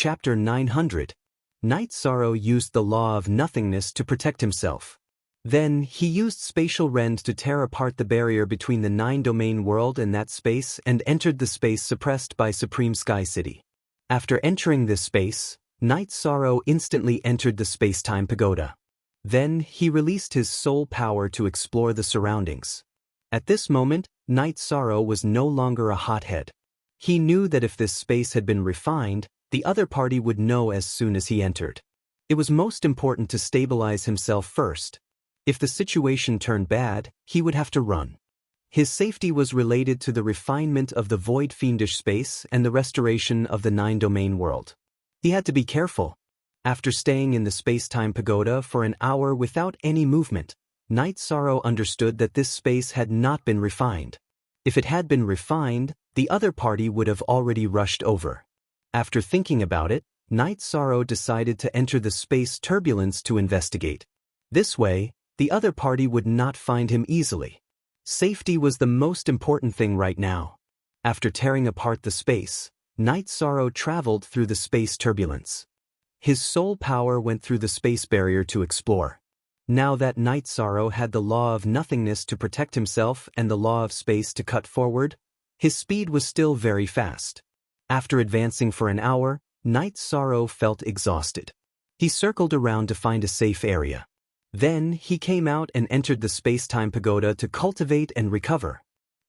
Chapter 900. Night Sorrow used the law of nothingness to protect himself. Then, he used spatial rend to tear apart the barrier between the 9-domain world and that space and entered the space suppressed by Supreme Sky City. After entering this space, Night Sorrow instantly entered the space-time pagoda. Then, he released his soul power to explore the surroundings. At this moment, Night Sorrow was no longer a hothead. He knew that if this space had been refined, the other party would know as soon as he entered. It was most important to stabilize himself first. If the situation turned bad, he would have to run. His safety was related to the refinement of the void fiendish space and the restoration of the 9-domain world. He had to be careful. After staying in the space-time pagoda for an hour without any movement, Night Sorrow understood that this space had not been refined. If it had been refined, the other party would have already rushed over. After thinking about it, Night Sorrow decided to enter the space turbulence to investigate. This way, the other party would not find him easily. Safety was the most important thing right now. After tearing apart the space, Night Sorrow traveled through the space turbulence. His soul power went through the space barrier to explore. Now that Night Sorrow had the law of nothingness to protect himself and the law of space to cut forward, his speed was still very fast. After advancing for an hour, Night Sorrow felt exhausted. He circled around to find a safe area. Then, he came out and entered the space-time pagoda to cultivate and recover.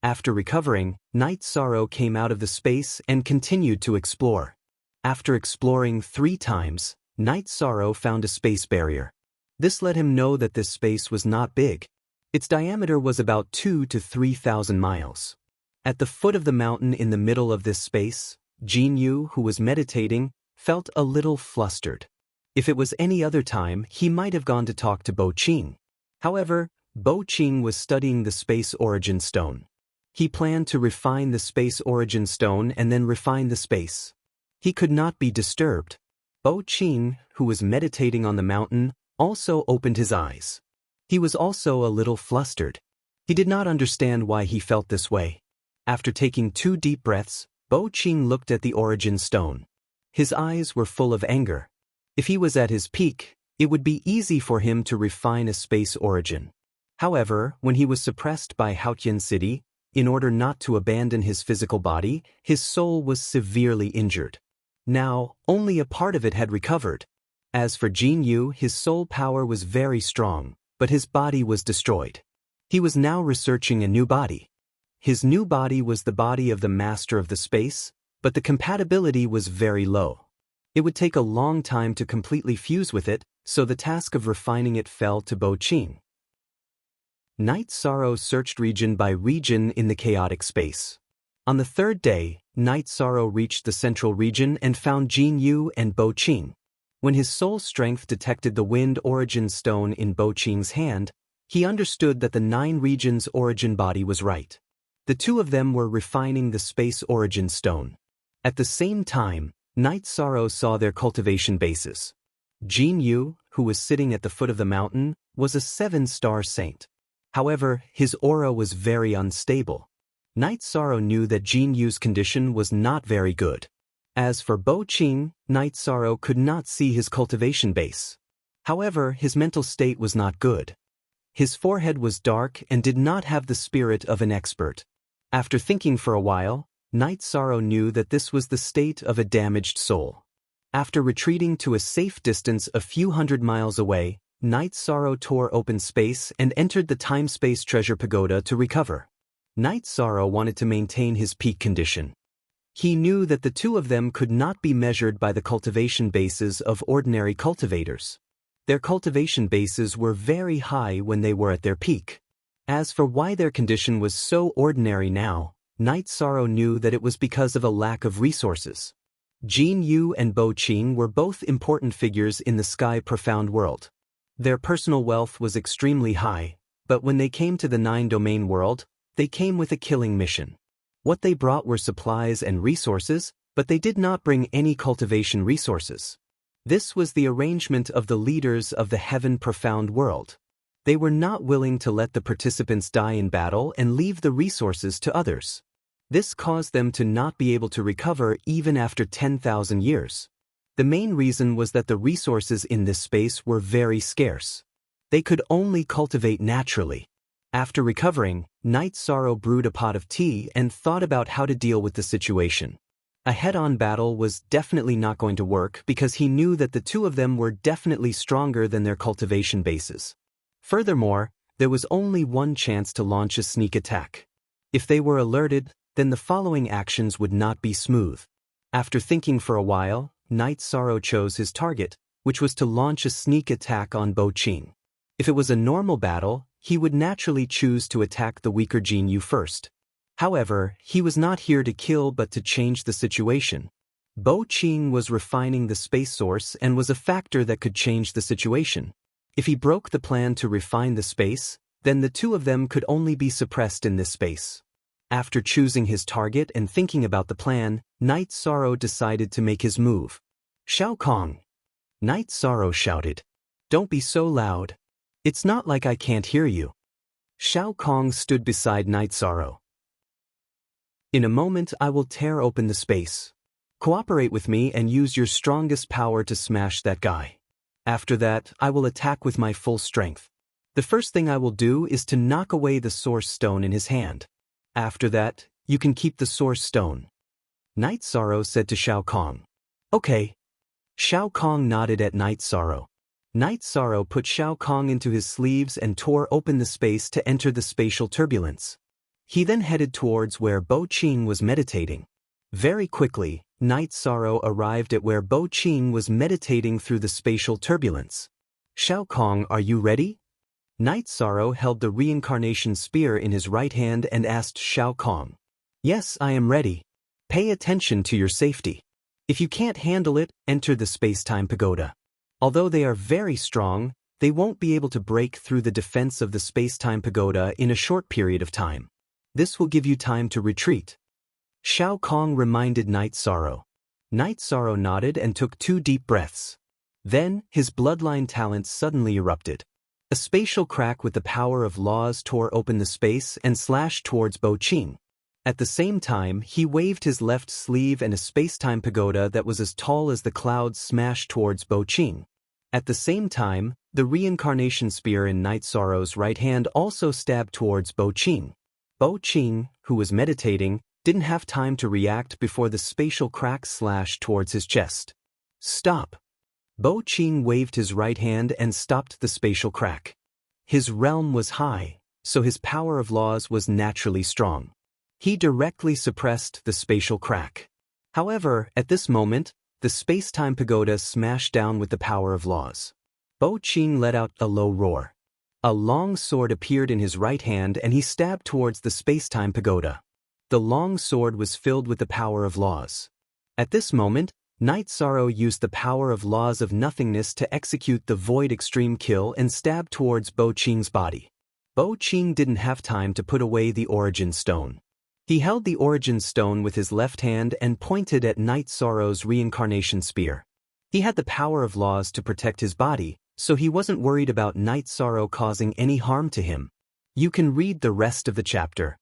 After recovering, Night Sorrow came out of the space and continued to explore. After exploring 3 times, Night Sorrow found a space barrier. This let him know that this space was not big. Its diameter was about 2,000 to 3,000 miles. At the foot of the mountain in the middle of this space, Jinyu, who was meditating, felt a little flustered. If it was any other time, he might have gone to talk to Bo Qing. However, Bo Qing was studying the Space Origin Stone. He planned to refine the Space Origin Stone and then refine the space. He could not be disturbed. Bo Qing, who was meditating on the mountain, also opened his eyes. He was also a little flustered. He did not understand why he felt this way. After taking 2 deep breaths, Bo Qing looked at the Origin Stone. His eyes were full of anger. If he was at his peak, it would be easy for him to refine a space origin. However, when he was suppressed by Haotian City, in order not to abandon his physical body, his soul was severely injured. Now, only a part of it had recovered. As for Jinyu, his soul power was very strong, but his body was destroyed. He was now researching a new body. His new body was the body of the master of the space, but the compatibility was very low. It would take a long time to completely fuse with it, so the task of refining it fell to Bo Qing. Night Sorrow searched region by region in the chaotic space. On the 3rd day, Night Sorrow reached the central region and found Jinyu and Bo Qing. When his soul strength detected the Wind Origin Stone in Bo Qing's hand, he understood that the 9 regions' origin body was right. The 2 of them were refining the Space Origin Stone. At the same time, Night Sorrow saw their cultivation bases. Jinyu, who was sitting at the foot of the mountain, was a 7-star saint. However, his aura was very unstable. Night Sorrow knew that Jinyu's condition was not very good. As for Bo Qing, Night Sorrow could not see his cultivation base. However, his mental state was not good. His forehead was dark and did not have the spirit of an expert. After thinking for a while, Night Sorrow knew that this was the state of a damaged soul. After retreating to a safe distance a few hundred miles away, Night Sorrow tore open space and entered the time-space treasure pagoda to recover. Night Sorrow wanted to maintain his peak condition. He knew that the 2 of them could not be measured by the cultivation bases of ordinary cultivators. Their cultivation bases were very high when they were at their peak. As for why their condition was so ordinary now, Night Sorrow knew that it was because of a lack of resources. Jinyu and Bo Qing were both important figures in the Sky Profound world. Their personal wealth was extremely high, but when they came to the 9-domain world, they came with a killing mission. What they brought were supplies and resources, but they did not bring any cultivation resources. This was the arrangement of the leaders of the Heaven Profound world. They were not willing to let the participants die in battle and leave the resources to others. This caused them to not be able to recover even after 10,000 years. The main reason was that the resources in this space were very scarce. They could only cultivate naturally. After recovering, Night Sorrow brewed a pot of tea and thought about how to deal with the situation. A head-on battle was definitely not going to work because he knew that the two of them were definitely stronger than their cultivation bases. Furthermore, there was only one chance to launch a sneak attack. If they were alerted, then the following actions would not be smooth. After thinking for a while, Night Sorrow chose his target, which was to launch a sneak attack on Bo Qing. If it was a normal battle, he would naturally choose to attack the weaker Jin Yu first. However, he was not here to kill but to change the situation. Bo Qing was refining the space source and was a factor that could change the situation. If he broke the plan to refine the space, then the two of them could only be suppressed in this space. After choosing his target and thinking about the plan, Night Sorrow decided to make his move. Shao Kong! Night Sorrow shouted. Don't be so loud. It's not like I can't hear you. Shao Kong stood beside Night Sorrow. In a moment I will tear open the space. Cooperate with me and use your strongest power to smash that guy. After that, I will attack with my full strength. The first thing I will do is to knock away the Source Stone in his hand. After that, you can keep the Source Stone. Night Sorrow said to Shao Kong. Okay. Shao Kong nodded at Night Sorrow. Night Sorrow put Shao Kong into his sleeves and tore open the space to enter the spatial turbulence. He then headed towards where Bo Qing was meditating. Very quickly, Night Sorrow arrived at where Bo Qing was meditating through the spatial turbulence. Shao Kong, are you ready? Night Sorrow held the reincarnation spear in his right hand and asked Shao Kong. Yes, I am ready. Pay attention to your safety. If you can't handle it, enter the space-time pagoda. Although they are very strong, they won't be able to break through the defense of the space-time pagoda in a short period of time. This will give you time to retreat. Shao Kong reminded Night Sorrow. Night Sorrow nodded and took 2 deep breaths. Then, his bloodline talent suddenly erupted. A spatial crack with the power of laws tore open the space and slashed towards Bo Qing. At the same time, he waved his left sleeve and a space-time pagoda that was as tall as the clouds smashed towards Bo Qing. At the same time, the reincarnation spear in Night Sorrow's right hand also stabbed towards Bo Qing. Bo Qing, who was meditating, didn't have time to react before the spatial crack slashed towards his chest. Stop! Bo Qing waved his right hand and stopped the spatial crack. His realm was high, so his power of laws was naturally strong. He directly suppressed the spatial crack. However, at this moment, the space-time pagoda smashed down with the power of laws. Bo Qing let out a low roar. A long sword appeared in his right hand and he stabbed towards the space-time pagoda. The long sword was filled with the power of laws. At this moment, Night Sorrow used the power of laws of nothingness to execute the Void Extreme Kill and stab towards Bo Qing's body. Bo Qing didn't have time to put away the Origin Stone. He held the Origin Stone with his left hand and pointed at Night Sorrow's reincarnation spear. He had the power of laws to protect his body, so he wasn't worried about Night Sorrow causing any harm to him. You can read the rest of the chapter.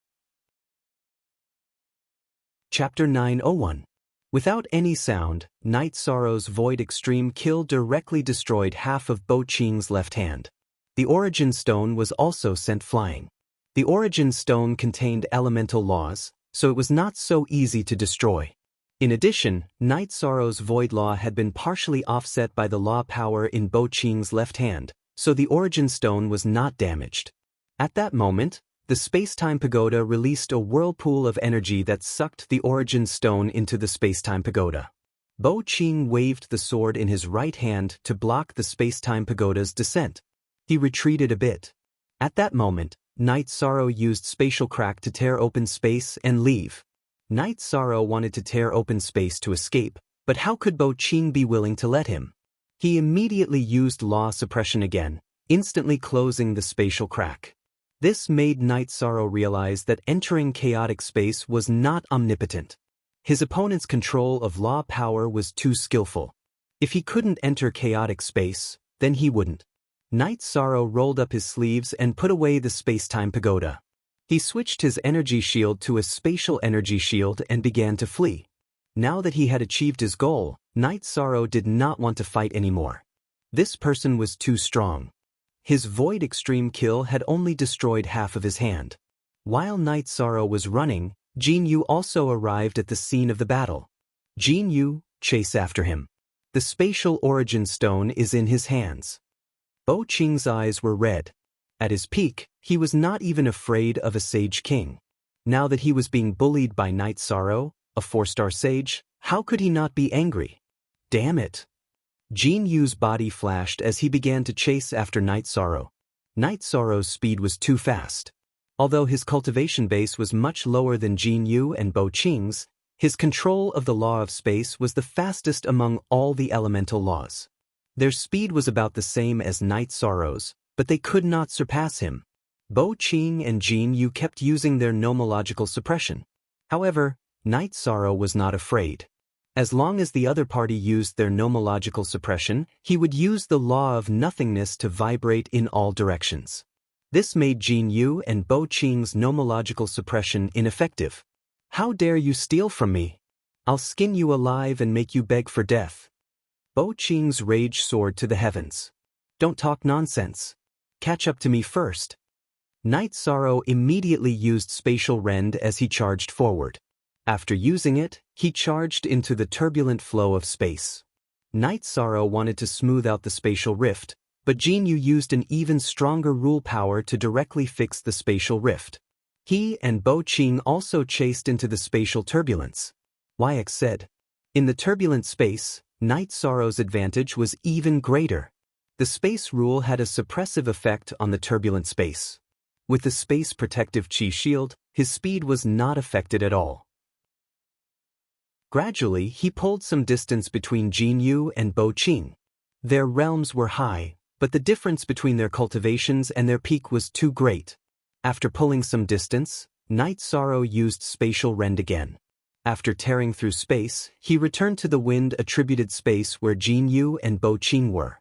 Chapter 901. Without any sound, Night Sorrow's Void Extreme Kill directly destroyed half of Bo Qing's left hand. The Origin Stone was also sent flying. The Origin Stone contained elemental laws, so it was not so easy to destroy. In addition, Night Sorrow's Void Law had been partially offset by the law power in Bo Qing's left hand, so the Origin Stone was not damaged. At that moment, the space-time pagoda released a whirlpool of energy that sucked the Origin Stone into the space-time pagoda. Bo Qing waved the sword in his right hand to block the space-time pagoda's descent. He retreated a bit. At that moment, Night Sorrow used Spatial Crack to tear open space and leave. Night Sorrow wanted to tear open space to escape, but how could Bo Qing be willing to let him? He immediately used Law Suppression again, instantly closing the spatial crack. This made Night Sorrow realize that entering chaotic space was not omnipotent. His opponent's control of law power was too skillful. If he couldn't enter chaotic space, then he wouldn't. Night Sorrow rolled up his sleeves and put away the space-time pagoda. He switched his energy shield to a spatial energy shield and began to flee. Now that he had achieved his goal, Night Sorrow did not want to fight anymore. This person was too strong. His Void Extreme kill had only destroyed half of his hand. While Night Sorrow was running, Jin Yu also arrived at the scene of the battle. Jin Yu, chase after him. The spatial origin stone is in his hands. Bo Qing's eyes were red. At his peak, he was not even afraid of a Sage King. Now that he was being bullied by Night Sorrow, a 4-star sage, how could he not be angry? Damn it! Jin Yu's body flashed as he began to chase after Night Sorrow. Night Sorrow's speed was too fast. Although his cultivation base was much lower than Jin Yu and Bo Qing's, his control of the law of space was the fastest among all the elemental laws. Their speed was about the same as Night Sorrow's, but they could not surpass him. Bo Qing and Jin Yu kept using their nomological suppression. However, Night Sorrow was not afraid. As long as the other party used their nomological suppression, he would use the law of nothingness to vibrate in all directions. This made Jin Yu and Bo Qing's nomological suppression ineffective. How dare you steal from me? I'll skin you alive and make you beg for death. Bo Qing's rage soared to the heavens. Don't talk nonsense. Catch up to me first. Night Sorrow immediately used Spatial Rend as he charged forward. After using it, he charged into the turbulent flow of space. Night Sorrow wanted to smooth out the spatial rift, but Jin Yu used an even stronger rule power to directly fix the spatial rift. He and Bo Qing also chased into the spatial turbulence. YX said, in the turbulent space, Night Sorrow's advantage was even greater. The space rule had a suppressive effect on the turbulent space. With the space protective chi shield, his speed was not affected at all. Gradually, he pulled some distance between Jin Yu and Bo Qing. Their realms were high, but the difference between their cultivations and their peak was too great. After pulling some distance, Night Sorrow used Spatial Rend again. After tearing through space, he returned to the wind-attributed space where Jin Yu and Bo Qing were.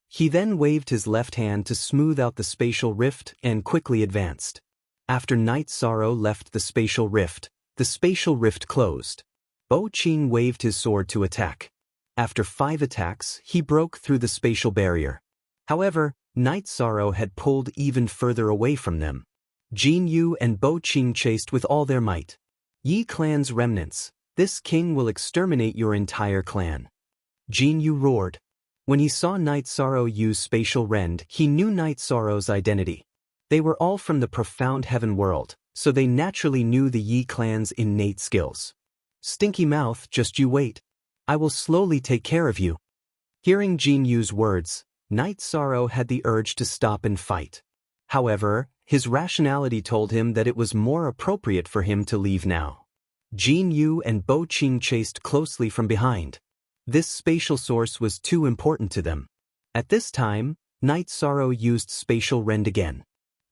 He then waved his left hand to smooth out the spatial rift and quickly advanced. After Night Sorrow left the spatial rift closed. Bo Qing waved his sword to attack. After 5 attacks, he broke through the spatial barrier. However, Night Sorrow had pulled even further away from them. Jin Yu and Bo Qing chased with all their might. Yi clan's remnants, this king will exterminate your entire clan. Jin Yu roared. When he saw Night Sorrow use Spatial Rend, he knew Night Sorrow's identity. They were all from the profound heaven world, so they naturally knew the Yi clan's innate skills. Stinky mouth, just you wait. I will slowly take care of you. Hearing Jin Yu's words, Night Sorrow had the urge to stop and fight. However, his rationality told him that it was more appropriate for him to leave now. Jin Yu and Bo Qing chased closely from behind. This spatial source was too important to them. At this time, Night Sorrow used Spatial Rend again.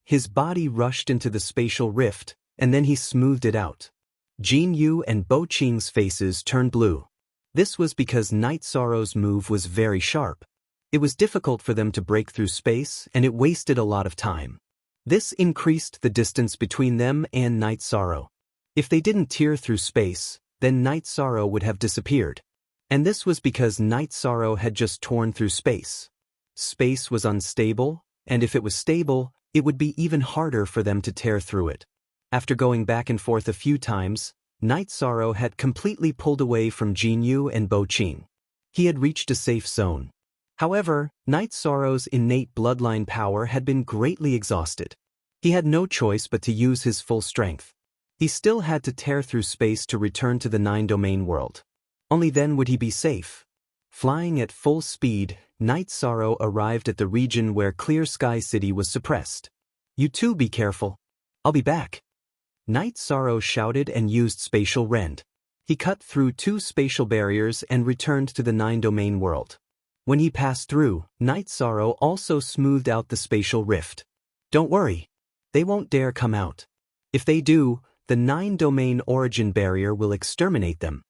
His body rushed into the spatial rift, and then he smoothed it out. Jin Yu and Bo Qing's faces turned blue. This was because Night Sorrow's move was very sharp. It was difficult for them to break through space, and it wasted a lot of time. This increased the distance between them and Night Sorrow. If they didn't tear through space, then Night Sorrow would have disappeared. And this was because Night Sorrow had just torn through space. Space was unstable, and if it was stable, it would be even harder for them to tear through it. After going back and forth a few times, Night Sorrow had completely pulled away from Jin Yu and Bo Qing. He had reached a safe zone. However, Night Sorrow's innate bloodline power had been greatly exhausted. He had no choice but to use his full strength. He still had to tear through space to return to the 9-domain world. Only then would he be safe. Flying at full speed, Night Sorrow arrived at the region where Clear Sky City was suppressed. You two be careful. I'll be back. Night Sorrow shouted and used Spatial Rend. He cut through 2 spatial barriers and returned to the 9-domain world. When he passed through, Night Sorrow also smoothed out the spatial rift. Don't worry. They won't dare come out. If they do, the 9-domain origin barrier will exterminate them.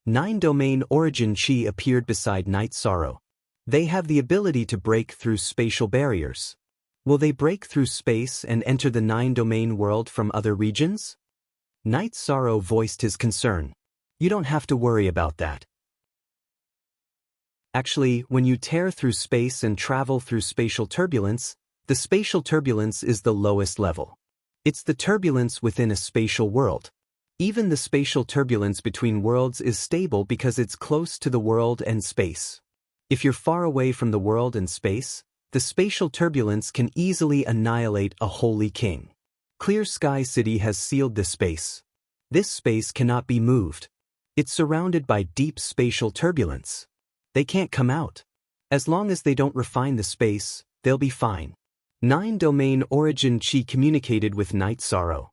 9-domain origin chi appeared beside Night Sorrow. They have the ability to break through spatial barriers. Will they break through space and enter the 9-domain world from other regions? Night Sorrow voiced his concern. You don't have to worry about that. Actually, when you tear through space and travel through spatial turbulence, the spatial turbulence is the lowest level. It's the turbulence within a spatial world. Even the spatial turbulence between worlds is stable because it's close to the world and space. If you're far away from the world and space, the spatial turbulence can easily annihilate a holy king. Clear Sky City has sealed this space. This space cannot be moved. It's surrounded by deep spatial turbulence. They can't come out. As long as they don't refine the space, they'll be fine. 9-domain origin Chi communicated with Night Sorrow.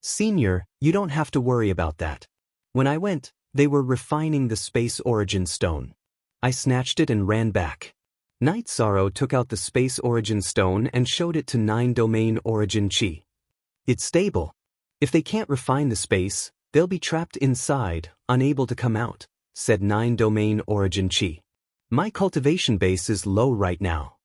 Senior, you don't have to worry about that. When I went, they were refining the space origin stone. I snatched it and ran back. Night Sorrow took out the space origin stone and showed it to 9-domain origin Chi. It's stable. If they can't refine the space, they'll be trapped inside, unable to come out, said 9-domain origin Chi. My cultivation base is low right now.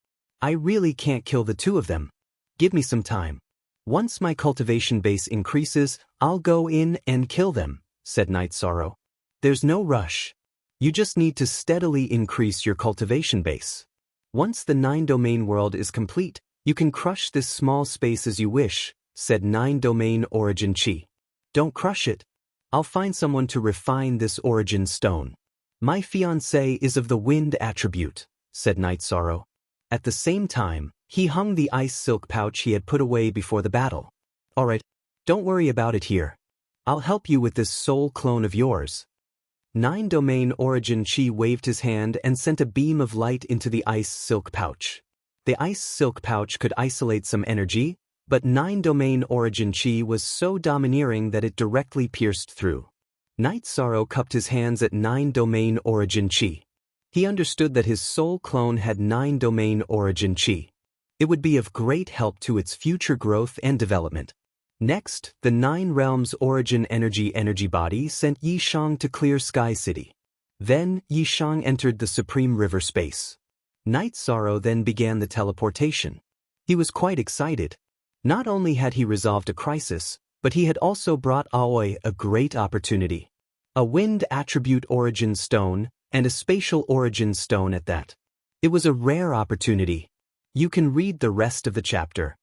I really can't kill the two of them. Give me some time. Once my cultivation base increases, I'll go in and kill them, said Night Sorrow. There's no rush. You just need to steadily increase your cultivation base. Once the 9-domain world is complete, you can crush this small space as you wish, said 9-domain origin Chi. Don't crush it. I'll find someone to refine this origin stone. My fiancé is of the wind attribute, said Night Sorrow. At the same time, he hung the ice silk pouch he had put away before the battle. Alright, don't worry about it here. I'll help you with this soul clone of yours. 9-domain origin Chi waved his hand and sent a beam of light into the ice silk pouch. The ice silk pouch could isolate some energy, but 9-domain origin Chi was so domineering that it directly pierced through. Night Sorrow cupped his hands at 9-domain origin Chi. He understood that his soul clone had 9-domain origin Chi. It would be of great help to its future growth and development. Next, the 9 Realms Origin Energy body sent Yishang to Clear Sky City. Then, Yishang entered the Supreme River space. Night Sorrow then began the teleportation. He was quite excited. Not only had he resolved a crisis, but he had also brought Aoi a great opportunity. A wind attribute origin stone, and a spatial origin stone at that. It was a rare opportunity. You can read the rest of the chapter.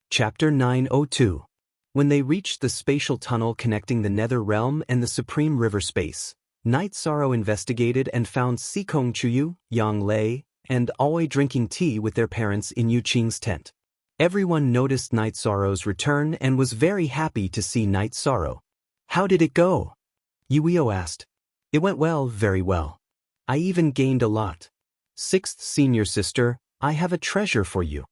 Chapter 902. When they reached the spatial tunnel connecting the Nether Realm and the Supreme River space, Night Sorrow investigated and found Sikong Chuyu, Yang Lei, and Aoi drinking tea with their parents in Yu Qing's tent. Everyone noticed Night Sorrow's return and was very happy to see Night Sorrow. How did it go? Yuio asked. It went well, very well. I even gained a lot. 6th senior sister, I have a treasure for you.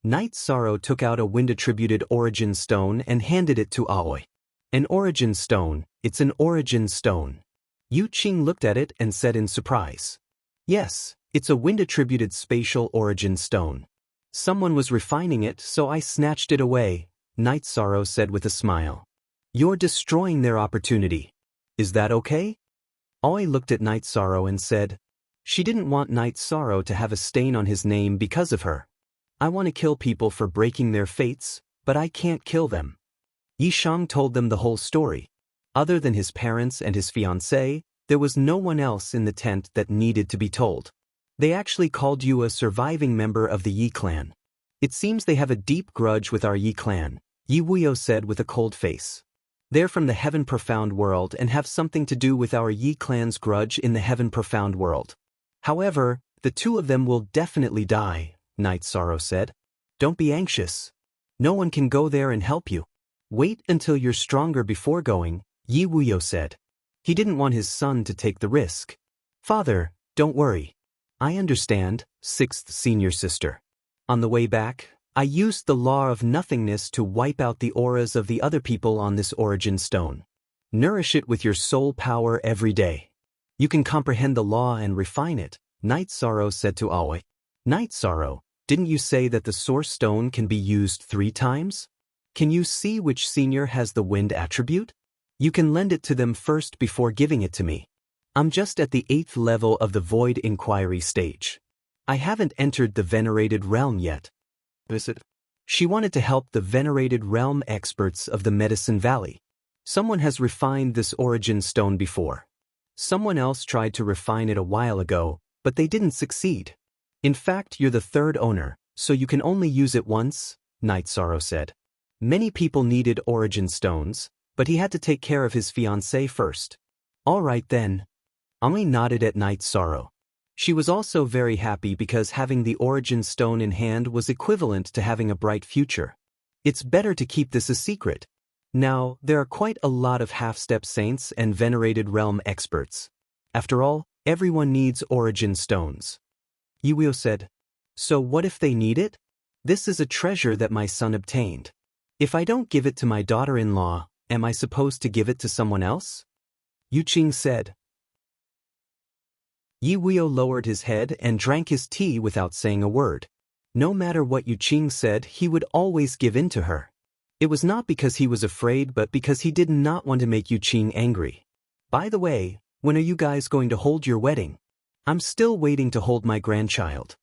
Night Sorrow took out a wind-attributed origin stone and handed it to Aoi. An origin stone, it's an origin stone. Yu Qing looked at it and said in surprise. Yes, it's a wind-attributed spatial origin stone. Someone was refining it, so I snatched it away, Night Sorrow said with a smile. You're destroying their opportunity. Is that okay? Aoi looked at Night Sorrow and said, she didn't want Night Sorrow to have a stain on his name because of her. I want to kill people for breaking their fates, but I can't kill them. Yishang told them the whole story. Other than his parents and his fiancée, there was no one else in the tent that needed to be told. They actually called you a surviving member of the Yi clan. It seems they have a deep grudge with our Yi clan, Yi Wuyo said with a cold face. They're from the Heaven Profound world and have something to do with our Yi clan's grudge in the Heaven Profound world. However, the two of them will definitely die, Night Sorrow said. Don't be anxious. No one can go there and help you. Wait until you're stronger before going, Yi Wuyo said. He didn't want his son to take the risk. Father, don't worry. I understand, 6th senior sister. On the way back, I used the law of nothingness to wipe out the auras of the other people on this origin stone. Nourish it with your soul power every day. You can comprehend the law and refine it, Night Sorrow said to Aoi. Night Sorrow, didn't you say that the source stone can be used 3 times? Can you see which senior has the wind attribute? You can lend it to them first before giving it to me. I'm just at the 8th level of the Void Inquiry stage. I haven't entered the Venerated Realm yet. Visit. She wanted to help the venerated realm experts of the Medicine Valley. Someone has refined this origin stone before. Someone else tried to refine it a while ago, but they didn't succeed. In fact, you're the third owner, so you can only use it once, Night Sorrow said. Many people needed origin stones, but he had to take care of his fiancée first. All right then. Ami nodded at Night Sorrow. She was also very happy because having the origin stone in hand was equivalent to having a bright future. It's better to keep this a secret. Now, there are quite a lot of half-step saints and venerated realm experts. After all, everyone needs origin stones. Yuio said. So what if they need it? This is a treasure that my son obtained. If I don't give it to my daughter-in-law, am I supposed to give it to someone else? Yuqing said. Yuio lowered his head and drank his tea without saying a word. No matter what Yuqing said, he would always give in to her. It was not because he was afraid but because he did not want to make Yuqing angry. By the way, when are you guys going to hold your wedding? I'm still waiting to hold my grandchild.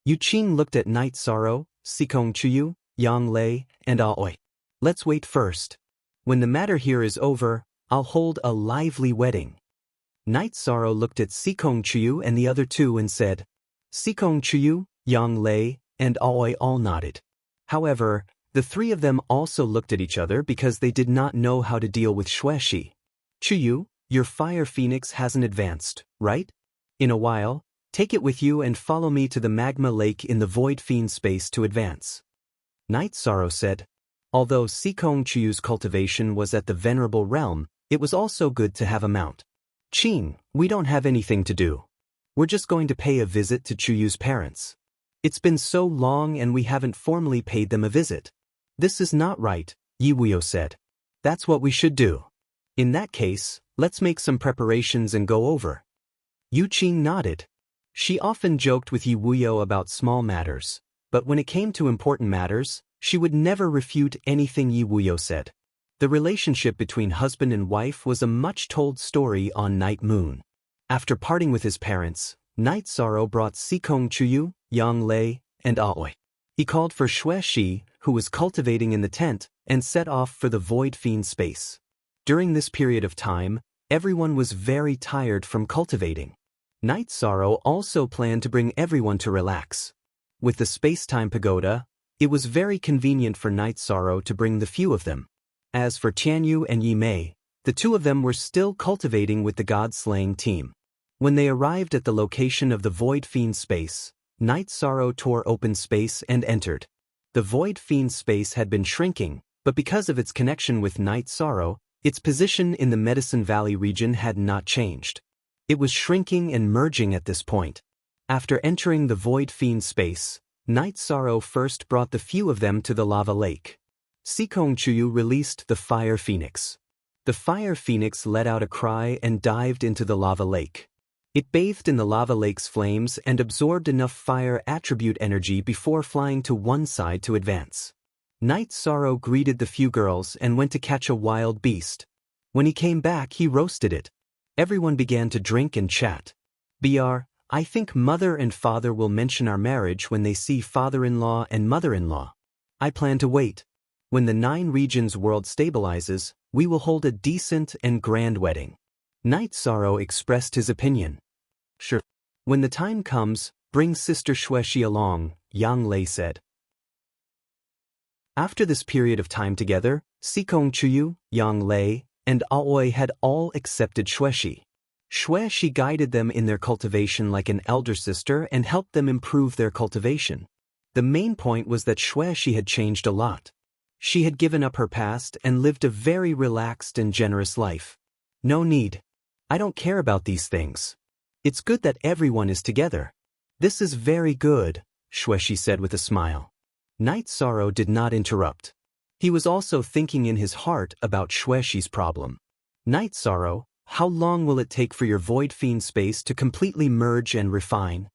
Yuqing looked at Night Sorrow, Sikong Chuyu, Yang Lei, and Aoi. Let's wait first. When the matter here is over, I'll hold a lively wedding. Night Sorrow looked at Sikong Chuyu and the other two and said. Sikong Chuyu, Yang Lei, and Aoi all nodded. However, the three of them also looked at each other because they did not know how to deal with Xueshi. Chuyu, your fire phoenix hasn't advanced, right? In a while, take it with you and follow me to the magma lake in the void fiend space to advance. Night Sorrow said. Although Sikong Chuyu's cultivation was at the venerable realm, it was also good to have a mount. Qing, we don't have anything to do. We're just going to pay a visit to Chuyu's parents. It's been so long and we haven't formally paid them a visit. This is not right, Yuio said. That's what we should do. In that case, let's make some preparations and go over. Yuqing nodded. She often joked with Yuio about small matters, but when it came to important matters, she would never refute anything Yuio said. The relationship between husband and wife was a much-told story on Night Moon. After parting with his parents, Night Sorrow brought Sikong Chuyu, Yang Lei, and Aoi. He called for Xueshi, who was cultivating in the tent, and set off for the void fiend space. During this period of time, everyone was very tired from cultivating. Night Sorrow also planned to bring everyone to relax. With the space-time pagoda, it was very convenient for Night Sorrow to bring the few of them. As for Tianyu and Yi Mei, the two of them were still cultivating with the god-slaying team. When they arrived at the location of the void fiend space, Night Sorrow tore open space and entered. The void fiend space had been shrinking, but because of its connection with Night Sorrow, its position in the Medicine Valley region had not changed. It was shrinking and merging at this point. After entering the void fiend space, Night Sorrow first brought the few of them to the lava lake. Sikong Chuyu released the fire phoenix. The fire phoenix let out a cry and dived into the lava lake. It bathed in the lava lake's flames and absorbed enough fire attribute energy before flying to one side to advance. Night Sorrow greeted the few girls and went to catch a wild beast. When he came back, he roasted it. Everyone began to drink and chat. I think mother and father will mention our marriage when they see father-in-law and mother-in-law. I plan to wait. When the 9 regions world stabilizes, we will hold a decent and grand wedding. Night Sorrow expressed his opinion. Sure. When the time comes, bring Sister Xueshi along, Yang Lei said. After this period of time together, Sikong Chuyu, Yang Lei, and Aoi had all accepted Xueshi. Xueshi guided them in their cultivation like an elder sister and helped them improve their cultivation. The main point was that Xueshi had changed a lot. She had given up her past and lived a very relaxed and generous life. No need. I don't care about these things. It's good that everyone is together. This is very good, Xueshi said with a smile. Night Sorrow did not interrupt. He was also thinking in his heart about Xueshi's problem. Night Sorrow, how long will it take for your void fiend space to completely merge and refine?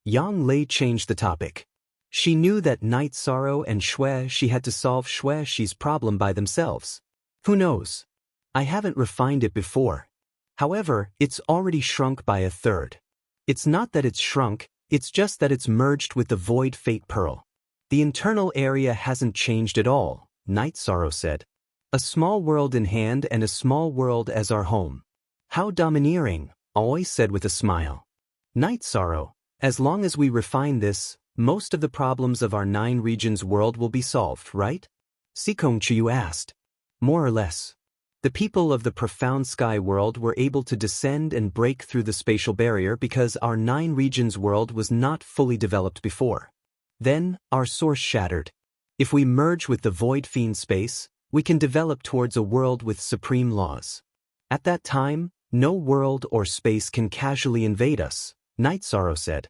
Yang Lei changed the topic. She knew that Night Sorrow and Xueshi had to solve Xueshi's problem by themselves. Who knows? I haven't refined it before. However, it's already shrunk by 1/3. It's not that it's shrunk, it's just that it's merged with the void fate pearl. The internal area hasn't changed at all, Night Sorrow said. A small world in hand and a small world as our home. How domineering, always said with a smile. Night Sorrow, as long as we refine this, most of the problems of our 9 regions world will be solved, right? Sikong Chiyu asked. More or less. The people of the profound sky world were able to descend and break through the spatial barrier because our 9 regions world was not fully developed before. Then, our source shattered. If we merge with the void fiend space, we can develop towards a world with supreme laws. At that time, no world or space can casually invade us, Night Sorrow said.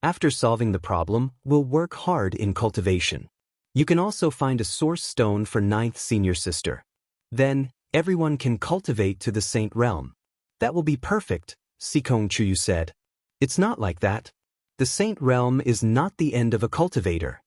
After solving the problem, we'll work hard in cultivation. You can also find a source stone for 9th senior sister. Then, everyone can cultivate to the saint realm. That will be perfect, Sikong Chiyu said. It's not like that. The saint realm is not the end of a cultivator.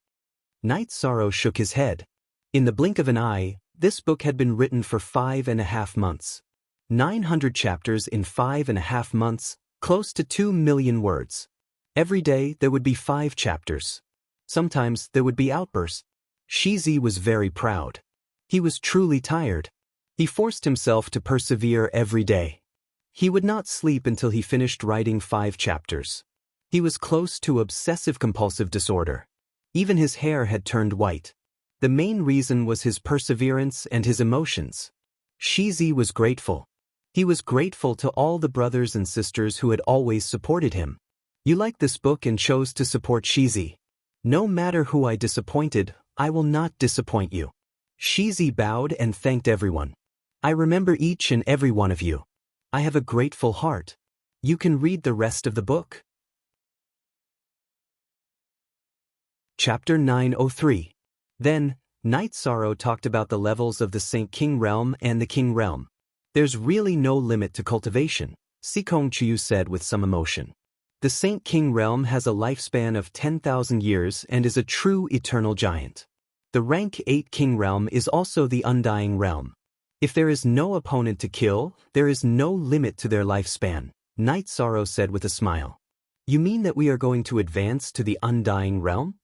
Night Sorrow shook his head. In the blink of an eye, this book had been written for 5.5 months. 900 chapters in 5.5 months, close to 2 million words. Every day there would be 5 chapters. Sometimes there would be outbursts. Shizi was very proud. He was truly tired. He forced himself to persevere every day. He would not sleep until he finished writing 5 chapters. He was close to obsessive-compulsive disorder. Even his hair had turned white. The main reason was his perseverance and his emotions. Shizi was grateful. He was grateful to all the brothers and sisters who had always supported him. You liked this book and chose to support Shizi. No matter who I disappointed, I will not disappoint you. Shizi bowed and thanked everyone. I remember each and every one of you. I have a grateful heart. You can read the rest of the book. Chapter 903. Then, Night Sorrow talked about the levels of the Saint King Realm and the King Realm. There's really no limit to cultivation, Sikong Chiyu said with some emotion. The Saint King Realm has a lifespan of 10,000 years and is a true eternal giant. The rank 8 King Realm is also the Undying Realm. If there is no opponent to kill, there is no limit to their lifespan, Night Sorrow said with a smile. You mean that we are going to advance to the Undying Realm?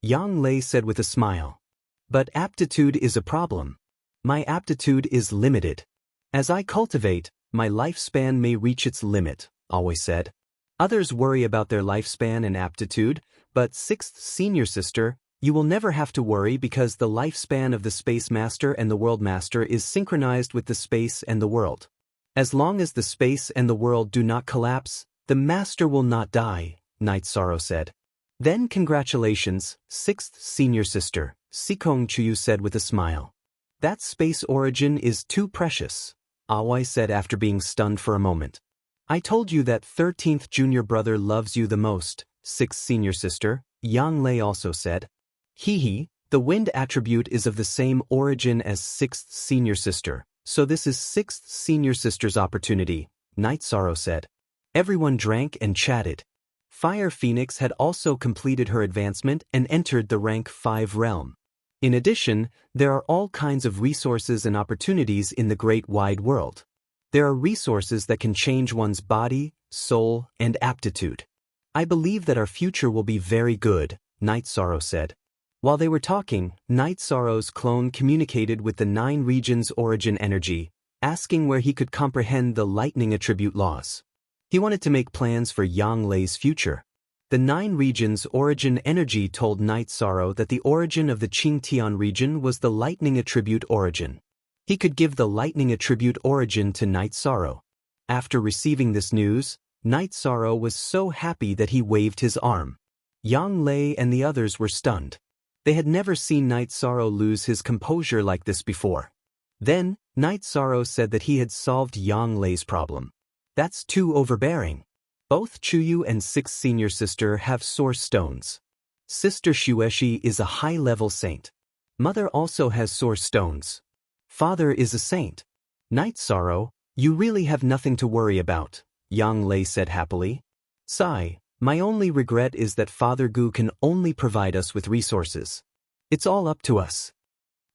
Yang Lei said with a smile. But aptitude is a problem. My aptitude is limited. As I cultivate, my lifespan may reach its limit, always said. Others worry about their lifespan and aptitude, but 6th senior sister, you will never have to worry because the lifespan of the Space Master and the World Master is synchronized with the space and the world. As long as the space and the world do not collapse, the Master will not die, Night Sorrow said. Then congratulations, 6th senior sister, Sikong Chiyu said with a smile. That space origin is too precious, Awai said after being stunned for a moment. I told you that 13th junior brother loves you the most, 6th senior sister, Yang Lei also said. Hee, the wind attribute is of the same origin as 6th senior sister, so this is 6th senior sister's opportunity, Night Sorrow said. Everyone drank and chatted. Fire Phoenix had also completed her advancement and entered the rank 5 realm. In addition, there are all kinds of resources and opportunities in the great wide world. There are resources that can change one's body, soul, and aptitude. I believe that our future will be very good, Night Sorrow said. While they were talking, Night Sorrow's clone communicated with the 9 regions origin energy, asking where he could comprehend the lightning attribute laws. He wanted to make plans for Yang Lei's future. The 9 regions origin energy told Night Sorrow that the origin of the Qingtian region was the lightning attribute origin. He could give the lightning attribute origin to Night Sorrow. After receiving this news, Night Sorrow was so happy that he waved his arm. Yang Lei and the others were stunned. They had never seen Night Sorrow lose his composure like this before. Then, Night Sorrow said that he had solved Yang Lei's problem. That's too overbearing. Both Chuyu and 6th senior sister have source stones. Sister Shueshi is a high-level saint. Mother also has source stones. Father is a saint. Night Sorrow, you really have nothing to worry about, Yang Lei said happily. Sigh, my only regret is that Father Gu can only provide us with resources. It's all up to us.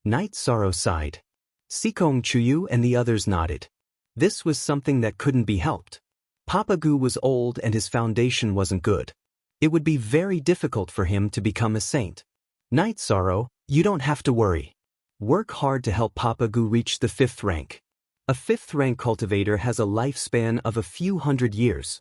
Night Sorrow sighed. Sikong Chuyu and the others nodded. This was something that couldn't be helped. Papa Gu was old and his foundation wasn't good. It would be very difficult for him to become a saint. Night Sorrow, you don't have to worry. Work hard to help Papa Gu reach the 5th rank. A 5th rank cultivator has a lifespan of a few hundred years.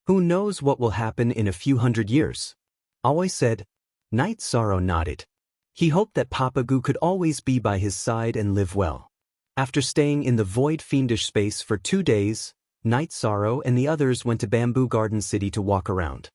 Who knows what will happen in a few hundred years? Aoi said. Night Sorrow nodded. He hoped that Papa Gu could always be by his side and live well. After staying in the void fiendish space for 2 days, Night Sorrow and the others went to Bamboo Garden City to walk around.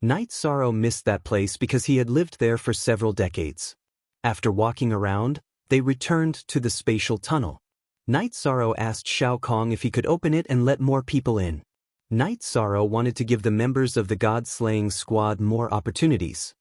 Night Sorrow missed that place because he had lived there for several decades. After walking around, they returned to the spatial tunnel. Night Sorrow asked Shao Kong if he could open it and let more people in. Night Sorrow wanted to give the members of the God-slaying squad more opportunities.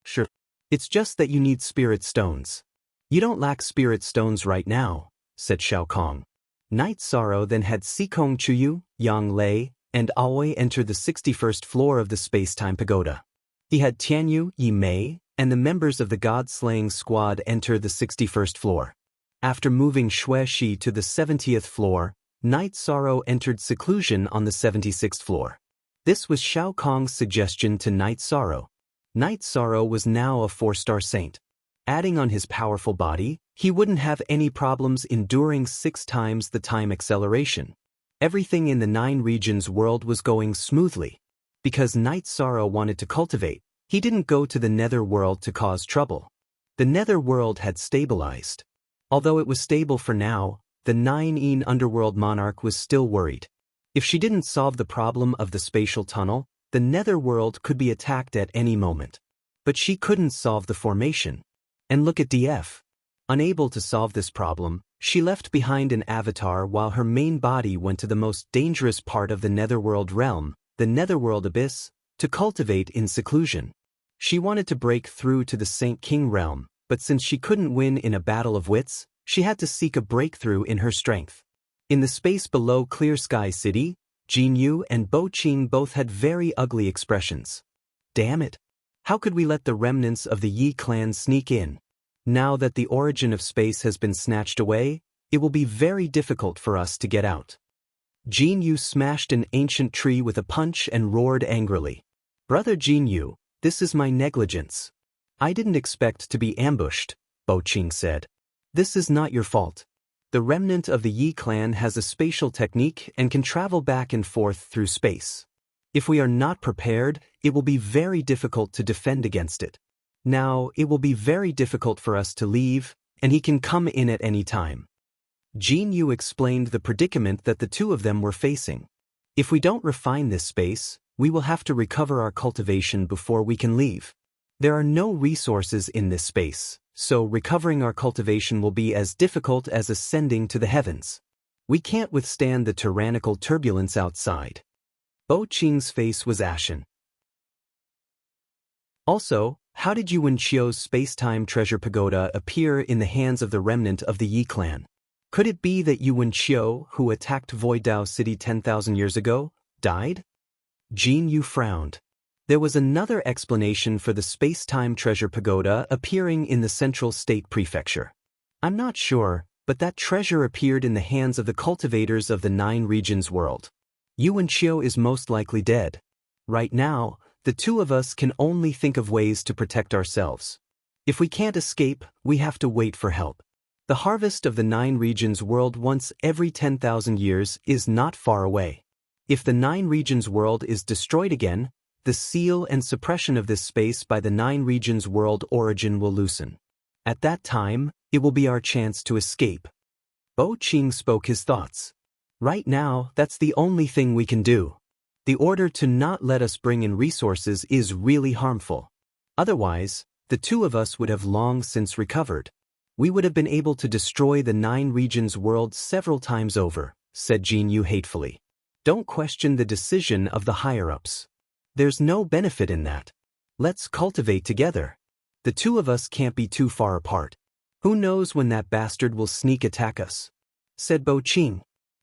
Sure. It's just that you need spirit stones. You don't lack spirit stones right now, said Shao Kong. Night Sorrow then had Sikong Chuyu, Yang Lei, and Aoi enter the 61st floor of the space-time pagoda. He had Tianyu, Yi Mei, and the members of the God-slaying squad enter the 61st floor. After moving Xue Shi to the 70th floor, Night Sorrow entered seclusion on the 76th floor. This was Shao Kong's suggestion to Night Sorrow. Night Sorrow was now a 4-star saint. Adding on his powerful body, he wouldn't have any problems enduring 6 times the time acceleration. Everything in the 9 regions world was going smoothly. Because Night Sorrow wanted to cultivate, he didn't go to the nether world to cause trouble. The nether world had stabilized. Although it was stable for now, the 9-een underworld monarch was still worried. If she didn't solve the problem of the spatial tunnel, the nether world could be attacked at any moment. But she couldn't solve the formation. And look at DF. Unable to solve this problem, she left behind an avatar while her main body went to the most dangerous part of the netherworld realm, the netherworld abyss, to cultivate in seclusion. She wanted to break through to the Saint King realm, but since she couldn't win in a battle of wits, she had to seek a breakthrough in her strength. In the space below Clear Sky City, Jin Yu and Bo Qing both had very ugly expressions. Damn it! How could we let the remnants of the Yi clan sneak in? Now that the origin of space has been snatched away, it will be very difficult for us to get out. Jin Yu smashed an ancient tree with a punch and roared angrily. Brother Jin Yu, this is my negligence. I didn't expect to be ambushed, Bo Qing said. This is not your fault. The remnant of the Yi clan has a spatial technique and can travel back and forth through space. If we are not prepared, it will be very difficult to defend against it. Now, it will be very difficult for us to leave, and he can come in at any time. Jin Yu explained the predicament that the two of them were facing. If we don't refine this space, we will have to recover our cultivation before we can leave. There are no resources in this space, so recovering our cultivation will be as difficult as ascending to the heavens. We can't withstand the tyrannical turbulence outside. Bo Qing's face was ashen. Also, how did Yuan Qiu's space-time treasure pagoda appear in the hands of the remnant of the Yi clan? Could it be that Yuan Qiu, who attacked Void Dao City 10,000 years ago, died? Jin Yu frowned. There was another explanation for the space-time treasure pagoda appearing in the Central State Prefecture. I'm not sure, but that treasure appeared in the hands of the cultivators of the 9 regions world. Yuan Qiu is most likely dead. Right now, the two of us can only think of ways to protect ourselves. If we can't escape, we have to wait for help. The harvest of the 9 regions world once every 10,000 years is not far away. If the 9 regions world is destroyed again, the seal and suppression of this space by the 9 regions world origin will loosen. At that time, it will be our chance to escape. Bo Qing spoke his thoughts. Right now, that's the only thing we can do. The order to not let us bring in resources is really harmful. Otherwise, the two of us would have long since recovered. We would have been able to destroy the 9 regions world several times over, said Jin Yu hatefully. Don't question the decision of the higher-ups. There's no benefit in that. Let's cultivate together. The two of us can't be too far apart. Who knows when that bastard will sneak attack us? Said Bo Qing.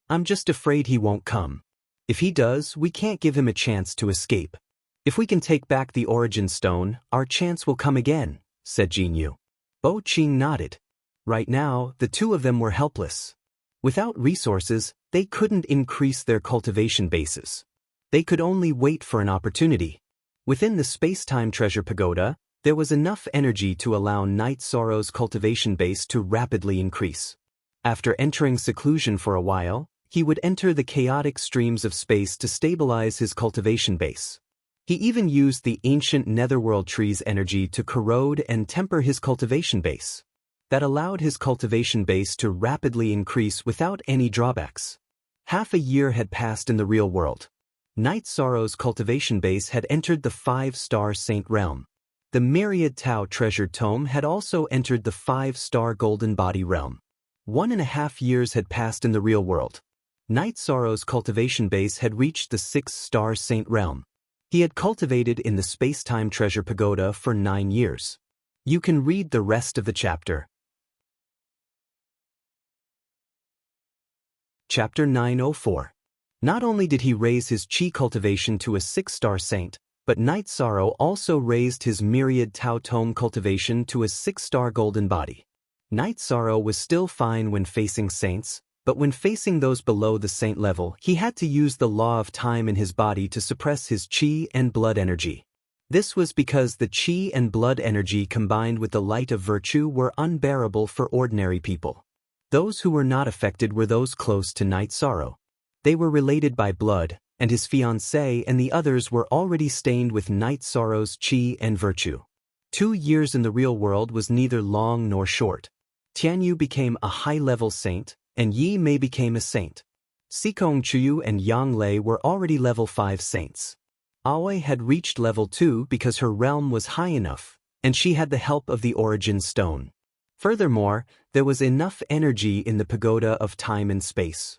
I'm just afraid he won't come. If he does, we can't give him a chance to escape. If we can take back the origin stone, our chance will come again, said Jin Yu. Bo Qing nodded. Right now, the two of them were helpless. Without resources, they couldn't increase their cultivation bases. They could only wait for an opportunity. Within the space-time treasure pagoda, There was enough energy to allow Night Sorrow's cultivation base to rapidly increase. After entering seclusion for a while, he would enter the chaotic streams of space to stabilize his cultivation base. He even used the ancient netherworld tree's energy to corrode and temper his cultivation base. That allowed his cultivation base to rapidly increase without any drawbacks. Half a year had passed in the real world. Night Sorrow's cultivation base had entered the 5-star Saint realm. The Myriad Tau treasured tome had also entered the 5-star Golden Body realm. 1.5 years had passed in the real world. Night Sorrow's cultivation base had reached the 6-star Saint realm. He had cultivated in the Space-Time Treasure Pagoda for 9 years. You can read the rest of the chapter. Chapter 904. Not only did he raise his Qi cultivation to a 6-star saint, but Night Sorrow also raised his Myriad Tau Tome cultivation to a 6-star Golden Body. Night Sorrow was still fine when facing saints, but when facing those below the saint level, he had to use the law of time in his body to suppress his Qi and blood energy. This was because the Qi and blood energy combined with the light of virtue were unbearable for ordinary people. Those who were not affected were those close to Night Sorrow. They were related by blood, and his fiancée and the others were already stained with Night Sorrow's Qi and virtue. 2 years in the real world was neither long nor short. Tianyu became a high-level saint, and Yi Mei became a saint. Sikong Chuyu and Yang Lei were already level 5 saints. Aoi had reached level 2 because her realm was high enough, and she had the help of the Origin Stone. Furthermore, there was enough energy in the Pagoda of time and space.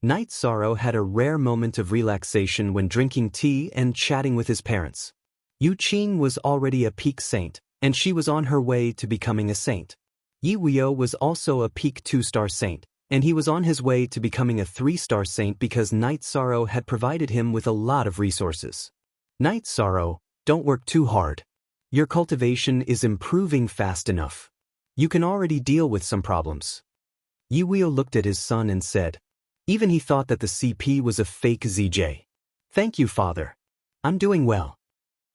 Night Sorrow had a rare moment of relaxation when drinking tea and chatting with his parents. Yu Qing was already a peak saint, and she was on her way to becoming a saint. Yi Wuyo was also a peak 2-star saint, and he was on his way to becoming a 3-star saint because Night Sorrow had provided him with a lot of resources. Night Sorrow, don't work too hard. Your cultivation is improving fast enough. You can already deal with some problems. Yi Wuyo looked at his son and said, even he thought that the CP was a fake ZJ. Thank you, father. I'm doing well.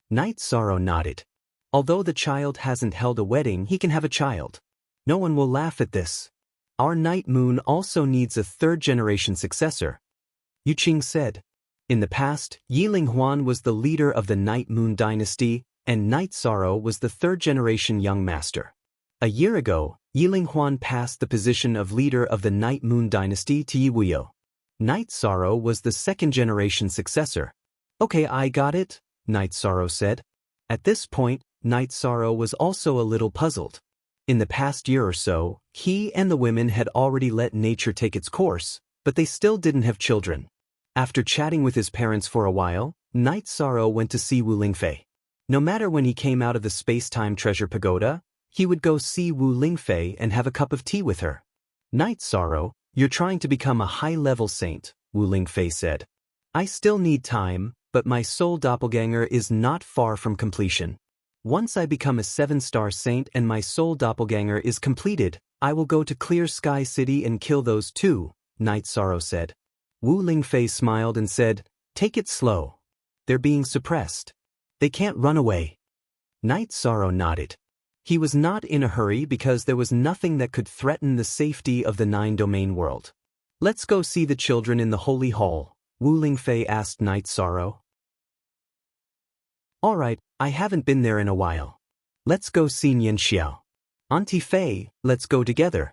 Night Sorrow nodded. Although the child hasn't held a wedding, he can have a child. No one will laugh at this. Our Night Moon also needs a 3rd-generation successor. Yu Qing said. In the past, Yiling Huan was the leader of the Night Moon dynasty, and Night Sorrow was the 3rd-generation young master. A year ago, Yiling Huan passed the position of leader of the Night Moon dynasty to Yi Wuyo. Night Sorrow was the 2nd-generation successor. Okay, I got it, Night Sorrow said. At this point, Night Sorrow was also a little puzzled. In the past year or so, he and the women had already let nature take its course, but they still didn't have children. After chatting with his parents for a while, Night Sorrow went to see Wu Lingfei. No matter when he came out of the Space-Time Treasure Pagoda, he would go see Wu Lingfei and have a cup of tea with her. Night Sorrow, you're trying to become a high-level saint, Wu Lingfei said. I still need time, but my soul doppelganger is not far from completion. Once I become a 7-star saint and my soul doppelganger is completed, I will go to Clear Sky City and kill those 2, Night Sorrow said. Wu Lingfei smiled and said, take it slow. They're being suppressed. They can't run away. Night Sorrow nodded. He was not in a hurry because there was nothing that could threaten the safety of the 9-domain world. Let's go see the children in the Holy Hall, Wu Lingfei asked Night Sorrow. Alright, I haven't been there in a while. Let's go see Nian Xiao. Auntie Fei, let's go together.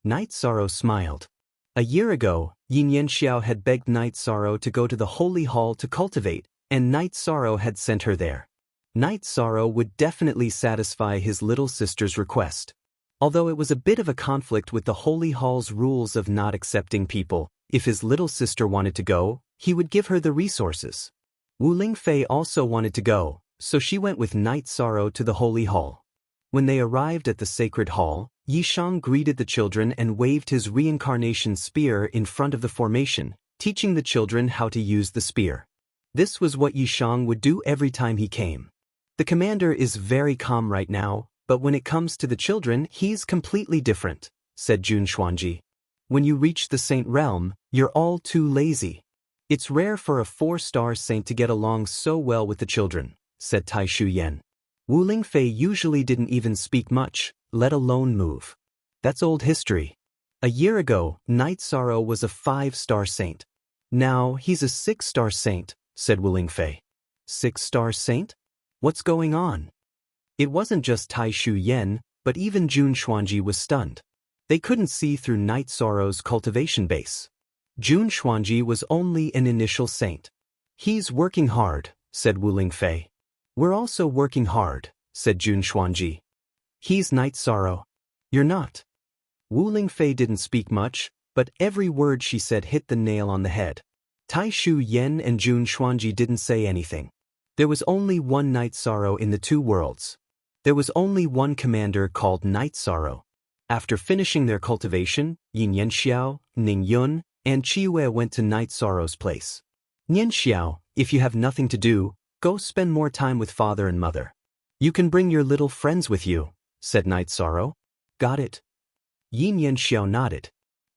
Night Sorrow smiled. A year ago, Yin Xiao had begged Night Sorrow to go to the Holy Hall to cultivate, and Night Sorrow had sent her there. Night Sorrow would definitely satisfy his little sister's request. Although it was a bit of a conflict with the Holy Hall's rules of not accepting people, if his little sister wanted to go, he would give her the resources. Wu Lingfei also wanted to go, so she went with Night Sorrow to the Holy Hall. When they arrived at the Sacred Hall, Yishang greeted the children and waved his reincarnation spear in front of the formation, teaching the children how to use the spear. This was what Yishang would do every time he came. The commander is very calm right now, but when it comes to the children, he's completely different, said Jun Xuanji. When you reach the Saint Realm, you're all too lazy. It's rare for a 4-star saint to get along so well with the children, said Tai Shu Yen. Wu Lingfei usually didn't even speak much, let alone move. That's old history. A year ago, Night Sorrow was a 5-star saint. Now he's a 6-star saint, said Wu Lingfei. 6-star saint? What's going on? It wasn't just Tai Shu Yen, but even Jun Xuanji was stunned. They couldn't see through Night Sorrow's cultivation base. Jun Xuanji was only an initial saint. He's working hard, said Wu Lingfei. We're also working hard, said Jun Xuanji. He's Night Sorrow. You're not. Wu Lingfei didn't speak much, but every word she said hit the nail on the head. Tai Shu Yen and Jun Xuanji didn't say anything. There was only one Night Sorrow in the two worlds. There was only one commander called Night Sorrow. After finishing their cultivation, Yin Yanxiao, Ning Yun, and Qiyue went to Night Sorrow's place. Yanxiao, if you have nothing to do, go spend more time with father and mother. You can bring your little friends with you, said Night Sorrow. Got it? Yin Yanxiao nodded.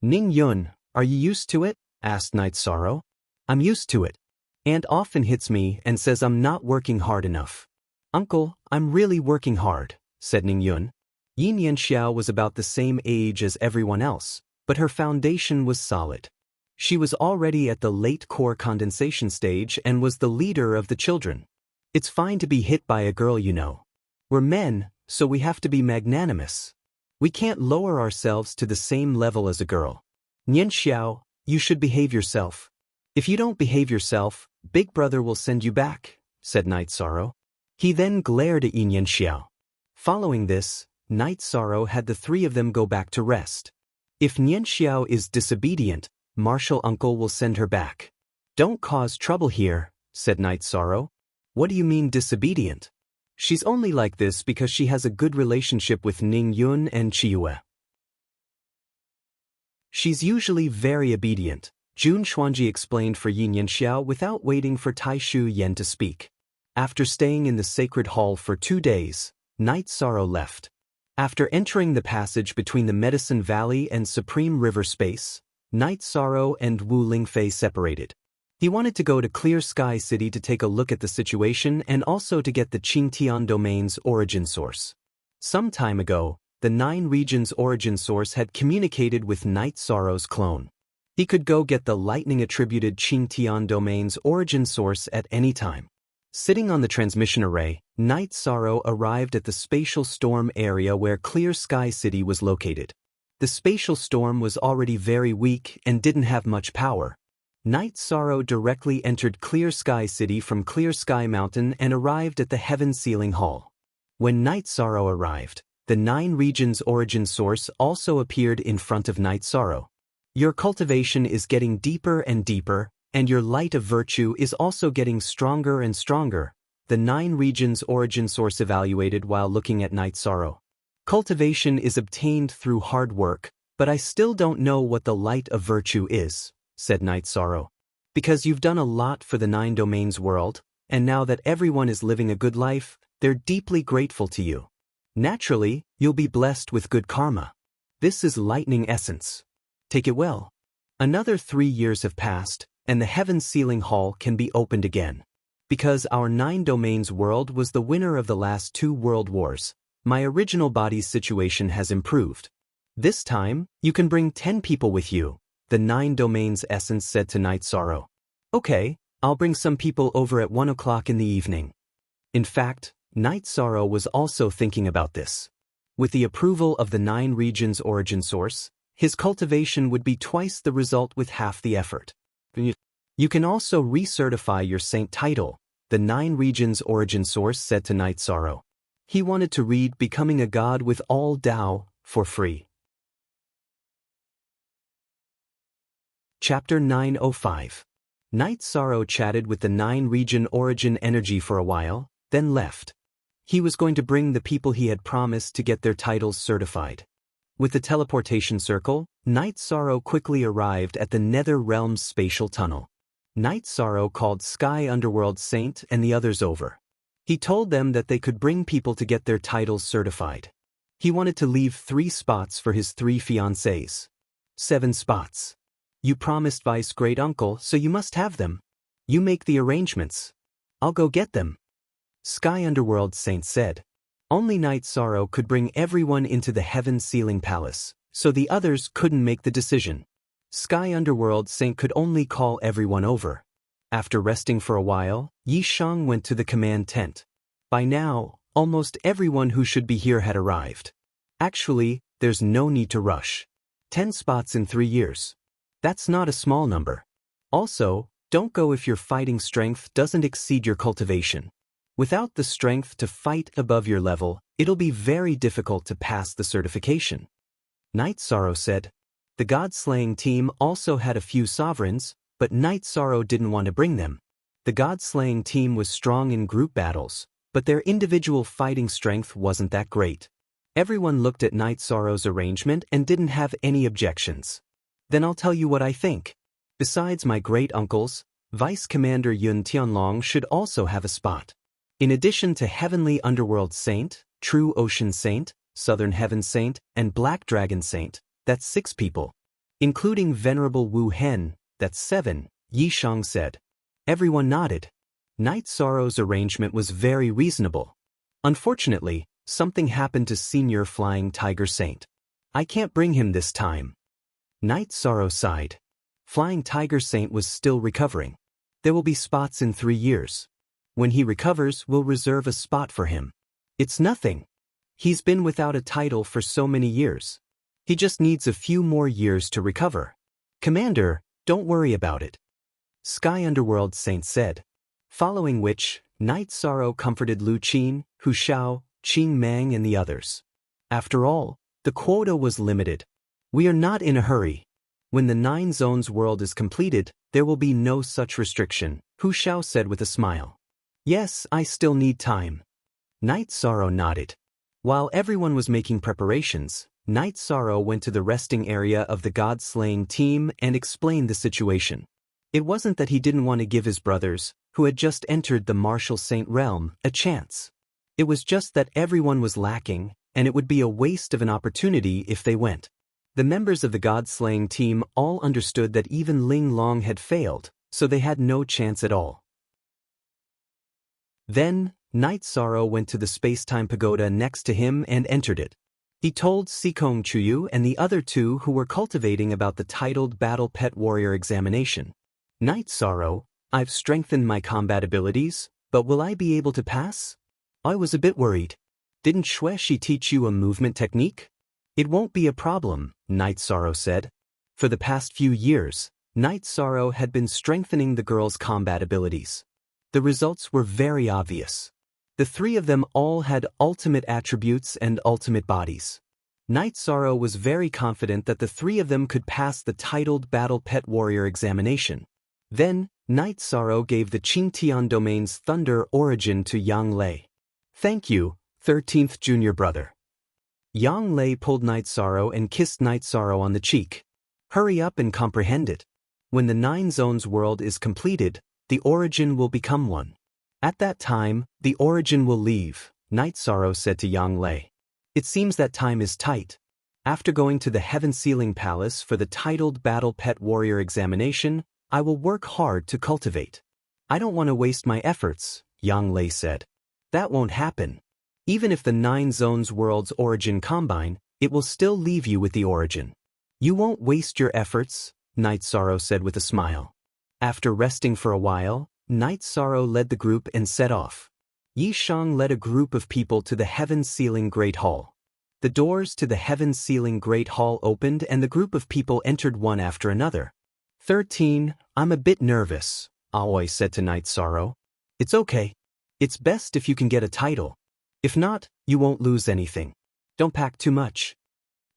Ning Yun, are you used to it? Asked Night Sorrow. I'm used to it. Aunt often hits me and says I'm not working hard enough. Uncle, I'm really working hard, said Ning Yun. Yin Yanxiao was about the same age as everyone else, but her foundation was solid. She was already at the late core condensation stage and was the leader of the children. It's fine to be hit by a girl, you know. We're men, so we have to be magnanimous. We can't lower ourselves to the same level as a girl. Nian Xiao, you should behave yourself. If you don't behave yourself, Big Brother will send you back, said Night Sorrow. He then glared at Yin Yanxiao. Following this, Night Sorrow had the three of them go back to rest. If Nian Xiao is disobedient, Martial Uncle will send her back. Don't cause trouble here, said Night Sorrow. What do you mean disobedient? She's only like this because she has a good relationship with Ning Yun and Qiyue. She's usually very obedient, Jun Xuanji explained for Yin Yanxiao without waiting for Tai Shu Yen to speak. After staying in the sacred hall for 2 days, Night Sorrow left. After entering the passage between the Medicine Valley and Supreme River Space, Night Sorrow and Wu Lingfei separated. He wanted to go to Clear Sky City to take a look at the situation and also to get the Qingtian domain's origin source. Some time ago, the 9 regions origin source had communicated with Night Sorrow's clone. He could go get the lightning-attributed Qingtian domain's origin source at any time. Sitting on the transmission array, Night Sorrow arrived at the spatial storm area where Clear Sky City was located. The spatial storm was already very weak and didn't have much power. Night Sorrow directly entered Clear Sky City from Clear Sky Mountain and arrived at the Heaven Sealing Hall. When Night Sorrow arrived, the 9 regions origin source also appeared in front of Night Sorrow. Your cultivation is getting deeper and deeper, and your light of virtue is also getting stronger and stronger, the 9 regions origin source evaluated while looking at Night Sorrow. Cultivation is obtained through hard work, but I still don't know what the light of virtue is, said Night Sorrow. Because you've done a lot for the 9 domains world, and now that everyone is living a good life, they're deeply grateful to you. Naturally, you'll be blessed with good karma. This is lightning essence. Take it well. Another 3 years have passed, and the Heaven Sealing Hall can be opened again. Because our 9 domains world was the winner of the last 2 world wars, my original body's situation has improved. This time, you can bring 10 people with you, the 9 domains essence said to Night Sorrow. Okay, I'll bring some people over at 1 o'clock in the evening. In fact, Night Sorrow was also thinking about this. With the approval of the 9 regions origin source, his cultivation would be twice the result with half the effort. You can also recertify your saint title, the 9 regions origin source said to Night Sorrow. He wanted to read Becoming a God with All Tao for free. Chapter 905. Night Sorrow chatted with the 9 region origin energy for a while, then left. He was going to bring the people he had promised to get their titles certified. With the teleportation circle, Night Sorrow quickly arrived at the Nether Realm's spatial tunnel. Night Sorrow called Sky Underworld Saint and the others over. He told them that they could bring people to get their titles certified. He wanted to leave 3 spots for his 3 fiancées. 7 spots. You promised Vice Great Uncle, so you must have them. You make the arrangements. I'll go get them. Sky Underworld Saint said. Only Night Sorrow could bring everyone into the Heaven Sealing Palace, so the others couldn't make the decision. Sky Underworld Saint could only call everyone over. After resting for a while, Yi Shang went to the command tent. By now, almost everyone who should be here had arrived. Actually, there's no need to rush. 10 spots in 3 years. That's not a small number. Also, don't go if your fighting strength doesn't exceed your cultivation. Without the strength to fight above your level, it'll be very difficult to pass the certification. Night Sorrow said. The God-slaying team also had a few sovereigns, but Night Sorrow didn't want to bring them. The God-slaying team was strong in group battles, but their individual fighting strength wasn't that great. Everyone looked at Night Sorrow's arrangement and didn't have any objections. Then I'll tell you what I think. Besides my great-uncles, Vice Commander Yun Tianlong should also have a spot. In addition to Heavenly Underworld Saint, True Ocean Saint, Southern Heaven Saint, and Black Dragon Saint, that's 6 people. Including Venerable Wu Hen, that's 7, Yi Shang said. Everyone nodded. Night Sorrow's arrangement was very reasonable. Unfortunately, something happened to Senior Flying Tiger Saint. I can't bring him this time. Night Sorrow sighed. Flying Tiger Saint was still recovering. There will be spots in 3 years. When he recovers, we'll reserve a spot for him. It's nothing. He's been without a title for so many years. He just needs a few more years to recover. Commander, don't worry about it. Sky Underworld Saint said. Following which, Night Sorrow comforted Lu Qin, Hu Xiao, Qing Mang and the others. After all, the quota was limited. We are not in a hurry. When the 9 Zones world is completed, there will be no such restriction, Hu Xiao said with a smile. Yes, I still need time. Night Sorrow nodded. While everyone was making preparations, Night Sorrow went to the resting area of the God-slaying team and explained the situation. It wasn't that he didn't want to give his brothers, who had just entered the Martial Saint realm, a chance. It was just that everyone was lacking, and it would be a waste of an opportunity if they went. The members of the God-slaying team all understood that even Ling Long had failed, so they had no chance at all. Then, Night Sorrow went to the space-time pagoda next to him and entered it. He told Sikong Chuyu and the other 2 who were cultivating about the titled Battle Pet Warrior examination. Night Sorrow, I've strengthened my combat abilities, but will I be able to pass? I was a bit worried. Didn't Xueshi teach you a movement technique? It won't be a problem, Night Sorrow said. For the past few years, Night Sorrow had been strengthening the girls' combat abilities. The results were very obvious. The 3 of them all had ultimate attributes and ultimate bodies. Night Sorrow was very confident that the 3 of them could pass the titled Battle Pet Warrior examination. Then, Night Sorrow gave the Qingtian Domain's Thunder Origin to Yang Lei. Thank you, 13th Junior Brother. Yang Lei pulled Night Sorrow and kissed Night Sorrow on the cheek. Hurry up and comprehend it. When the 9 Zones world is completed, the origin will become one. At that time, the origin will leave, Night Sorrow said to Yang Lei. It seems that time is tight. After going to the Heaven Sealing Palace for the titled Battle Pet Warrior examination, I will work hard to cultivate. I don't want to waste my efforts, Yang Lei said. That won't happen. Even if the 9 Zones world's origin combine, it will still leave you with the origin. You won't waste your efforts, Night Sorrow said with a smile. After resting for a while, Night Sorrow led the group and set off. Yi Shang led a group of people to the Heaven Sealing Great Hall. The doors to the Heaven Sealing Great Hall opened and the group of people entered one after another. 13, I'm a bit nervous, Aoi said to Night Sorrow. It's okay. It's best if you can get a title. If not, you won't lose anything. Don't pack too much.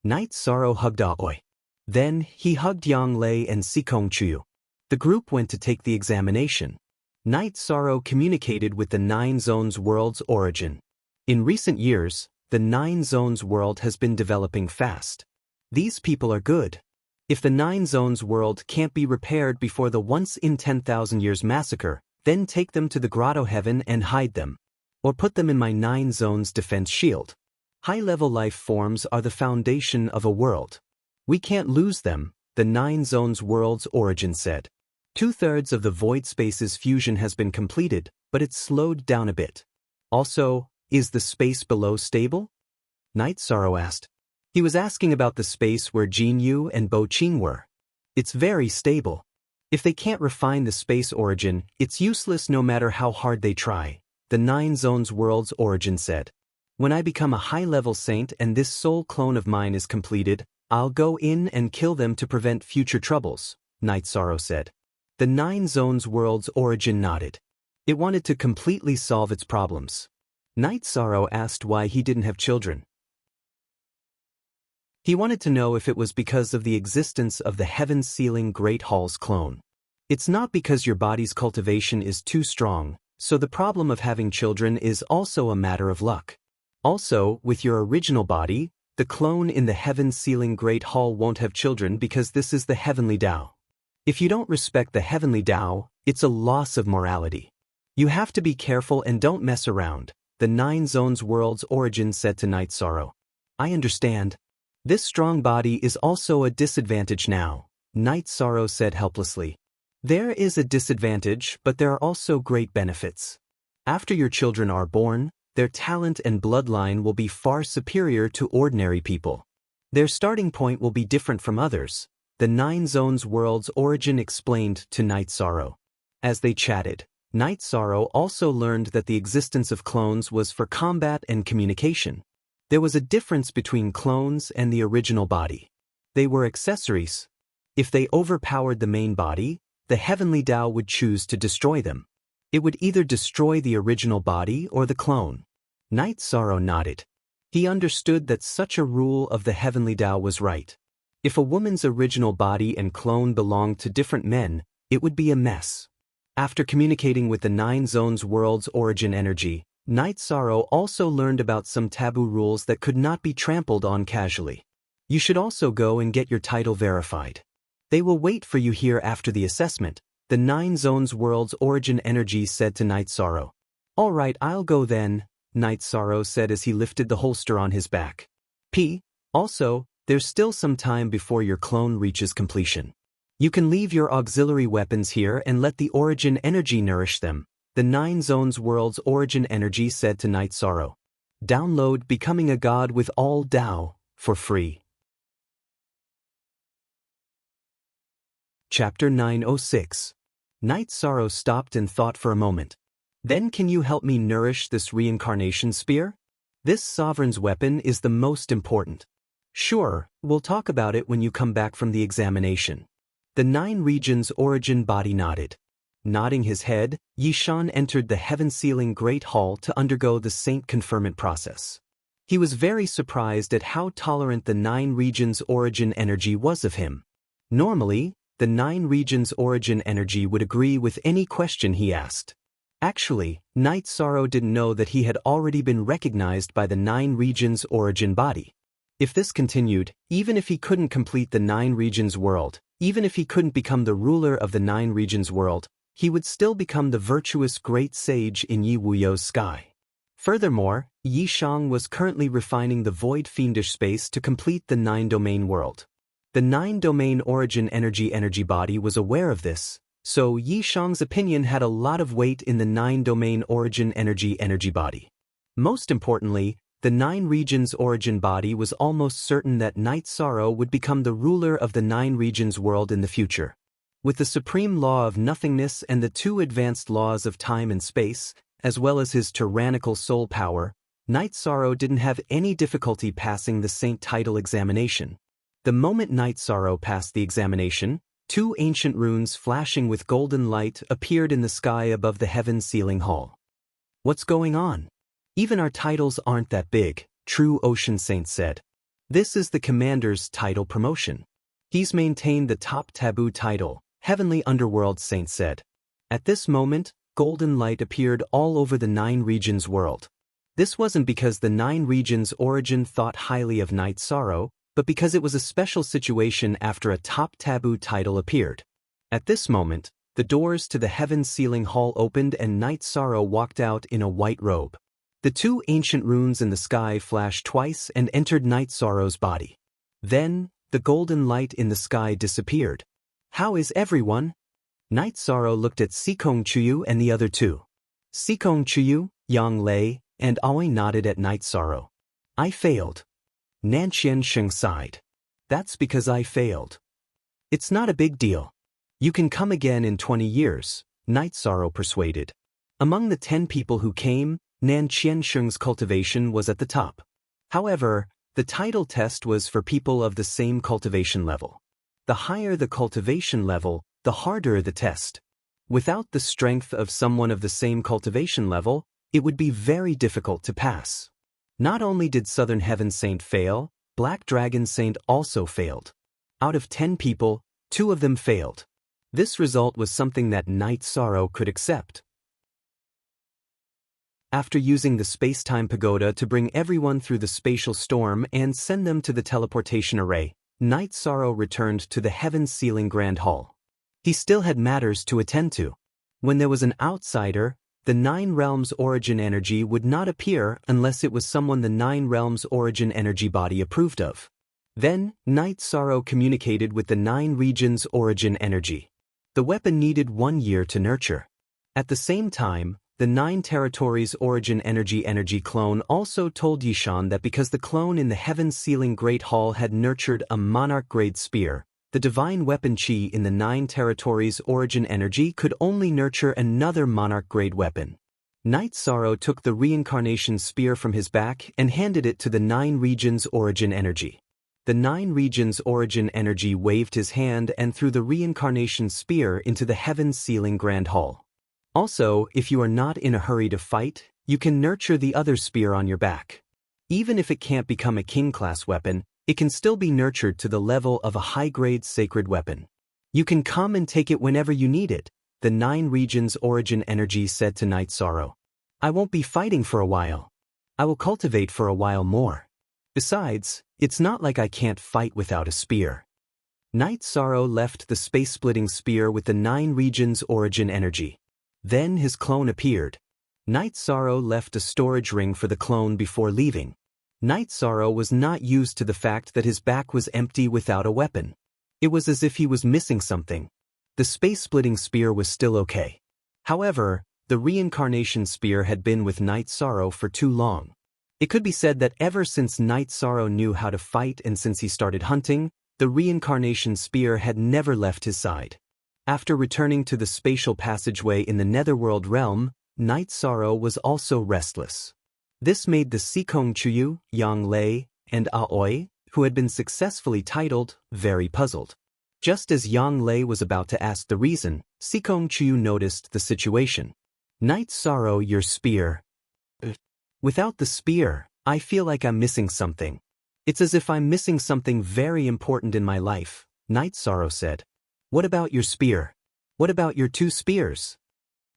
Night Sorrow hugged Aoi. Then, he hugged Yang Lei and Sikong Chuyu. The group went to take the examination. Night Sorrow communicated with the 9 Zones world's origin. In recent years, the 9 Zones world has been developing fast. These people are good. If the 9 Zones world can't be repaired before the once-in-10,000 years massacre, then take them to the Grotto Heaven and hide them. Or put them in my 9 Zones defense shield. High-level life forms are the foundation of a world. We can't lose them, the 9 Zones world's origin said. 2/3 of the void space's fusion has been completed, but it's slowed down a bit. Also, is the space below stable? Night Sorrow asked. He was asking about the space where Jin Yu and Bo Qing were. It's very stable. If they can't refine the space origin, it's useless no matter how hard they try, the Nine Zones World's origin said. When I become a high-level saint and this soul clone of mine is completed, I'll go in and kill them to prevent future troubles, Night Sorrow said. The Nine Zones World's origin nodded. It wanted to completely solve its problems. Night Sorrow asked why he didn't have children. He wanted to know if it was because of the existence of the heaven-sealing Great Hall's clone. It's not because your body's cultivation is too strong, so the problem of having children is also a matter of luck. Also, with your original body, the clone in the heaven-sealing Great Hall won't have children because this is the heavenly Tao. If you don't respect the heavenly Tao, it's a loss of morality. You have to be careful and don't mess around, the Nine Zones World's origin said to Night Sorrow. I understand. This strong body is also a disadvantage now, Night Sorrow said helplessly. There is a disadvantage, but there are also great benefits. After your children are born, their talent and bloodline will be far superior to ordinary people. Their starting point will be different from others, the Nine Zones World's origin explained to Night Sorrow. As they chatted, Night Sorrow also learned that the existence of clones was for combat and communication. There was a difference between clones and the original body. They were accessories. If they overpowered the main body, the heavenly Tao would choose to destroy them. It would either destroy the original body or the clone. Night Sorrow nodded. He understood that such a rule of the heavenly Tao was right. If a woman's original body and clone belonged to different men, it would be a mess. After communicating with the Nine Zones World's origin energy, Night Sorrow also learned about some taboo rules that could not be trampled on casually. You should also go and get your title verified. They will wait for you here after the assessment, the Nine Zones World's origin energy said to Night Sorrow. All right, I'll go then, Night Sorrow said as he lifted the holster on his back. Also, there's still some time before your clone reaches completion. You can leave your auxiliary weapons here and let the origin energy nourish them, the Nine Zones World's origin energy said to Night Sorrow. Download Becoming a God with All Tao for free. Chapter 906. Night Sorrow stopped and thought for a moment. Then can you help me nourish this reincarnation spear? This sovereign's weapon is the most important. Sure, we'll talk about it when you come back from the examination. The Nine Regions' origin body nodded. Nodding his head, Yishan entered the heaven-sealing Great Hall to undergo the saint conferment process. He was very surprised at how tolerant the Nine Regions' origin energy was of him. Normally, the Nine Regions' origin energy would agree with any question he asked. Actually, Night Sorrow didn't know that he had already been recognized by the Nine Regions' origin body. If this continued, even if he couldn't complete the Nine Regions world, even if he couldn't become the ruler of the Nine Regions world, he would still become the virtuous great sage in Yi Wuyo's sky. Furthermore, Yi Shang was currently refining the void fiendish space to complete the nine-domain world. The nine-domain origin energy body was aware of this, so Yi Shang's opinion had a lot of weight in the nine-domain origin energy body. Most importantly, the Nine Regions origin body was almost certain that Night Sorrow would become the ruler of the Nine Regions world in the future. With the supreme law of nothingness and the two advanced laws of time and space, as well as his tyrannical soul power, Night Sorrow didn't have any difficulty passing the saint title examination. The moment Night Sorrow passed the examination, two ancient runes flashing with golden light appeared in the sky above the heaven-sealing hall. What's going on? Even our titles aren't that big, True Ocean Saint said. This is the commander's title promotion. He's maintained the top taboo title, Heavenly Underworld Saint said. At this moment, golden light appeared all over the Nine Regions world. This wasn't because the Nine Regions origin thought highly of Night Sorrow, but because it was a special situation after a top taboo title appeared. At this moment, the doors to the heaven-sealing hall opened and Night Sorrow walked out in a white robe. The two ancient runes in the sky flashed twice and entered Night Sorrow's body. Then, the golden light in the sky disappeared. How is everyone? Night Sorrow looked at Sikong Chuyu and the other two. Sikong Chuyu, Yang Lei, and Aoi nodded at Night Sorrow. I failed. Nanqian Sheng sighed. That's because I failed. It's not a big deal. You can come again in 20 years, Night Sorrow persuaded. Among the 10 people who came, Nan Qiansheng's cultivation was at the top. However, the title test was for people of the same cultivation level. The higher the cultivation level, the harder the test. Without the strength of someone of the same cultivation level, it would be very difficult to pass. Not only did Southern Heaven Saint fail, Black Dragon Saint also failed. Out of 10 people, 2 of them failed. This result was something that Night Sorrow could accept. After using the space-time pagoda to bring everyone through the spatial storm and send them to the teleportation array, Night Sorrow returned to the heaven-sealing Grand Hall. He still had matters to attend to. When there was an outsider, the 9 Realms origin energy would not appear unless it was someone the 9 Realms origin energy body approved of. Then, Night Sorrow communicated with the 9 regions origin energy. The weapon needed 1 year to nurture. At the same time, the 9 territories origin energy clone also told Yishan that because the clone in the heaven-sealing Great Hall had nurtured a monarch-grade spear, the divine weapon chi in the 9 territories origin energy could only nurture another monarch-grade weapon. Night Sorrow took the reincarnation spear from his back and handed it to the 9 regions origin energy. The 9 regions origin energy waved his hand and threw the reincarnation spear into the heaven-sealing Grand Hall. Also, if you are not in a hurry to fight, you can nurture the other spear on your back. Even if it can't become a king-class weapon, it can still be nurtured to the level of a high-grade sacred weapon. You can come and take it whenever you need it, the 9 regions origin energy said to Night Sorrow. I won't be fighting for a while. I will cultivate for a while more. Besides, it's not like I can't fight without a spear. Night Sorrow left the space-splitting spear with the 9 regions origin energy. Then his clone appeared. Night Sorrow left a storage ring for the clone before leaving. Night Sorrow was not used to the fact that his back was empty without a weapon. It was as if he was missing something. The space-splitting spear was still okay. However, the reincarnation spear had been with Night Sorrow for too long. It could be said that ever since Night Sorrow knew how to fight and since he started hunting, the reincarnation spear had never left his side. After returning to the spatial passageway in the Netherworld realm, Night Sorrow was also restless. This made the Sikong Chuyu, Yang Lei, and Aoi, who had been successfully titled, very puzzled. Just as Yang Lei was about to ask the reason, Sikong Chuyu noticed the situation. Night Sorrow, your spear. Without the spear, I feel like I'm missing something. It's as if I'm missing something very important in my life, Night Sorrow said. What about your spear? What about your 2 spears?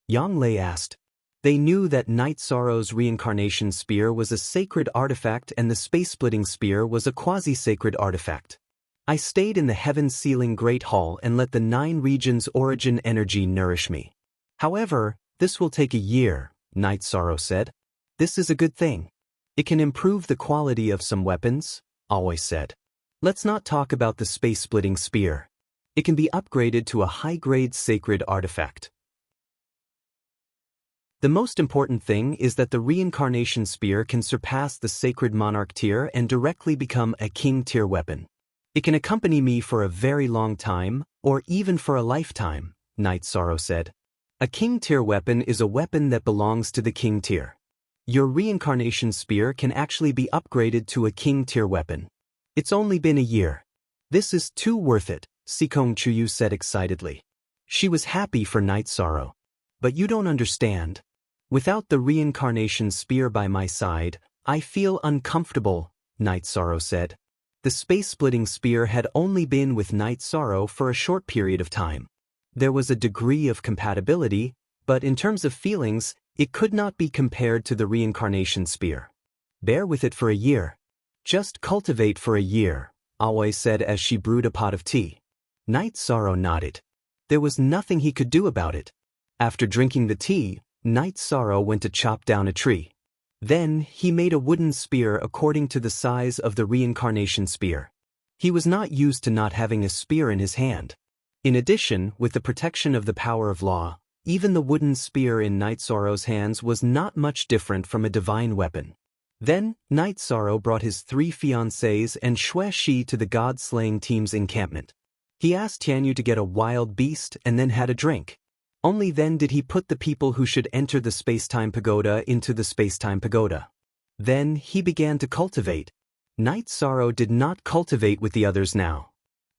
Yang Lei asked. They knew that Night Sorrow's reincarnation spear was a sacred artifact and the space-splitting spear was a quasi-sacred artifact. I stayed in the heaven-sealing Great Hall and let the 9 regions origin energy nourish me. However, this will take a year, Night Sorrow said. This is a good thing. It can improve the quality of some weapons, Aoi said. Let's not talk about the space-splitting spear. It can be upgraded to a high-grade sacred artifact. The most important thing is that the reincarnation spear can surpass the sacred monarch tier and directly become a king tier weapon. It can accompany me for a very long time, or even for a lifetime, Night Sorrow said. A king tier weapon is a weapon that belongs to the king tier. Your reincarnation spear can actually be upgraded to a king tier weapon. It's only been a year. This is too worth it, Sikong Chuyu said excitedly. She was happy for Night Sorrow. But you don't understand. Without the reincarnation spear by my side, I feel uncomfortable, Night Sorrow said. The space-splitting spear had only been with Night Sorrow for a short period of time. There was a degree of compatibility, but in terms of feelings, it could not be compared to the reincarnation spear. Bear with it for a year. Just cultivate for a year, Aoi said as she brewed a pot of tea. Night Sorrow nodded. There was nothing he could do about it. After drinking the tea, Night Sorrow went to chop down a tree. Then, he made a wooden spear according to the size of the reincarnation spear. He was not used to not having a spear in his hand. In addition, with the protection of the power of law, Even the wooden spear in Night Sorrow's hands was not much different from a divine weapon. Then, Night Sorrow brought his 3 fiancées and Xue Shi to the god-slaying team's encampment. He asked Tianyu to get a wild beast and then had a drink. Only then did he put the people who should enter the space-time pagoda into the space-time pagoda. Then he began to cultivate. Night Sorrow did not cultivate with the others now.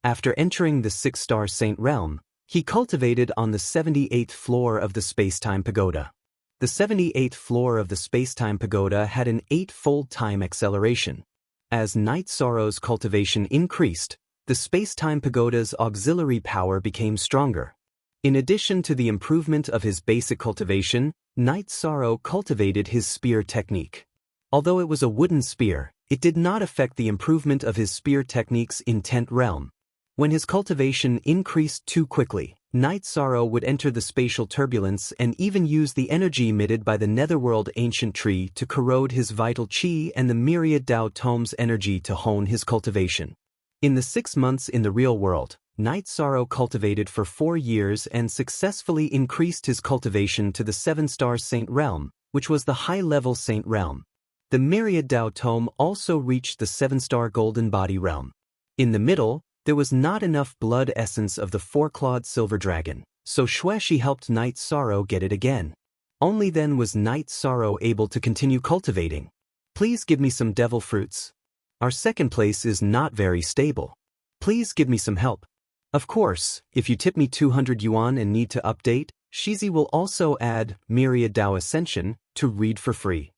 After entering the 6-star Saint realm, he cultivated on the 78th floor of the space-time pagoda. The 78th floor of the space-time pagoda had an 8-fold time acceleration. As Night Sorrow's cultivation increased, the space-time pagoda's auxiliary power became stronger. In addition to the improvement of his basic cultivation, Night Sorrow cultivated his spear technique. Although it was a wooden spear, it did not affect the improvement of his spear techniques in 10th realm. When his cultivation increased too quickly, Night Sorrow would enter the spatial turbulence and even use the energy emitted by the netherworld ancient tree to corrode his vital chi and the myriad Dao Tome's energy to hone his cultivation. In the 6 months in the real world, Night Sorrow cultivated for 4 years and successfully increased his cultivation to the 7-star Saint realm, which was the high-level Saint realm. The myriad Dao Tome also reached the 7-star Golden Body realm. In the middle, there was not enough blood essence of the 4-clawed silver dragon, so Xue Shi helped Night Sorrow get it again. Only then was Night Sorrow able to continue cultivating. Please give me some devil fruits. Our second place is not very stable. Please give me some help. Of course, if you tip me 200 yuan and need to update, Shizi will also add Myriad Dao Ascension to read for free.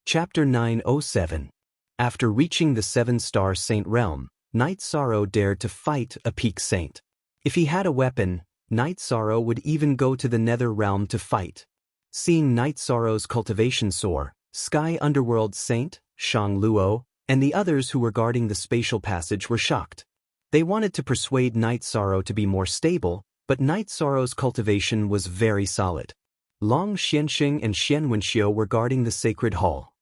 Chapter 907. After reaching the 7-star Saint realm, Night Sorrow dared to fight a peak saint. If he had a weapon, Night Sorrow would even go to the nether realm to fight. Seeing Night Sorrow's cultivation soar, Sky Underworld Saint, Shang Luo, and the others who were guarding the spatial passage were shocked. They wanted to persuade Night Sorrow to be more stable, but Night Sorrow's cultivation was very solid. Long Xianxing and Xian Wenxiu were guarding the sacred hall.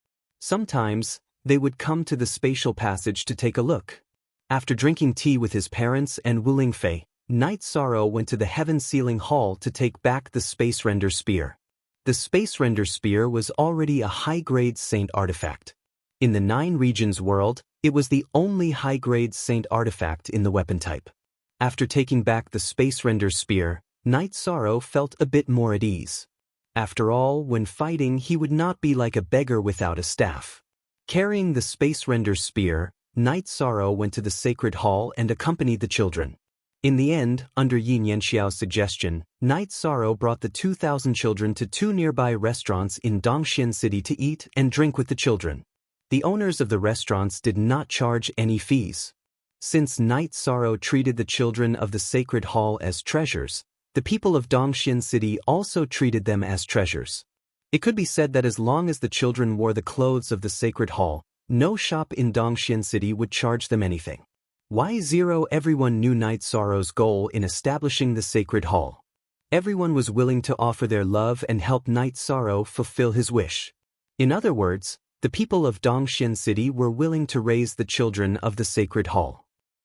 Sometimes, they would come to the spatial passage to take a look. After drinking tea with his parents and Wu Lingfei, Night Sorrow went to the Heaven Sealing Hall to take back the Space Render Spear. The Space Render Spear was already a high-grade saint artifact. In the 9 regions world, it was the only high-grade saint artifact in the weapon type. After taking back the Space Render Spear, Night Sorrow felt a bit more at ease. After all, when fighting he would not be like a beggar without a staff. Carrying the Space Render Spear, Night Sorrow went to the Sacred Hall and accompanied the children. In the end, under Yin Yanxiao's suggestion, Night Sorrow brought the 2,000 children to 2 nearby restaurants in Dongxian City to eat and drink with the children. The owners of the restaurants did not charge any fees. Since Night Sorrow treated the children of the Sacred Hall as treasures, the people of Dongxian City also treated them as treasures. It could be said that as long as the children wore the clothes of the Sacred Hall, no shop in Dongxian City would charge them anything. Everyone knew Night Sorrow's goal in establishing the Sacred Hall. Everyone was willing to offer their love and help Night Sorrow fulfill his wish. In other words, the people of Dongxian City were willing to raise the children of the Sacred Hall.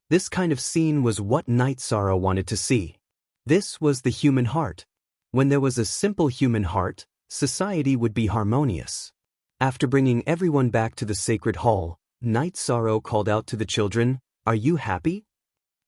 This kind of scene was what Night Sorrow wanted to see. This was the human heart. When there was a simple human heart, society would be harmonious. After bringing everyone back to the Sacred Hall, Night Sorrow called out to the children, "Are you happy?"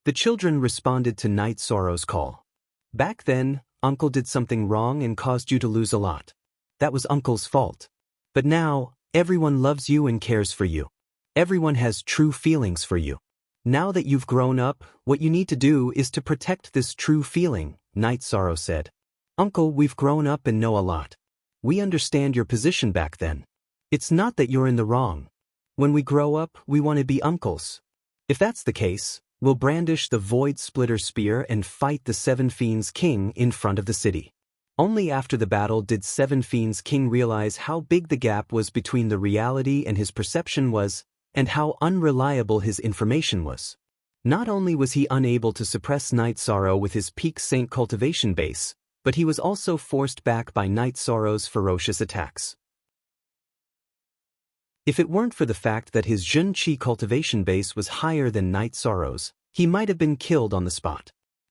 The children responded to Night Sorrow's call. "Back then, Uncle did something wrong and caused you to lose a lot. That was Uncle's fault. But now, everyone loves you and cares for you. Everyone has true feelings for you. Now that you've grown up, what you need to do is to protect this true feeling," Night Sorrow said. "Uncle, we've grown up and know a lot. We understand your position back then. It's not that you're in the wrong. When we grow up, we want to be uncles. If that's the case, we'll brandish the Void Splitter Spear and fight the 7 Fiends King in front of the city." Only after the battle did 7 Fiends King realize how big the gap was between the reality and his perception was, and how unreliable his information was. Not only was he unable to suppress Night Sorrow with his peak saint cultivation base, but he was also forced back by Night Sorrow's ferocious attacks. If it weren't for the fact that his Jun Qi cultivation base was higher than Night Sorrow's, he might have been killed on the spot.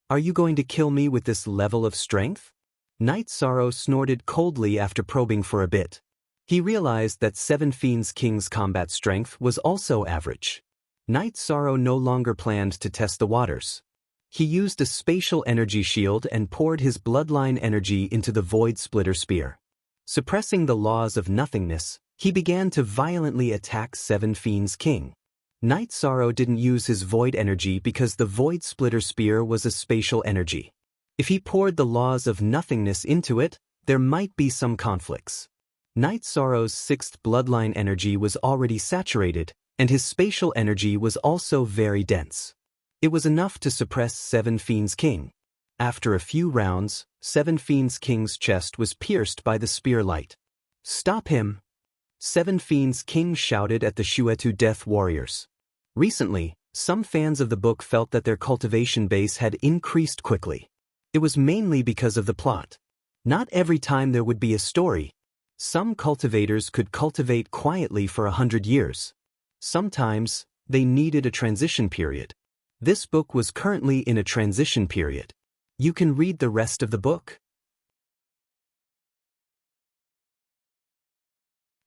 Are you going to kill me with this level of strength? Night Sorrow snorted coldly after probing for a bit. He realized that Seven Fiends King's combat strength was also average. Night Sorrow no longer planned to test the waters. He used a spatial energy shield and poured his bloodline energy into the Void Splitter Spear. Suppressing the laws of nothingness, he began to violently attack Seven Fiends King. Night Sorrow didn't use his void energy because the Void Splitter Spear was a spatial energy. If he poured the laws of nothingness into it, there might be some conflicts. Night Sorrow's sixth bloodline energy was already saturated, and his spatial energy was also very dense. It was enough to suppress Seven Fiends King. After a few rounds, Seven Fiends King's chest was pierced by the spear light. "Stop him!" Seven Fiends King shouted at the Shuetu Death Warriors. Recently, some fans of the book felt that their cultivation base had increased quickly. It was mainly because of the plot. Not every time there would be a story. Some cultivators could cultivate quietly for 100 years. Sometimes, they needed a transition period. This book was currently in a transition period. You can read the rest of the book.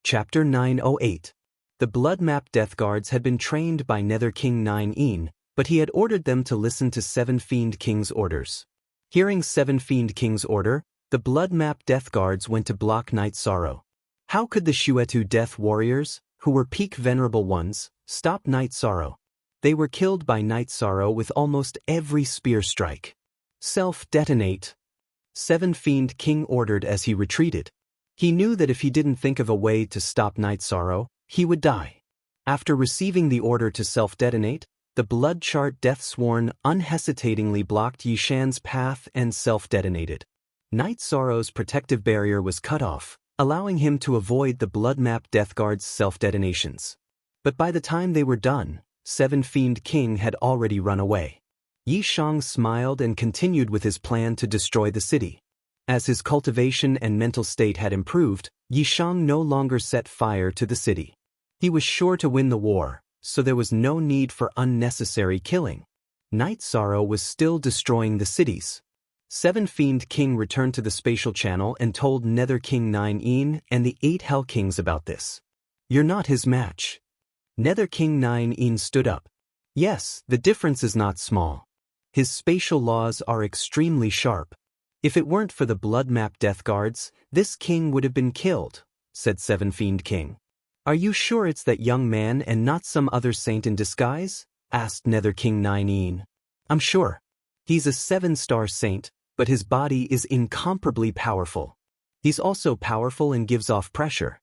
Chapter 908. The Blood Map Death Guards had been trained by Nether King 9 but he had ordered them to listen to Seven Fiend King's orders. Hearing Seven Fiend King's order, the Blood Map Death Guards went to block Night Sorrow. How could the Shuetu Death Warriors, who were peak venerable ones, stop Night Sorrow? They were killed by Night Sorrow with almost every spear strike. Self-detonate. Seven Fiend King ordered as he retreated. He knew that if he didn't think of a way to stop Night Sorrow, he would die. After receiving the order to self-detonate, the Blood Chart Death Sworn unhesitatingly blocked Yishan's path and self-detonated. Night Sorrow's protective barrier was cut off, allowing him to avoid the Blood Map Death Guard's self-detonations. But by the time they were done, Seven Fiend King had already run away. Yishang smiled and continued with his plan to destroy the city. As his cultivation and mental state had improved, Yishang no longer set fire to the city. He was sure to win the war, so there was no need for unnecessary killing. Night Sorrow was still destroying the cities. Seven Fiend King returned to the spatial channel and told Nether King 9 and the 8 Hell Kings about this. "You're not his match." Nether King 9 stood up. "Yes, the difference is not small. His spatial laws are extremely sharp. If it weren't for the Blood Map Death Guards, this king would have been killed," said Seven Fiend King. "Are you sure it's that young man and not some other saint in disguise?" asked Nether King 9. "I'm sure. He's a 7-star saint, but his body is incomparably powerful. He's also powerful and gives off pressure."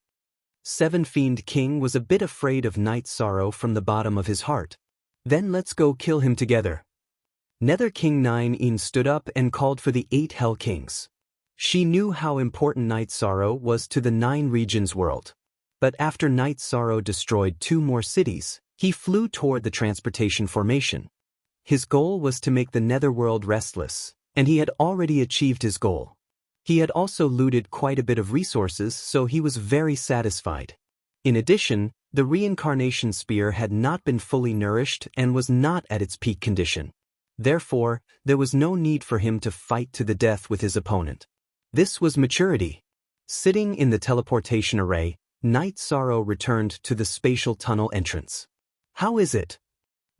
Seven Fiend King was a bit afraid of Night Sorrow from the bottom of his heart. "Then let's go kill him together." Nether King 9 stood up and called for the 8 Hell Kings. She knew how important Night Sorrow was to the 9 regions world. But after Night Sorrow destroyed 2 more cities, he flew toward the transportation formation. His goal was to make the Netherworld restless, and he had already achieved his goal. He had also looted quite a bit of resources, so he was very satisfied. In addition, the reincarnation spear had not been fully nourished and was not at its peak condition. Therefore, there was no need for him to fight to the death with his opponent. This was maturity. Sitting in the teleportation array, Night Sorrow returned to the spatial tunnel entrance. "How is it?"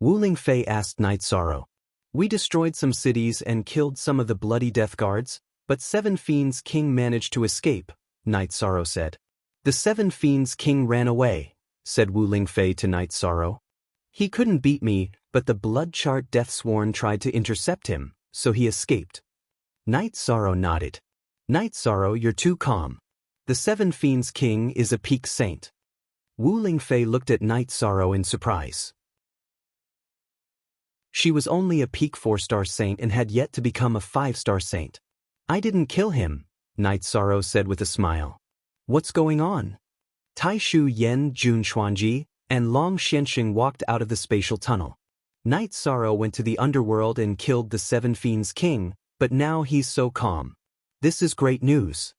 Wu Lingfei asked Night Sorrow. "We destroyed some cities and killed some of the bloody death guards, but Seven Fiends King managed to escape," Night Sorrow said. "The Seven Fiends King ran away," said Wu Lingfei to Night Sorrow. "He couldn't beat me, but the Blood Chart Death Sworn tried to intercept him, so he escaped." Night Sorrow nodded. "Night Sorrow, you're too calm. The Seven Fiends King is a peak saint." Wu Lingfei looked at Night Sorrow in surprise. She was only a peak 4-star saint and had yet to become a 5-star saint. "I didn't kill him," Night Sorrow said with a smile. "What's going on?" Taishu Yen Jun Xuanji and Long Xianxing walked out of the spatial tunnel. Night Sorrow went to the underworld and killed the Seven Fiends King, but now he's so calm. This is great news.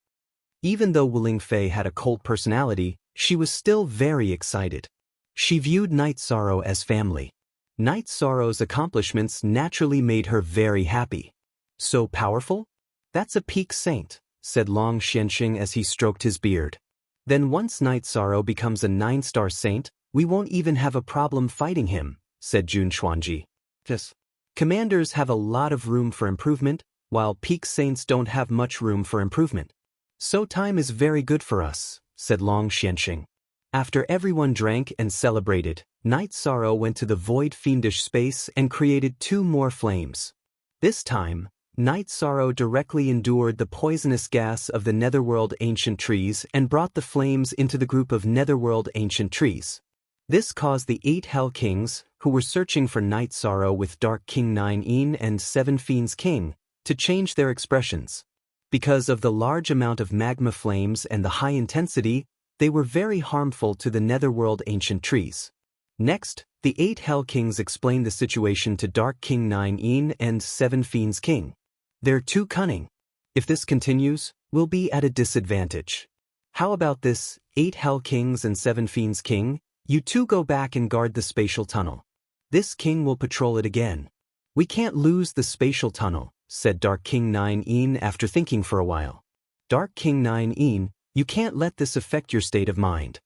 Even though Wu Lingfei had a cold personality, she was still very excited. She viewed Night Sorrow as family. Night Sorrow's accomplishments naturally made her very happy. So powerful? That's a peak saint, said Long Xianxing as he stroked his beard. Then once Night Sorrow becomes a 9-star saint, we won't even have a problem fighting him, said Jun Xuanji. Yes. Commanders have a lot of room for improvement, while peak saints don't have much room for improvement. So time is very good for us, said Long Xianxing. After everyone drank and celebrated, Night Sorrow went to the void fiendish space and created 2 more flames. This time, Night Sorrow directly endured the poisonous gas of the Netherworld ancient trees and brought the flames into the group of Netherworld ancient trees. This caused the 8 Hell Kings, who were searching for Night Sorrow with Dark King 9 and 7 Fiends King, to change their expressions. Because of the large amount of magma flames and the high intensity, they were very harmful to the Netherworld ancient trees. Next, the 8 Hell Kings explained the situation to Dark King 9 and 7 Fiends King. They're too cunning. If this continues, we'll be at a disadvantage. How about this, 8 Hell Kings and 7 Fiends King? You 2 go back and guard the spatial tunnel. This king will patrol it again. We can't lose the spatial tunnel, said Dark King 9 after thinking for a while. Dark King 9, you can't let this affect your state of mind.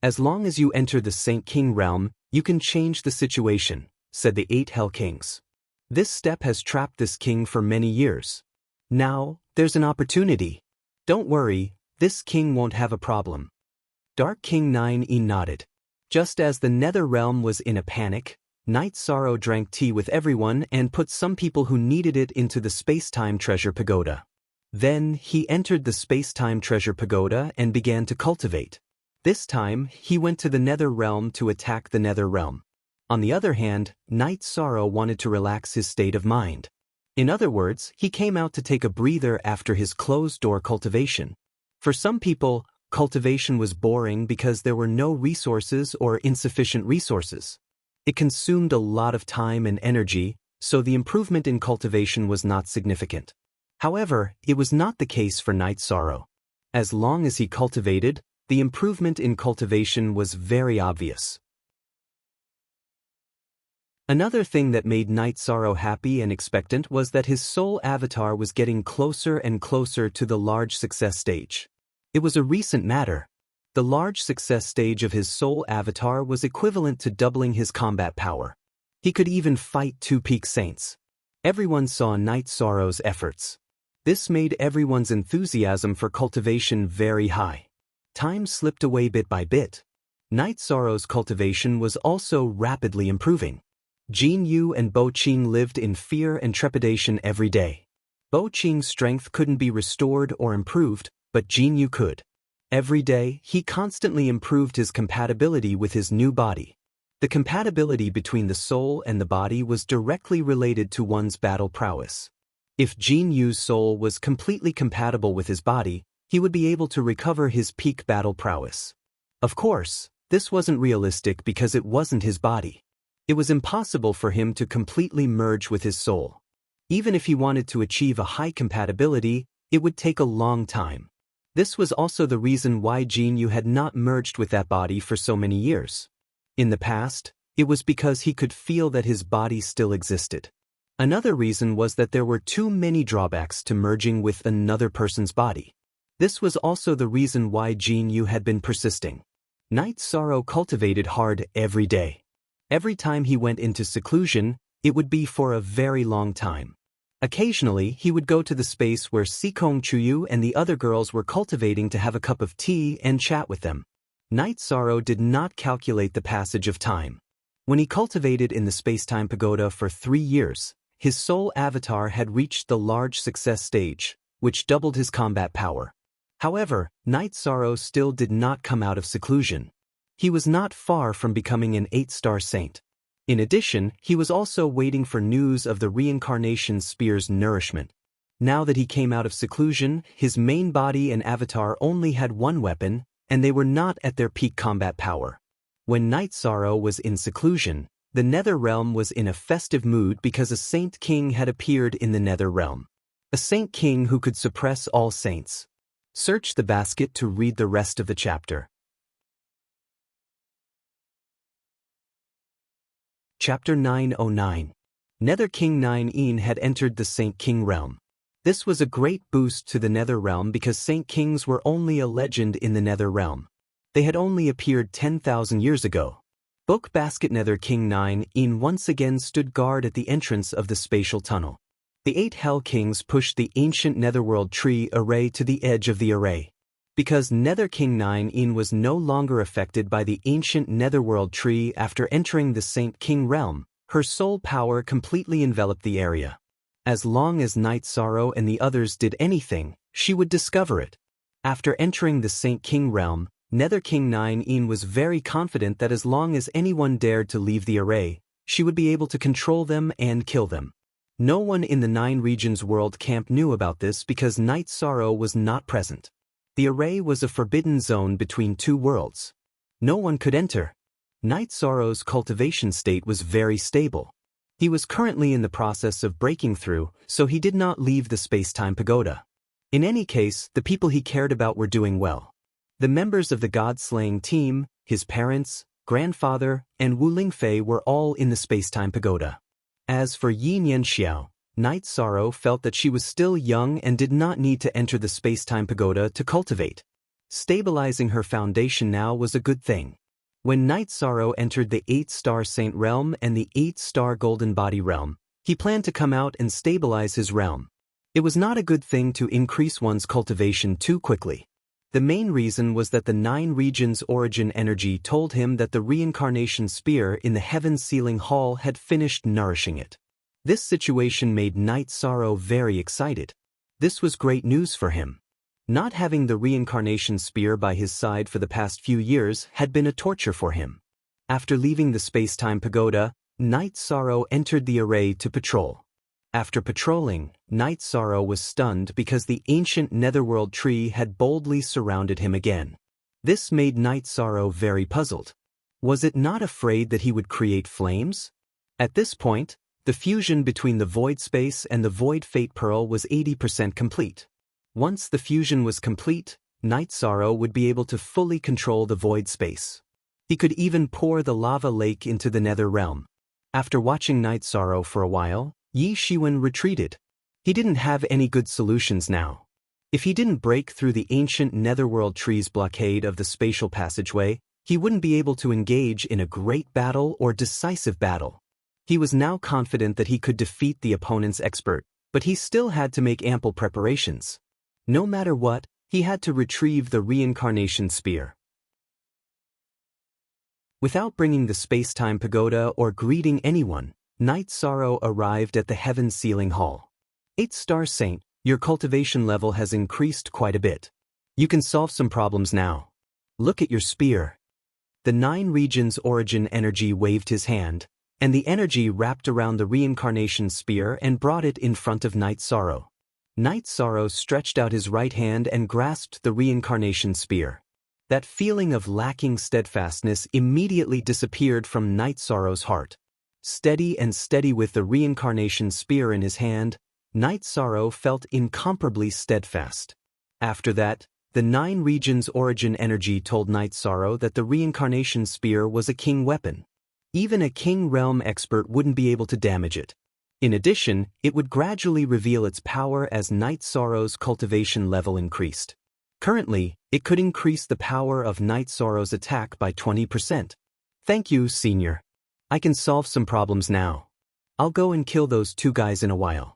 As long as you enter the Saint King realm, you can change the situation, said the 8 Hell Kings. This step has trapped this king for many years. Now, there's an opportunity. Don't worry, this king won't have a problem. Dark King 9 nodded. Just as the Nether realm was in a panic, Night Sorrow drank tea with everyone and put some people who needed it into the Space-Time Treasure Pagoda. Then, he entered the Space-Time Treasure Pagoda and began to cultivate. This time, he went to the Nether realm to attack the Nether realm. On the other hand, Night Sorrow wanted to relax his state of mind. In other words, he came out to take a breather after his closed-door cultivation. For some people, cultivation was boring because there were no resources or insufficient resources. It consumed a lot of time and energy, so the improvement in cultivation was not significant. However, it was not the case for Night Sorrow. As long as he cultivated, the improvement in cultivation was very obvious. Another thing that made Night Sorrow happy and expectant was that his soul avatar was getting closer and closer to the large success stage. It was a recent matter. The large success stage of his soul avatar was equivalent to doubling his combat power. He could even fight 2 peak saints. Everyone saw Night Sorrow's efforts. This made everyone's enthusiasm for cultivation very high. Time slipped away bit by bit. Night Sorrow's cultivation was also rapidly improving. Jin Yu and Bo Qing lived in fear and trepidation every day. Bo Qing's strength couldn't be restored or improved, but Jin Yu could. Every day, he constantly improved his compatibility with his new body. The compatibility between the soul and the body was directly related to one's battle prowess. If Jin Yu's soul was completely compatible with his body, he would be able to recover his peak battle prowess. Of course, this wasn't realistic because it wasn't his body. It was impossible for him to completely merge with his soul. Even if he wanted to achieve a high compatibility, it would take a long time. This was also the reason why Jin Yu had not merged with that body for so many years. In the past, it was because he could feel that his body still existed. Another reason was that there were too many drawbacks to merging with another person's body. This was also the reason why Jin Yu had been persisting. Night Sorrow cultivated hard every day. Every time he went into seclusion, it would be for a very long time. Occasionally, he would go to the space where Sikong Chuyu and the other girls were cultivating to have a cup of tea and chat with them. Night Sorrow did not calculate the passage of time. When he cultivated in the Space-Time Pagoda for 3 years, his soul avatar had reached the large success stage, which doubled his combat power. However, Night Sorrow still did not come out of seclusion. He was not far from becoming an 8-star saint. In addition, he was also waiting for news of the reincarnation spear's nourishment. Now that he came out of seclusion, his main body and avatar only had one weapon, and they were not at their peak combat power. When Night Sorrow was in seclusion, the Nether realm was in a festive mood because a Saint King had appeared in the Nether realm. A Saint King who could suppress all saints. Search the basket to read the rest of the chapter. Chapter 909. Nether King 9 had entered the Saint King realm. This was a great boost to the Nether realm because Saint Kings were only a legend in the Nether realm. They had only appeared 10,000 years ago. Book Basket Nether King 9 once again stood guard at the entrance of the spatial tunnel. The 8 Hell Kings pushed the ancient Netherworld tree array to the edge of the array. Because Nether King 9 was no longer affected by the ancient Netherworld tree after entering the Saint King realm, her soul power completely enveloped the area. As long as Night Sorrow and the others did anything, she would discover it. After entering the Saint King realm, Nether King 9 was very confident that as long as anyone dared to leave the array, she would be able to control them and kill them. No one in the 9 Regions World Camp knew about this because Night Sorrow was not present. The array was a forbidden zone between 2 worlds. No one could enter. Night Sorrow's cultivation state was very stable. He was currently in the process of breaking through, so he did not leave the space-time pagoda. In any case, the people he cared about were doing well. The members of the God-slaying team, his parents, grandfather, and Wu Lingfei were all in the space-time pagoda. As for Yin Yanxiao, Night Sorrow felt that she was still young and did not need to enter the space-time pagoda to cultivate. Stabilizing her foundation now was a good thing. When Night Sorrow entered the 8-star Saint realm and the 8-star Golden Body realm, he planned to come out and stabilize his realm. It was not a good thing to increase one's cultivation too quickly. The main reason was that the 9 Regions origin energy told him that the reincarnation spear in the Heaven Sealing Hall had finished nourishing it. This situation made Night Sorrow very excited. This was great news for him. Not having the reincarnation spear by his side for the past few years had been a torture for him. After leaving the space-time pagoda, Night Sorrow entered the array to patrol. After patrolling, Night Sorrow was stunned because the ancient Netherworld tree had boldly surrounded him again. This made Night Sorrow very puzzled. Was it not afraid that he would create flames? At this point, the fusion between the Void Space and the Void Fate Pearl was 80% complete. Once the fusion was complete, Night Sorrow would be able to fully control the Void Space. He could even pour the lava lake into the Nether realm. After watching Night Sorrow for a while, Yi Shiwen retreated. He didn't have any good solutions now. If he didn't break through the ancient Netherworld tree's blockade of the spatial passageway, he wouldn't be able to engage in a great battle or decisive battle. He was now confident that he could defeat the opponent's expert, but he still had to make ample preparations. No matter what, he had to retrieve the reincarnation spear. Without bringing the space-time pagoda or greeting anyone, Night Sorrow arrived at the Heaven Sealing Hall. 8-star Saint, your cultivation level has increased quite a bit. You can solve some problems now. Look at your spear. The 9 Regions origin energy waved his hand, and the energy wrapped around the reincarnation spear and brought it in front of Night Sorrow. Night Sorrow stretched out his right hand and grasped the reincarnation spear. That feeling of lacking steadfastness immediately disappeared from Night Sorrow's heart. Steady with the reincarnation spear in his hand, Night Sorrow felt incomparably steadfast. After that, the 9 Regions origin energy told Night Sorrow that the reincarnation spear was a king weapon. Even a king realm expert wouldn't be able to damage it. In addition, it would gradually reveal its power as Night Sorrow's cultivation level increased. Currently, it could increase the power of Night Sorrow's attack by 20%. Thank you, Senior. I can solve some problems now. I'll go and kill those 2 guys in a while.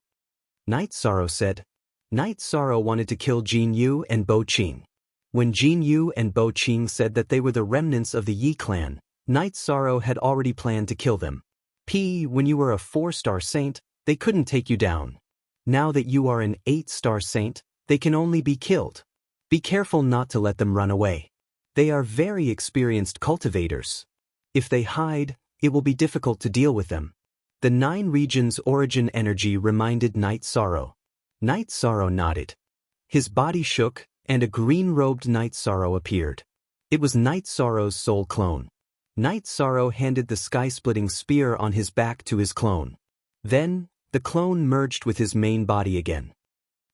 Night Sorrow said. Night Sorrow wanted to kill Jin Yu and Bo Qing. When Jin Yu and Bo Qing said that they were the remnants of the Yi clan, Night Sorrow had already planned to kill them. When you were a 4-star saint, they couldn't take you down. Now that you are an 8-star saint, they can only be killed. Be careful not to let them run away. They are very experienced cultivators. If they hide, it will be difficult to deal with them. The 9 Regions origin energy reminded Night Sorrow. Night Sorrow nodded. His body shook, and a green-robed Night Sorrow appeared. It was Night Sorrow's soul clone. Night Sorrow handed the sky-splitting spear on his back to his clone. Then, the clone merged with his main body again.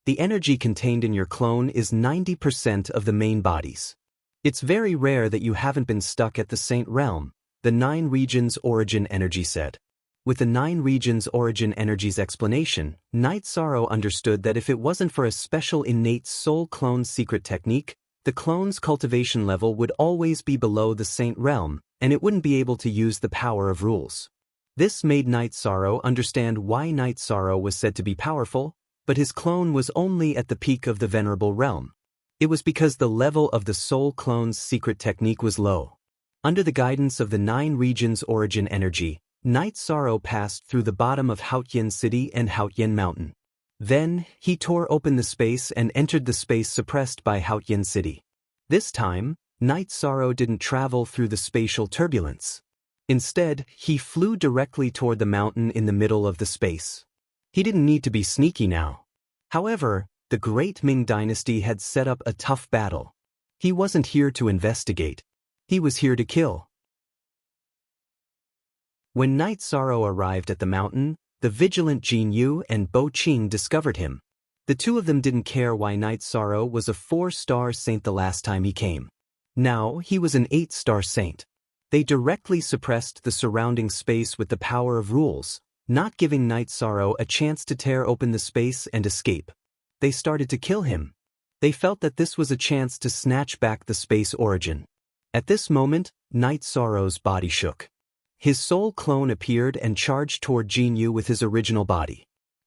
The energy contained in your clone is 90% of the main body's. It's very rare that you haven't been stuck at the Saint realm, the 9 regions origin energy said. With the 9 regions origin energy's explanation, Night Sorrow understood that if it wasn't for a special innate soul clone secret technique, the clone's cultivation level would always be below the Saint realm, and it wouldn't be able to use the power of rules. This made Night Sorrow understand why Night Sorrow was said to be powerful, but his clone was only at the peak of the Venerable realm. It was because the level of the soul clone's secret technique was low. Under the guidance of the 9 regions origin energy, Night Sorrow passed through the bottom of Haotian City and Haotian Mountain. Then, he tore open the space and entered the space suppressed by Haotian City. This time, Night Sorrow didn't travel through the spatial turbulence. Instead, he flew directly toward the mountain in the middle of the space. He didn't need to be sneaky now. However, the Great Ming Dynasty had set up a tough battle. He wasn't here to investigate. He was here to kill. When Night Sorrow arrived at the mountain, the vigilant Jin Yu and Bo Qing discovered him. The two of them didn't care why Night Sorrow was a 4-star saint the last time he came. Now he was an 8-star saint. They directly suppressed the surrounding space with the power of rules, not giving Night Sorrow a chance to tear open the space and escape. They started to kill him. They felt that this was a chance to snatch back the space origin. At this moment, Night Sorrow's body shook. His soul clone appeared and charged toward Jin Yu with his original body.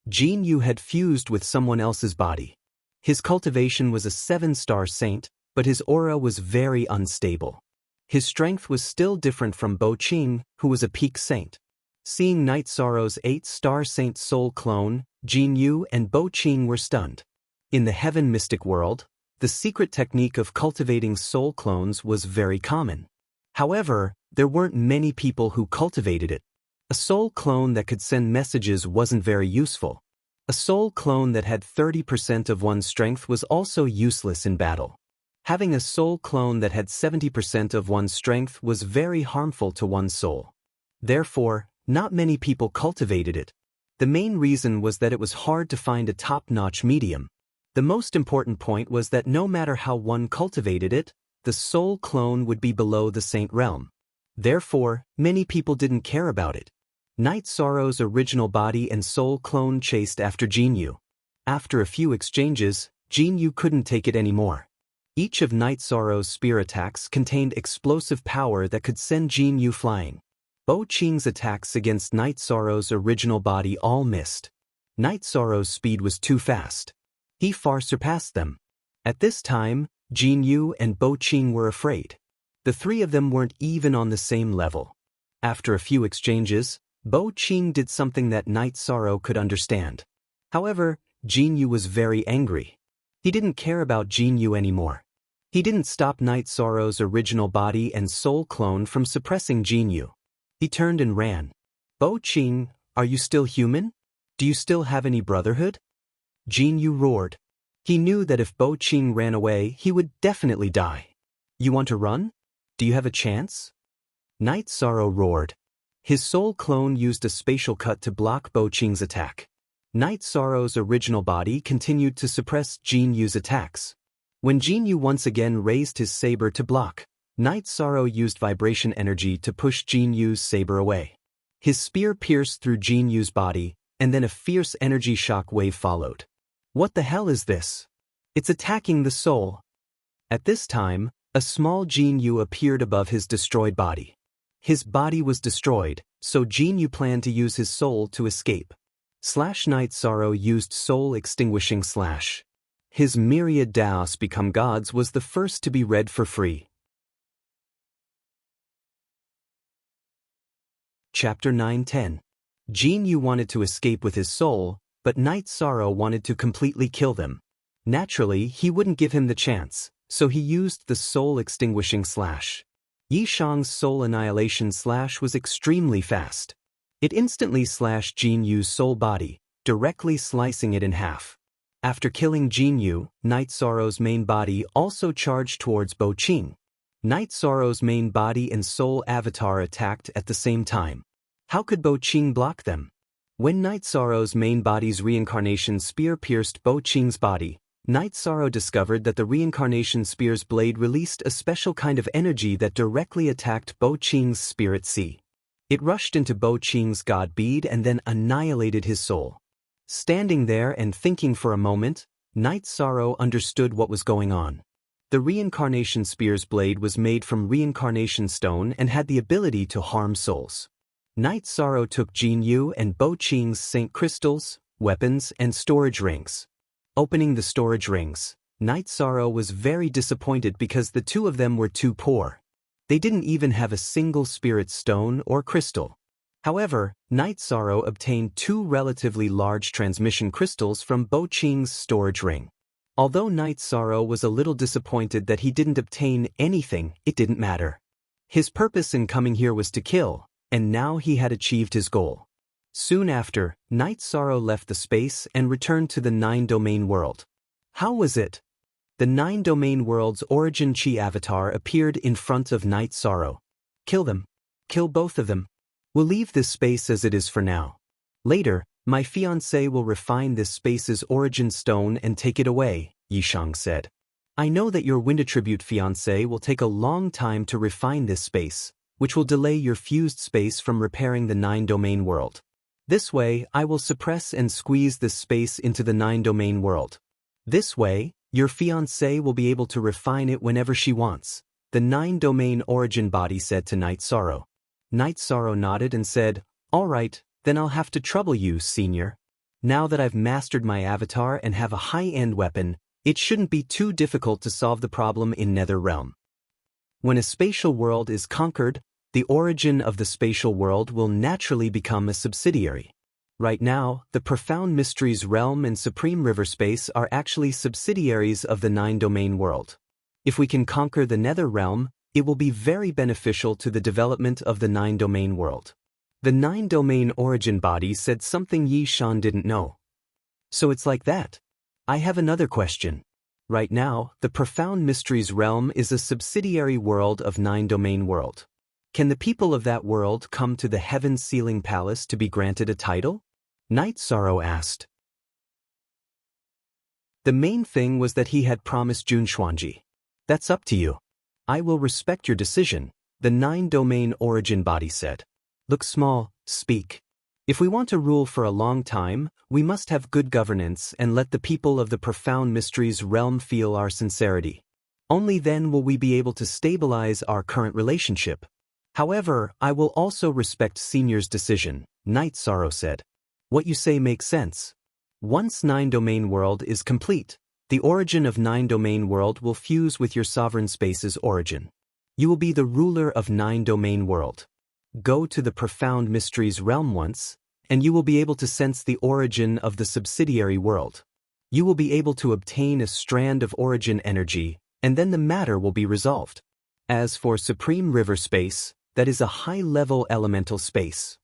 Jin Yu had fused with someone else's body. His cultivation was a 7-star saint, but his aura was very unstable. His strength was still different from Bo Qing, who was a peak saint. Seeing Night Sorrow's 8-star saint soul clone, Jin Yu and Bo Qing were stunned. In the heaven mystic world, the secret technique of cultivating soul clones was very common. However, there weren't many people who cultivated it. A soul clone that could send messages wasn't very useful. A soul clone that had 30% of one's strength was also useless in battle. Having a soul clone that had 70% of one's strength was very harmful to one's soul. Therefore, not many people cultivated it. The main reason was that it was hard to find a top-notch medium. The most important point was that no matter how one cultivated it, the soul clone would be below the saint realm. Therefore, many people didn't care about it. Night Sorrow's original body and soul clone chased after Jin Yu. After a few exchanges, Jin Yu couldn't take it anymore. Each of Night Sorrow's spear attacks contained explosive power that could send Jin Yu flying. Bo Qing's attacks against Night Sorrow's original body all missed. Night Sorrow's speed was too fast. He far surpassed them. At this time, Jin Yu and Bo Qing were afraid. The three of them weren't even on the same level. After a few exchanges, Bo Qing did something that Night Sorrow could understand. However, Jin Yu was very angry. He didn't care about Jin Yu anymore. He didn't stop Night Sorrow's original body and soul clone from suppressing Jin Yu. He turned and ran. Bo Qing, are you still human? Do you still have any brotherhood? Jin Yu roared. He knew that if Bo Qing ran away, he would definitely die. You want to run? Do you have a chance? Night Sorrow roared. His soul clone used a spatial cut to block Bo Qing's attack. Night Sorrow's original body continued to suppress Jin Yu's attacks. When Jin Yu once again raised his saber to block, Night Sorrow used vibration energy to push Jin Yu's saber away. His spear pierced through Jin Yu's body, and then a fierce energy shock wave followed. What the hell is this? It's attacking the soul. At this time, a small Jin Yu appeared above his destroyed body. His body was destroyed, so Jin Yu planned to use his soul to escape. Night Sorrow used soul extinguishing /. His myriad Daos become gods was the first to be read for free. Chapter 9-10. Jin Yu wanted to escape with his soul, but Night Sorrow wanted to completely kill them. Naturally, he wouldn't give him the chance, so he used the soul extinguishing /. Yishang's soul annihilation / was extremely fast. It instantly slashed Jin Yu's soul body, directly slicing it in half. After killing Jin Yu, Night Sorrow's main body also charged towards Bo Qing. Night Sorrow's main body and soul avatar attacked at the same time. How could Bo Qing block them? When Night Sorrow's main body's reincarnation spear pierced Bo Qing's body, Night Sorrow discovered that the reincarnation spear's blade released a special kind of energy that directly attacked Bo Qing's spirit sea. It rushed into Bo Qing's god bead and then annihilated his soul. Standing there and thinking for a moment, Night Sorrow understood what was going on. The reincarnation spear's blade was made from reincarnation stone and had the ability to harm souls. Night Sorrow took Jin Yu and Bo Qing's saint crystals, weapons, and storage rings. Opening the storage rings, Night Sorrow was very disappointed because the two of them were too poor. They didn't even have a single spirit stone or crystal. However, Night Sorrow obtained two relatively large transmission crystals from Bo Qing's storage ring. Although Night Sorrow was a little disappointed that he didn't obtain anything, it didn't matter. His purpose in coming here was to kill, and now he had achieved his goal. Soon after, Night Sorrow left the space and returned to the 9-domain world. How was it? The 9-domain world's origin chi avatar appeared in front of Night Sorrow. Kill them. Kill both of them. We'll leave this space as it is for now. Later, my fiancé will refine this space's origin stone and take it away, Yishang said. I know that your wind attribute fiancé will take a long time to refine this space, which will delay your fused space from repairing the 9-domain world. This way, I will suppress and squeeze this space into the 9-domain world. This way, your fiancé will be able to refine it whenever she wants, the 9-domain origin body said to Night Sorrow. Night Sorrow nodded and said, All right, then I'll have to trouble you, senior. Now that I've mastered my avatar and have a high-end weapon, it shouldn't be too difficult to solve the problem in Nether Realm. When a spatial world is conquered, the origin of the spatial world will naturally become a subsidiary. Right now, the Profound Mysteries Realm and Supreme River Space are actually subsidiaries of the 9-domain world. If we can conquer the Nether Realm, it will be very beneficial to the development of the 9-domain world. The 9-domain origin body said something Yi Shan didn't know. So it's like that. I have another question. Right now, the Profound Mysteries Realm is a subsidiary world of 9-domain world. Can the people of that world come to the Heaven Sealing Palace to be granted a title? Night Sorrow asked. The main thing was that he had promised Jun Xuanji. That's up to you. I will respect your decision, the 9-domain origin body said. Look small, speak. If we want to rule for a long time, we must have good governance and let the people of the Profound Mysteries Realm feel our sincerity. Only then will we be able to stabilize our current relationship. However, I will also respect Senior's decision, Night Sorrow said. What you say makes sense. Once 9-domain world is complete, the origin of 9-domain world will fuse with your sovereign space's origin. You will be the ruler of 9-domain world. Go to the Profound Mysteries Realm once, and you will be able to sense the origin of the subsidiary world. You will be able to obtain a strand of origin energy, and then the matter will be resolved. As for Supreme River Space, that is a high-level elemental space.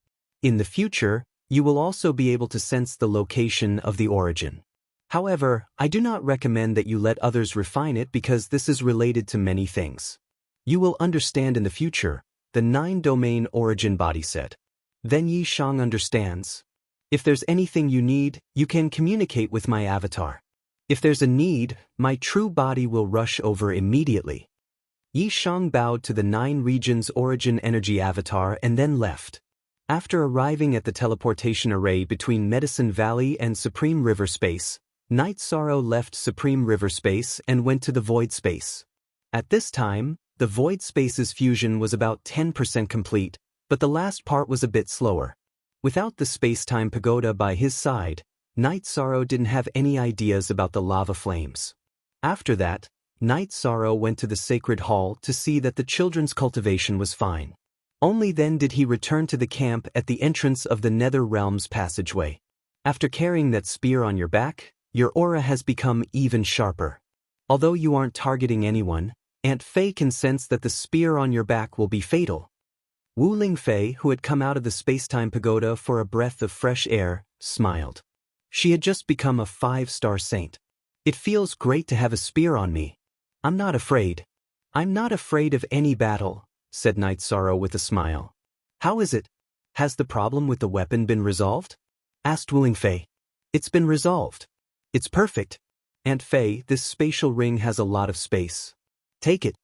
In the future, you will also be able to sense the location of the origin. However, I do not recommend that you let others refine it because this is related to many things. You will understand in the future, the 9-domain origin body said. Then Yi Shang understands. If there's anything you need, you can communicate with my avatar. If there's a need, my true body will rush over immediately. Yi Shang bowed to the 9 regions origin energy avatar and then left. After arriving at the teleportation array between Medicine Valley and Supreme River Space, Night Sorrow left Supreme River Space and went to the Void Space. At this time, the Void Space's fusion was about 10% complete, but the last part was a bit slower. Without the space-time pagoda by his side, Night Sorrow didn't have any ideas about the lava flames. After that, Night Sorrow went to the Sacred Hall to see that the children's cultivation was fine. Only then did he return to the camp at the entrance of the Nether Realm's passageway. After carrying that spear on your back, your aura has become even sharper. Although you aren't targeting anyone, Aunt Fei can sense that the spear on your back will be fatal. Wu Lingfei, who had come out of the space-time pagoda for a breath of fresh air, smiled. She had just become a 5-star saint. It feels great to have a spear on me. I'm not afraid. I'm not afraid of any battle, said Night Sorrow with a smile. How is it? Has the problem with the weapon been resolved? Asked Wu Lingfei. It's been resolved. It's perfect. Aunt Fei, this spatial ring has a lot of space. Take it.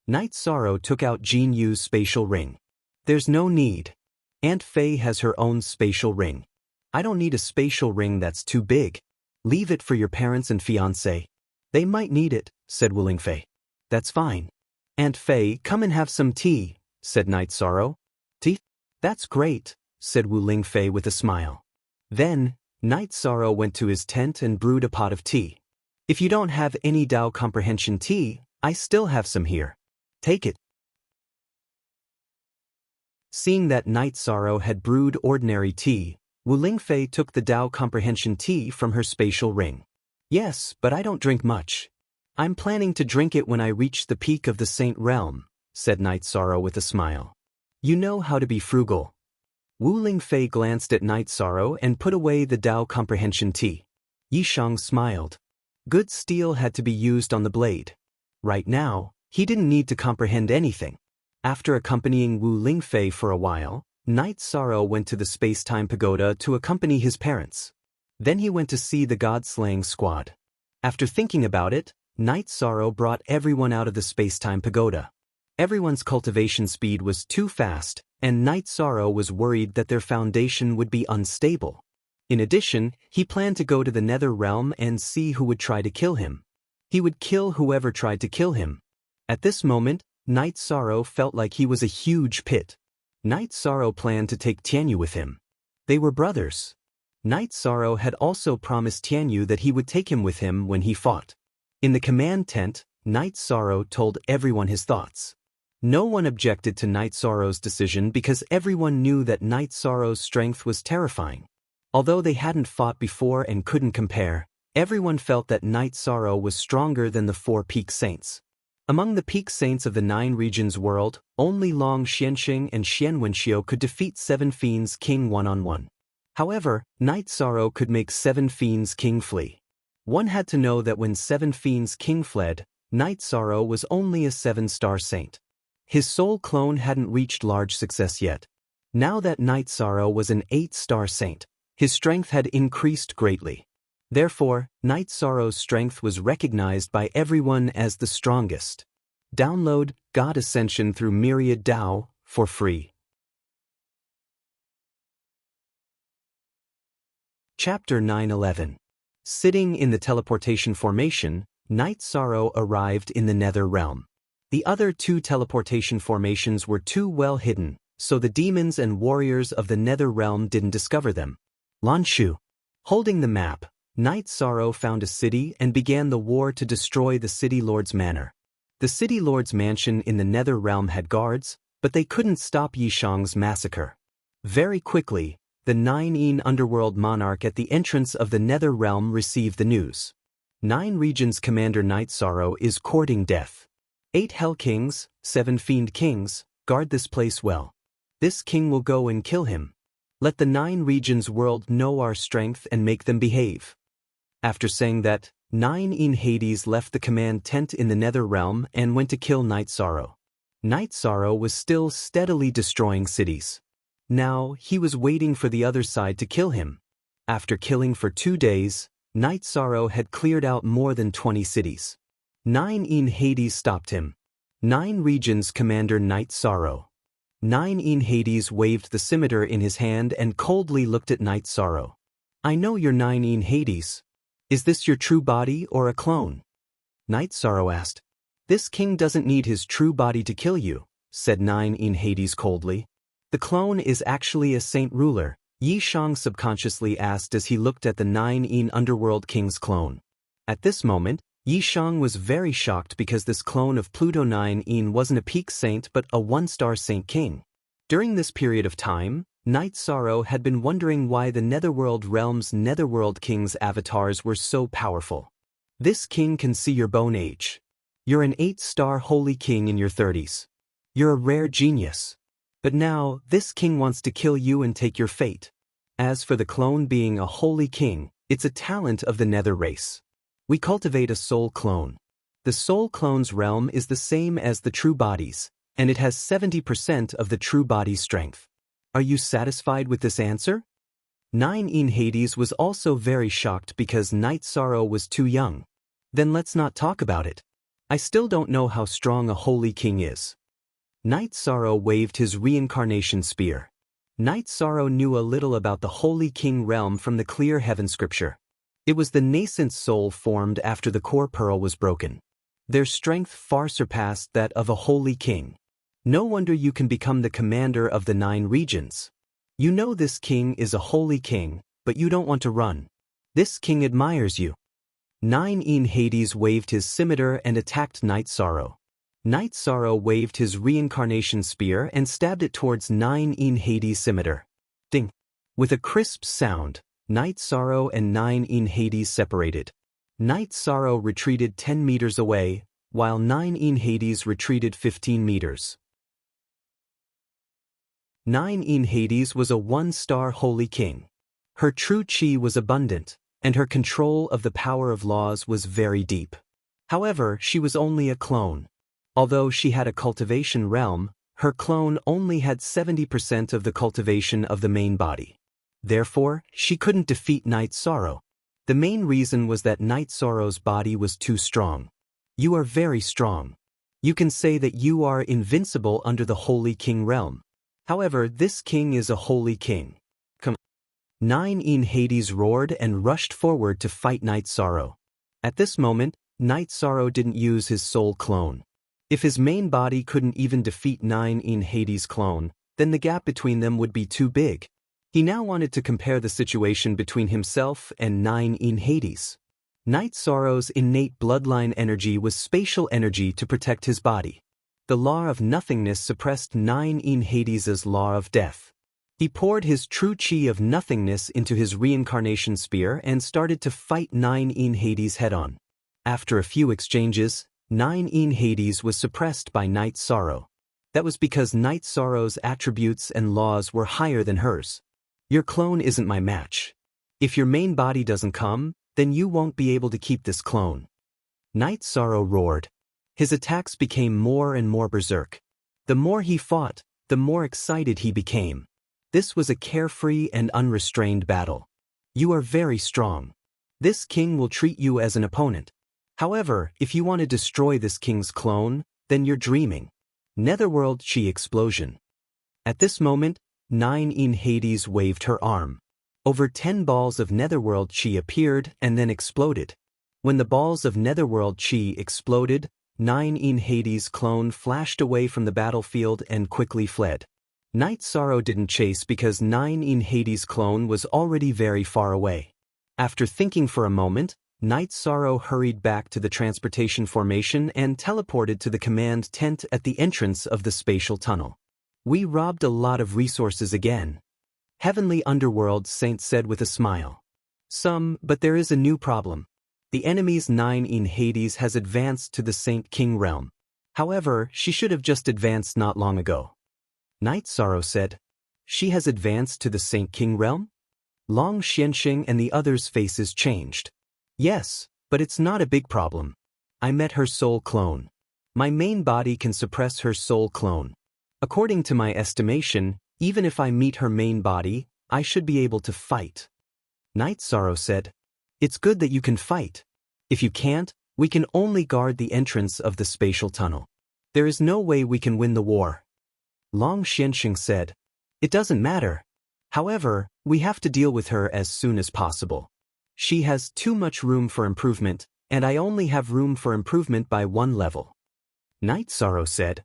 Night Sorrow took out Jin Yu's spatial ring. There's no need. Aunt Fei has her own spatial ring. I don't need a spatial ring that's too big. Leave it for your parents and fiancé. They might need it, said Wu Lingfei. That's fine. Aunt Fei, come and have some tea, said Night Sorrow. Tea? That's great, said Wu Lingfei with a smile. Then, Night Sorrow went to his tent and brewed a pot of tea. If you don't have any Tao comprehension tea, I still have some here. Take it. Seeing that Night Sorrow had brewed ordinary tea, Wu Lingfei took the Tao comprehension tea from her spatial ring. Yes, but I don't drink much. I'm planning to drink it when I reach the peak of the Saint Realm, said Night Sorrow with a smile. You know how to be frugal. Wu Lingfei glanced at Night Sorrow and put away the Tao comprehension tea. Yishang smiled. Good steel had to be used on the blade. Right now, he didn't need to comprehend anything. After accompanying Wu Lingfei for a while, Night Sorrow went to the space-time pagoda to accompany his parents. Then he went to see the god-slaying squad. After thinking about it, Night Sorrow brought everyone out of the space-time pagoda. Everyone's cultivation speed was too fast, and Night Sorrow was worried that their foundation would be unstable. In addition, he planned to go to the Nether Realm and see who would try to kill him. He would kill whoever tried to kill him. At this moment, Night Sorrow felt like he was a huge pit. Night Sorrow planned to take Tianyu with him. They were brothers. Night Sorrow had also promised Tianyu that he would take him with him when he fought. In the command tent, Night Sorrow told everyone his thoughts. No one objected to Night Sorrow's decision because everyone knew that Night Sorrow's strength was terrifying. Although they hadn't fought before and couldn't compare, everyone felt that Night Sorrow was stronger than the 4 peak saints. Among the peak saints of the 9 regions world, only Long Xianxing and Xian Wenxiu could defeat 7 Fiends King one-on-one. However, Night Sorrow could make 7 Fiends King flee. One had to know that when 7 Fiends King fled, Night Sorrow was only a 7-star saint. His soul clone hadn't reached large success yet. Now that Night Sorrow was an 8-star saint, his strength had increased greatly. Therefore, Night Sorrow's strength was recognized by everyone as the strongest. Download God Ascension through Myriad DAO for free. Chapter 9:11. Sitting in the teleportation formation, Night Sorrow arrived in the Nether Realm. The other 2 teleportation formations were too well hidden, so the demons and warriors of the Nether Realm didn't discover them. Lanshu. Holding the map, Night Sorrow found a city and began the war to destroy the City Lord's manor. The City Lord's mansion in the Nether Realm had guards, but they couldn't stop Yishang's massacre. Very quickly, the 9 underworld monarch at the entrance of the Nether Realm received the news. 9 regions commander Night Sorrow is courting death. 8 Hell Kings, 7 Fiend Kings, guard this place well. This king will go and kill him. Let the 9 regions world know our strength and make them behave. After saying that, 9 Hades left the command tent in the Nether Realm and went to kill Night Sorrow. Night Sorrow was still steadily destroying cities. Now, he was waiting for the other side to kill him. After killing for 2 days, Night Sorrow had cleared out more than 20 cities. 9 Hades stopped him. 9 regions commander Night Sorrow. 9 Hades waved the scimitar in his hand and coldly looked at Night Sorrow. I know you're 9 Hades. Is this your true body or a clone? Night Sorrow asked. This king doesn't need his true body to kill you, said 9 Hades coldly. The clone is actually a saint ruler, Yishang subconsciously asked as he looked at the 9 underworld king's clone. At this moment, Yishang was very shocked because this clone of Pluto 9 wasn't a peak saint but a 1-star saint king. During this period of time, Night Sorrow had been wondering why the Netherworld realm's Netherworld king's avatars were so powerful. This king can see your bone age. You're an 8-star holy king in your 30s. You're a rare genius. But now, this king wants to kill you and take your fate. As for the clone being a holy king, it's a talent of the Nether race. We cultivate a soul clone. The soul clone's realm is the same as the true body's, and it has 70% of the true body's strength. Are you satisfied with this answer? 9 Hades was also very shocked because Night Sorrow was too young. Then let's not talk about it. I still don't know how strong a holy king is. Night Sorrow waved his reincarnation spear. Night Sorrow knew a little about the Holy King realm from the clear heaven scripture. It was the nascent soul formed after the core pearl was broken. Their strength far surpassed that of a holy king. No wonder you can become the commander of the 9 regions. You know this king is a holy king, but you don't want to run. This king admires you. 9 in Hades waved his scimitar and attacked Night Sorrow. Night Sorrow waved his reincarnation spear and stabbed it towards 9 in Hades' scimitar. Ding! With a crisp sound, Night Sorrow and 9 in Hades separated. Night Sorrow retreated 10 meters away, while 9 in Hades retreated 15 meters. 9 in Hades was a 1-star holy king. Her true chi was abundant, and her control of the power of laws was very deep. However, she was only a clone. Although she had a cultivation realm, her clone only had 70% of the cultivation of the main body. Therefore, she couldn't defeat Night Sorrow. The main reason was that Night Sorrow's body was too strong. You are very strong. You can say that you are invincible under the Holy King realm. However, this king is a holy king. Come. 9 in Hades roared and rushed forward to fight Night Sorrow. At this moment, Night Sorrow didn't use his soul clone. If his main body couldn't even defeat 9 in Hades' clone, then the gap between them would be too big. He now wanted to compare the situation between himself and 9 in Hades. Night Sorrow's innate bloodline energy was spatial energy to protect his body. The law of nothingness suppressed 9 in Hades' law of death. He poured his true chi of nothingness into his reincarnation spear and started to fight 9 in Hades head-on. After a few exchanges, 9 in Hades was suppressed by Night Sorrow. That was because Night Sorrow's attributes and laws were higher than hers. Your clone isn't my match. If your main body doesn't come, then you won't be able to keep this clone. Night Sorrow roared. His attacks became more and more berserk. The more he fought, the more excited he became. This was a carefree and unrestrained battle. You are very strong. This king will treat you as an opponent. However, if you want to destroy this king's clone, then you're dreaming. Netherworld Chi explosion. At this moment, 9 in Hades waved her arm. Over 10 balls of Netherworld Chi appeared and then exploded. When the balls of Netherworld Chi exploded, 9 in Hades' clone flashed away from the battlefield and quickly fled. Night Sorrow didn't chase because 9 in Hades' clone was already very far away. After thinking for a moment, Night Sorrow hurried back to the transportation formation and teleported to the command tent at the entrance of the spatial tunnel. We robbed a lot of resources again. Heavenly Underworld Saint said with a smile. But there is a new problem. The enemy's 9 in Hades has advanced to the Saint King realm. However, she should have just advanced not long ago. Night Sorrow said. She has advanced to the Saint King realm? Long Xianxing and the others' faces changed. Yes, but it's not a big problem. I met her soul clone. My main body can suppress her soul clone. According to my estimation, even if I meet her main body, I should be able to fight. Night Sorrow said. It's good that you can fight. If you can't, we can only guard the entrance of the spatial tunnel. There is no way we can win the war. Long Xianxing said. It doesn't matter. However, we have to deal with her as soon as possible. She has too much room for improvement, and I only have room for improvement by 1 level. Night Sorrow said.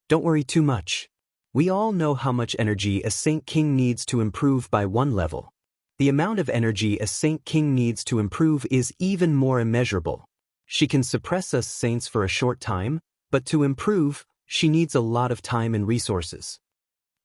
Don't worry too much. We all know how much energy a Saint King needs to improve by 1 level. The amount of energy a Saint King needs to improve is even more immeasurable. She can suppress us saints for a short time, but to improve, she needs a lot of time and resources.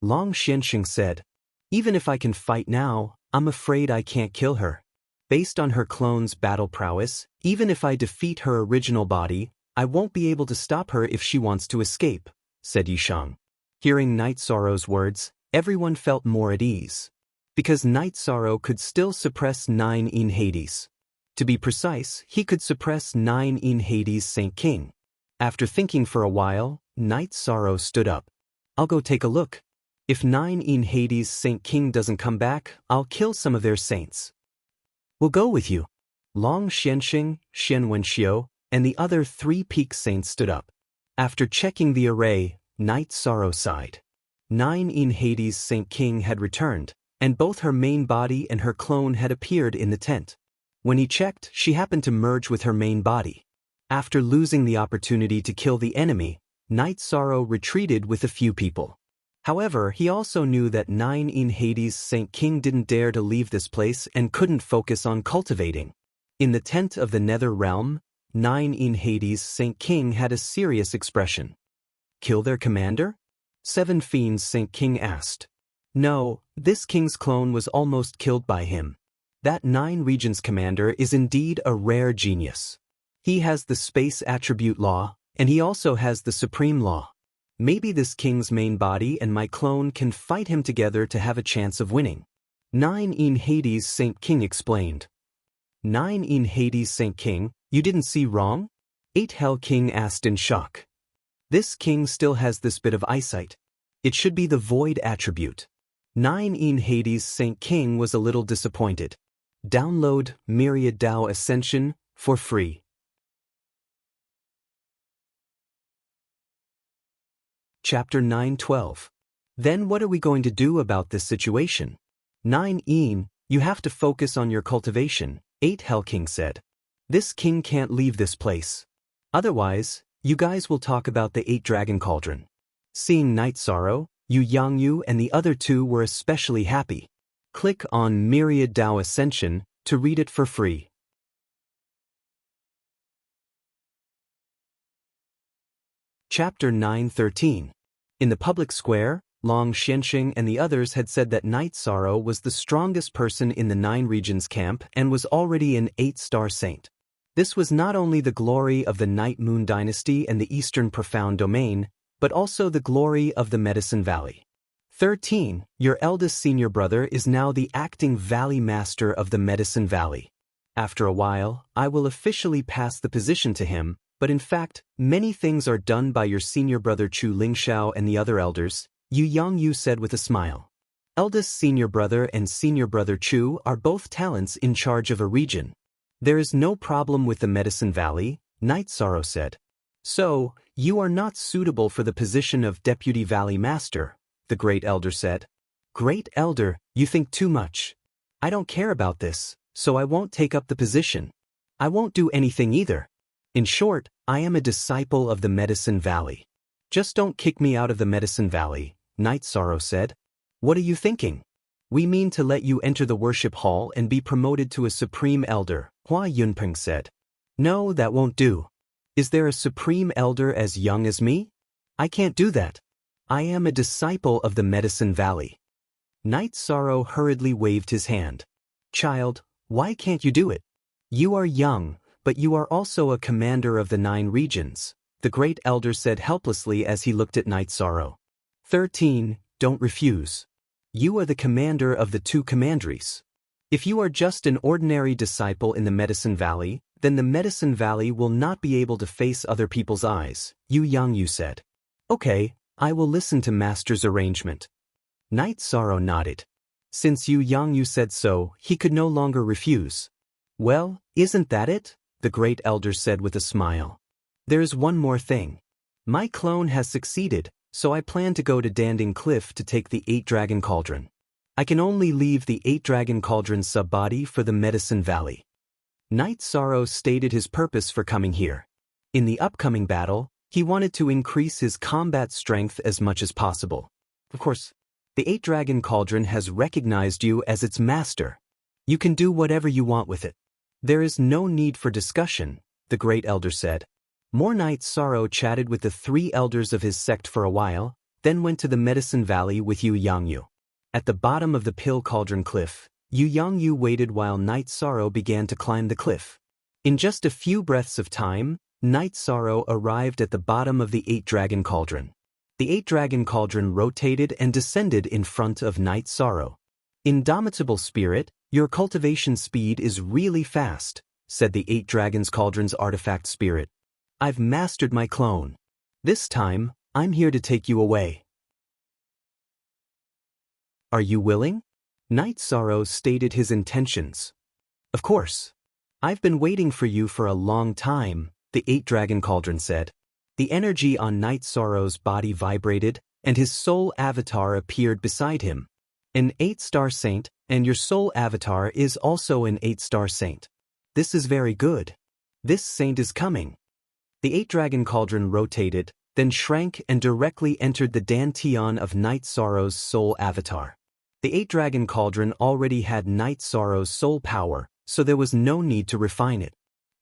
Long Xianxing said. Even if I can fight now, I'm afraid I can't kill her. Based on her clone's battle prowess, even if I defeat her original body, I won't be able to stop her if she wants to escape, said Yishang. Hearing Night Sorrow's words, everyone felt more at ease. Because Night Sorrow could still suppress 9 in Hades. To be precise, he could suppress 9 in Hades' Saint King. After thinking for a while, Night Sorrow stood up. I'll go take a look. If 9 in Hades' Saint King doesn't come back, I'll kill some of their saints. We'll go with you. Long Xianxing, Xian Wenxiu, and the other 3 peak saints stood up. After checking the array, Night Sorrow sighed. 9 in Hades Saint King had returned, and both her main body and her clone had appeared in the tent. When he checked, she happened to merge with her main body. After losing the opportunity to kill the enemy, Night Sorrow retreated with a few people. However, he also knew that 9 in Hades Saint King didn't dare to leave this place and couldn't focus on cultivating. In the tent of the Nether Realm, 9 in Hades Saint King had a serious expression. Kill their commander? 7 Fiends Saint King asked. No, this king's clone was almost killed by him. That 9 regions commander is indeed a rare genius. He has the space attribute law, and he also has the supreme law. Maybe this king's main body and my clone can fight him together to have a chance of winning. 9 in Hades Saint King explained. 9 in Hades Saint King, you didn't see wrong? 8 Hell King asked in shock. This king still has this bit of eyesight. It should be the void attribute. 9 in Hades Saint King was a little disappointed. Download Myriad Dao Ascension for free. Chapter 9:12. Then what are we going to do about this situation? 9 in, you have to focus on your cultivation, 8 Hell King said. This king can't leave this place. Otherwise, you guys will talk about the 8 Dragon Cauldron. Seeing Night Sorrow, Yu Yangyu and the other 2 were especially happy. Click on Myriad Dao Ascension to read it for free. Chapter 9:13. In the public square, Long Xianxing and the others had said that Night Sorrow was the strongest person in the 9 regions camp and was already an 8-star saint. This was not only the glory of the Night Moon Dynasty and the Eastern Profound Domain, but also the glory of the Medicine Valley. 13. Your eldest senior brother is now the acting Valley Master of the Medicine Valley. After a while, I will officially pass the position to him, but in fact, many things are done by your senior brother Chu Lingxiao and the other elders, Yu Yangyu said with a smile. Eldest senior brother and senior brother Chu are both talents in charge of a region. There is no problem with the Medicine Valley, Night Sorrow said. So, you are not suitable for the position of Deputy Valley Master, the Great Elder said. Great Elder, you think too much. I don't care about this, so I won't take up the position. I won't do anything either. In short, I am a disciple of the Medicine Valley. Just don't kick me out of the Medicine Valley, Night Sorrow said. What are you thinking? We mean to let you enter the worship hall and be promoted to a Supreme Elder, Hua Yunpeng said. No, that won't do. Is there a Supreme Elder as young as me? I can't do that. I am a disciple of the Medicine Valley. Night Sorrow hurriedly waved his hand. Child, why can't you do it? You are young, but you are also a commander of the 9 regions, the Great Elder said helplessly as he looked at Night Sorrow. 13. Don't refuse. You are the commander of the 2 commanderies. If you are just an ordinary disciple in the Medicine Valley, then the Medicine Valley will not be able to face other people's eyes, Yu Yangyu said. Okay, I will listen to Master's arrangement. Night Sorrow nodded. Since Yu Yangyu said so, he could no longer refuse. Well, isn't that it? The Great Elder said with a smile. There's one more thing. My clone has succeeded, so I plan to go to Danding Cliff to take the 8 Dragon Cauldron. I can only leave the 8 Dragon Cauldron sub-body for the Medicine Valley. Night Sorrow stated his purpose for coming here. In the upcoming battle, he wanted to increase his combat strength as much as possible. Of course, the 8 Dragon Cauldron has recognized you as its master. You can do whatever you want with it. There is no need for discussion, the Great Elder said. More Night Sorrow chatted with the 3 elders of his sect for a while, then went to the Medicine Valley with Yu Yangyu. At the bottom of the Pill Cauldron Cliff, Yu Yangyu waited while Night Sorrow began to climb the cliff. In just a few breaths of time, Night Sorrow arrived at the bottom of the 8 Dragon Cauldron. The 8 Dragon Cauldron rotated and descended in front of Night Sorrow. Indomitable spirit, your cultivation speed is really fast, said the 8 Dragons Cauldron's artifact spirit. I've mastered my clone. This time, I'm here to take you away. Are you willing? Night Sorrow stated his intentions. Of course. I've been waiting for you for a long time, the 8-dragon cauldron said. The energy on Night Sorrow's body vibrated, and his soul avatar appeared beside him. An 8-star saint, and your soul avatar is also an 8-star saint. This is very good. This saint is coming. The 8-dragon cauldron rotated, then shrank and directly entered the dantian of Night Sorrow's soul avatar. The 8-dragon cauldron already had Night Sorrow's soul power, so there was no need to refine it.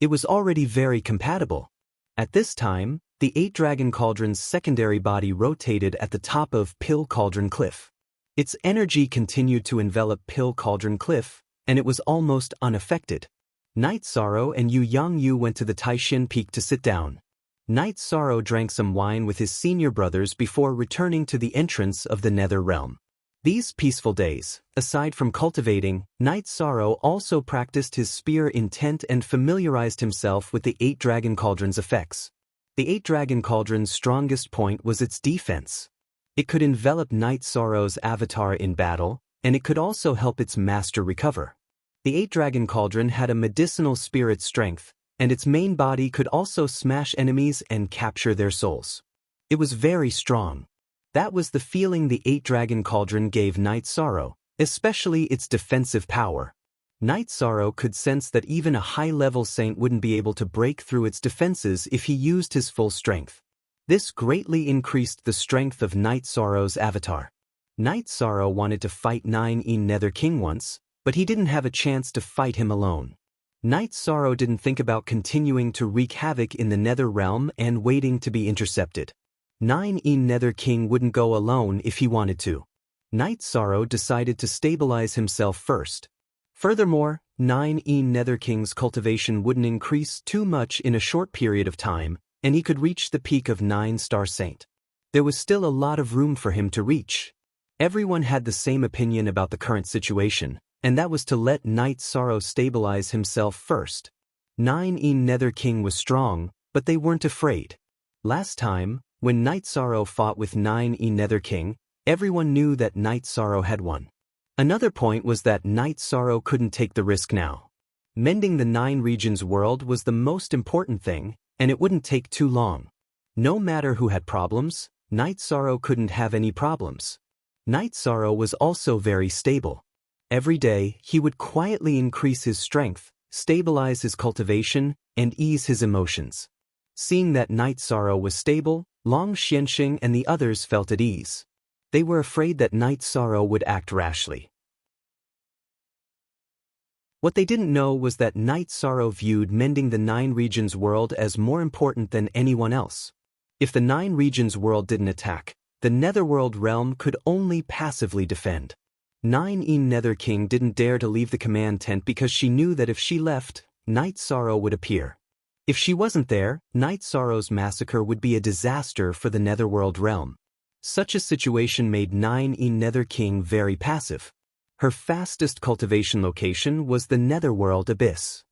It was already very compatible. At this time, the 8-dragon cauldron's secondary body rotated at the top of Pill Cauldron Cliff. Its energy continued to envelop Pill Cauldron Cliff, and it was almost unaffected. Night Sorrow and Yu Yangyu went to the Taishin Peak to sit down. Night Sorrow drank some wine with his senior brothers before returning to the entrance of the Nether Realm. These peaceful days, aside from cultivating, Night Sorrow also practiced his spear intent and familiarized himself with the 8-dragon cauldron's effects. The 8-dragon cauldron's strongest point was its defense. It could envelop Night Sorrow's avatar in battle, and it could also help its master recover. The 8-dragon cauldron had a medicinal spirit strength, and its main body could also smash enemies and capture their souls. It was very strong. That was the feeling the 8-dragon cauldron gave Night Sorrow, especially its defensive power. Night Sorrow could sense that even a high-level saint wouldn't be able to break through its defenses if he used his full strength. This greatly increased the strength of Night Sorrow's avatar. Night Sorrow wanted to fight 9E Nether King once, but he didn't have a chance to fight him alone. Night Sorrow didn't think about continuing to wreak havoc in the Nether Realm and waiting to be intercepted. 9E Nether King wouldn't go alone if he wanted to. Night Sorrow decided to stabilize himself first. Furthermore, 9E Nether King's cultivation wouldn't increase too much in a short period of time, and he could reach the peak of 9-star saint. There was still a lot of room for him to reach. Everyone had the same opinion about the current situation, and that was to let Night Sorrow stabilize himself first. 9E Nether King was strong, but they weren't afraid. Last time, when Night Sorrow fought with 9E Nether King, everyone knew that Night Sorrow had won. Another point was that Night Sorrow couldn't take the risk now. Mending the 9 regions world was the most important thing, and it wouldn't take too long. No matter who had problems, Night Sorrow couldn't have any problems. Night Sorrow was also very stable. Every day, he would quietly increase his strength, stabilize his cultivation, and ease his emotions. Seeing that Night Sorrow was stable, Long Xianxing and the others felt at ease. They were afraid that Night Sorrow would act rashly. What they didn't know was that Night Sorrow viewed mending the 9 regions world as more important than anyone else. If the 9 regions world didn't attack, the Netherworld realm could only passively defend. 9E Nether King didn't dare to leave the command tent because she knew that if she left, Night Sorrow would appear. If she wasn't there, Night Sorrow's massacre would be a disaster for the Netherworld realm. Such a situation made 9E Nether King very passive. Her fastest cultivation location was the Netherworld Abyss.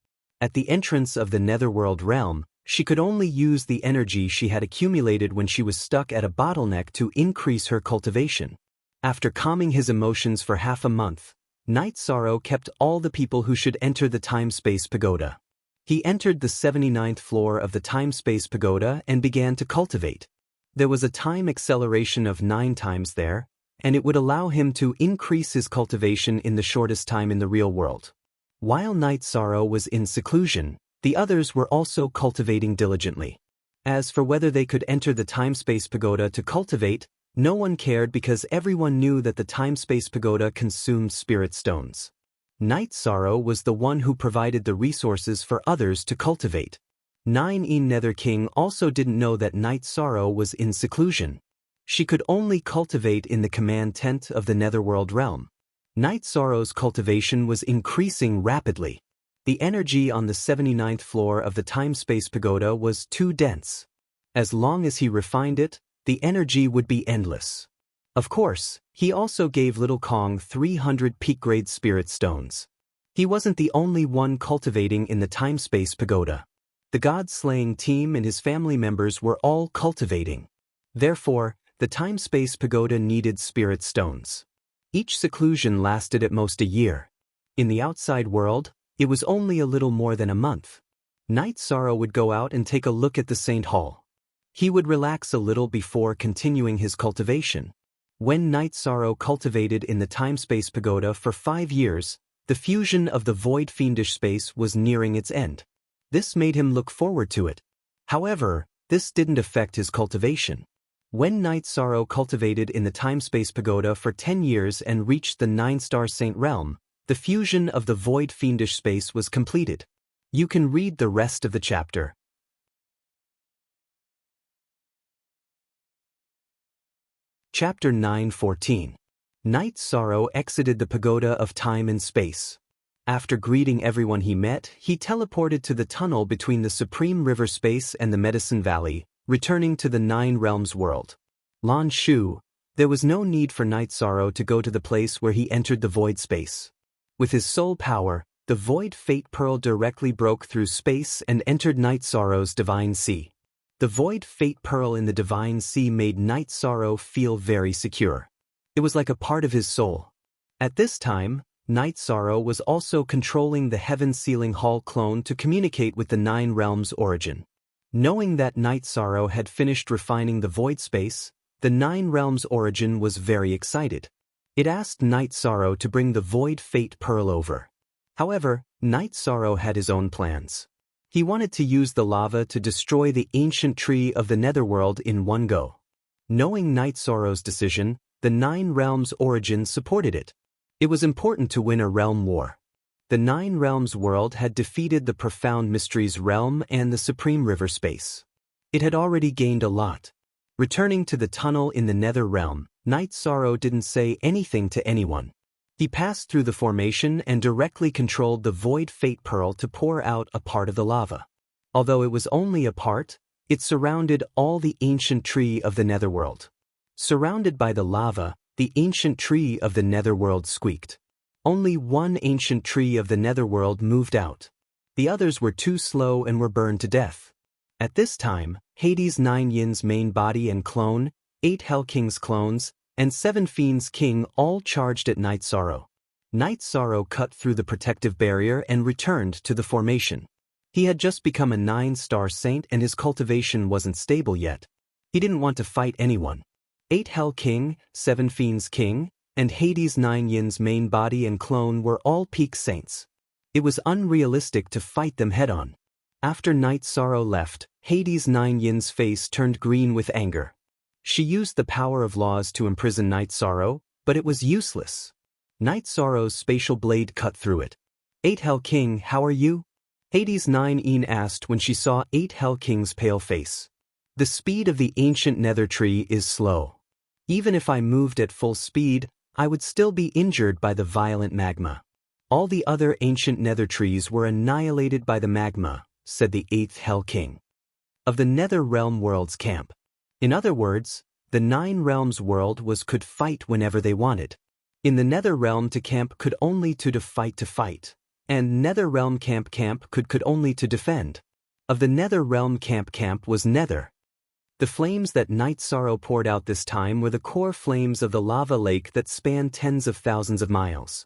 At the entrance of the Netherworld realm, she could only use the energy she had accumulated when she was stuck at a bottleneck to increase her cultivation. After calming his emotions for half a month, Night Sorrow kept all the people who should enter the Time-Space Pagoda. He entered the 79th floor of the Time-Space Pagoda and began to cultivate. There was a time acceleration of 9 times there, and it would allow him to increase his cultivation in the shortest time in the real world. While Night Sorrow was in seclusion, the others were also cultivating diligently. As for whether they could enter the Time-Space Pagoda to cultivate, no one cared because everyone knew that the Time-Space Pagoda consumed spirit stones. Night Sorrow was the one who provided the resources for others to cultivate. 9E Nether King also didn't know that Night Sorrow was in seclusion. She could only cultivate in the command tent of the Netherworld realm. Night Sorrow's cultivation was increasing rapidly. The energy on the 79th floor of the Time-Space Pagoda was too dense. As long as he refined it, the energy would be endless. Of course, he also gave Little Kong 300 peak-grade spirit stones. He wasn't the only one cultivating in the Time-Space Pagoda. The God-slaying team and his family members were all cultivating. Therefore, the Time-Space Pagoda needed spirit stones. Each seclusion lasted at most a year. In the outside world, It was only a little more than a month. Night Sorrow would go out and take a look at the Saint Hall. He would relax a little before continuing his cultivation. When Night Sorrow cultivated in the Time-Space Pagoda for 5 years, the fusion of the void fiendish space was nearing its end. This made him look forward to it. However, this didn't affect his cultivation. When Night Sorrow cultivated in the Time-Space Pagoda for 10 years and reached the 9-star Saint realm, the fusion of the void fiendish space was completed. You can read the rest of the chapter. Chapter 9:14. Night Sorrow exited the Pagoda of Time and Space. After greeting everyone he met, he teleported to the tunnel between the Supreme River Space and the Medicine Valley, returning to the Nine Realms world. Lan Shu, there was no need for Night Sorrow to go to the place where he entered the void space. With his soul power, the Void Fate Pearl directly broke through space and entered Night Sorrow's Divine Sea. The Void Fate Pearl in the Divine Sea made Night Sorrow feel very secure. It was like a part of his soul. At this time, Night Sorrow was also controlling the Heaven Sealing Hall clone to communicate with the Nine Realms origin. Knowing that Night Sorrow had finished refining the void space, the Nine Realms origin was very excited. It asked Night Sorrow to bring the Void Fate Pearl over. However, Night Sorrow had his own plans. He wanted to use the lava to destroy the ancient tree of the Netherworld in one go. Knowing Night Sorrow's decision, the Nine Realms origin supported it. It was important to win a realm war. The Nine Realms world had defeated the Profound Mysteries realm and the Supreme River space. It had already gained a lot. Returning to the tunnel in the Nether realm, Night Sorrow didn't say anything to anyone. He passed through the formation and directly controlled the Void Fate Pearl to pour out a part of the lava. Although it was only a part, it surrounded all the ancient tree of the Netherworld. Surrounded by the lava, the ancient tree of the Netherworld squeaked. Only one ancient tree of the Netherworld moved out. The others were too slow and were burned to death. At this time, Hades' 9 Yin's main body and clone, 8 Hell King's clones, and 7 Fiends' king all charged at Night Sorrow. Night Sorrow cut through the protective barrier and returned to the formation. He had just become a 9-star saint and his cultivation wasn't stable yet. He didn't want to fight anyone. 8 Hell King, 7 Fiends' king, and Hades' 9 Yin's main body and clone were all peak saints. It was unrealistic to fight them head-on. After Night Sorrow left, Hades' 9 Yin's face turned green with anger. She used the power of laws to imprison Night Sorrow, but it was useless. Night Sorrow's spatial blade cut through it. 8 Hell King, how are you? Hades' 9 Yin asked when she saw 8 Hell King's pale face. The speed of the ancient nether tree is slow. Even if I moved at full speed, I would still be injured by the violent magma. All the other ancient nether trees were annihilated by the magma, said the 8th Hell King. Of the Nether Realm World's camp. In other words, the Nine Realms world could fight whenever they wanted. In the Nether Realm to camp could only to fight, and Nether Realm camp could only to defend. Of the Nether Realm camp was Nether. The flames that Night Sorrow poured out this time were the core flames of the lava lake that spanned tens of thousands of miles.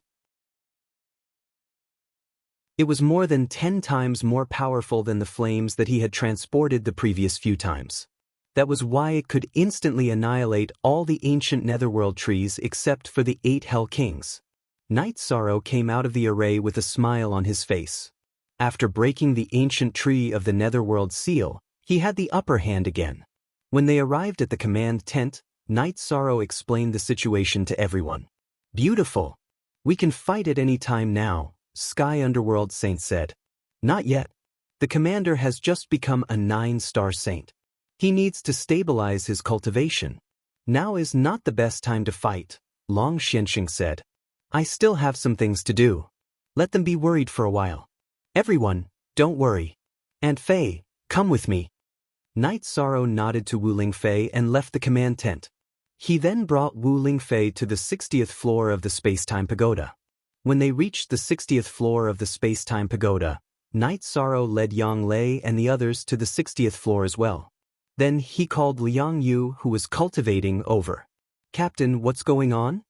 It was more than 10 times more powerful than the flames that he had transported the previous few times. That was why it could instantly annihilate all the ancient Netherworld trees except for the 8 Hell Kings. Night Sorrow came out of the array with a smile on his face. After breaking the ancient tree of the Netherworld seal, he had the upper hand again. When they arrived at the command tent, Night Sorrow explained the situation to everyone. Beautiful. We can fight at any time now, Sky Underworld Saint said. Not yet. The commander has just become a 9-star saint. He needs to stabilize his cultivation. Now is not the best time to fight, Long Xianxing said. I still have some things to do. Let them be worried for a while. Everyone, don't worry. Aunt Fei, come with me. Night Sorrow nodded to Wu Lingfei and left the command tent. He then brought Wu Lingfei to the 60th floor of the Space-Time Pagoda. When they reached the 60th floor of the Space-Time Pagoda, Night Sorrow led Yang Lei and the others to the 60th floor as well. Then he called Liang Yu, who was cultivating, over. Captain, what's going on?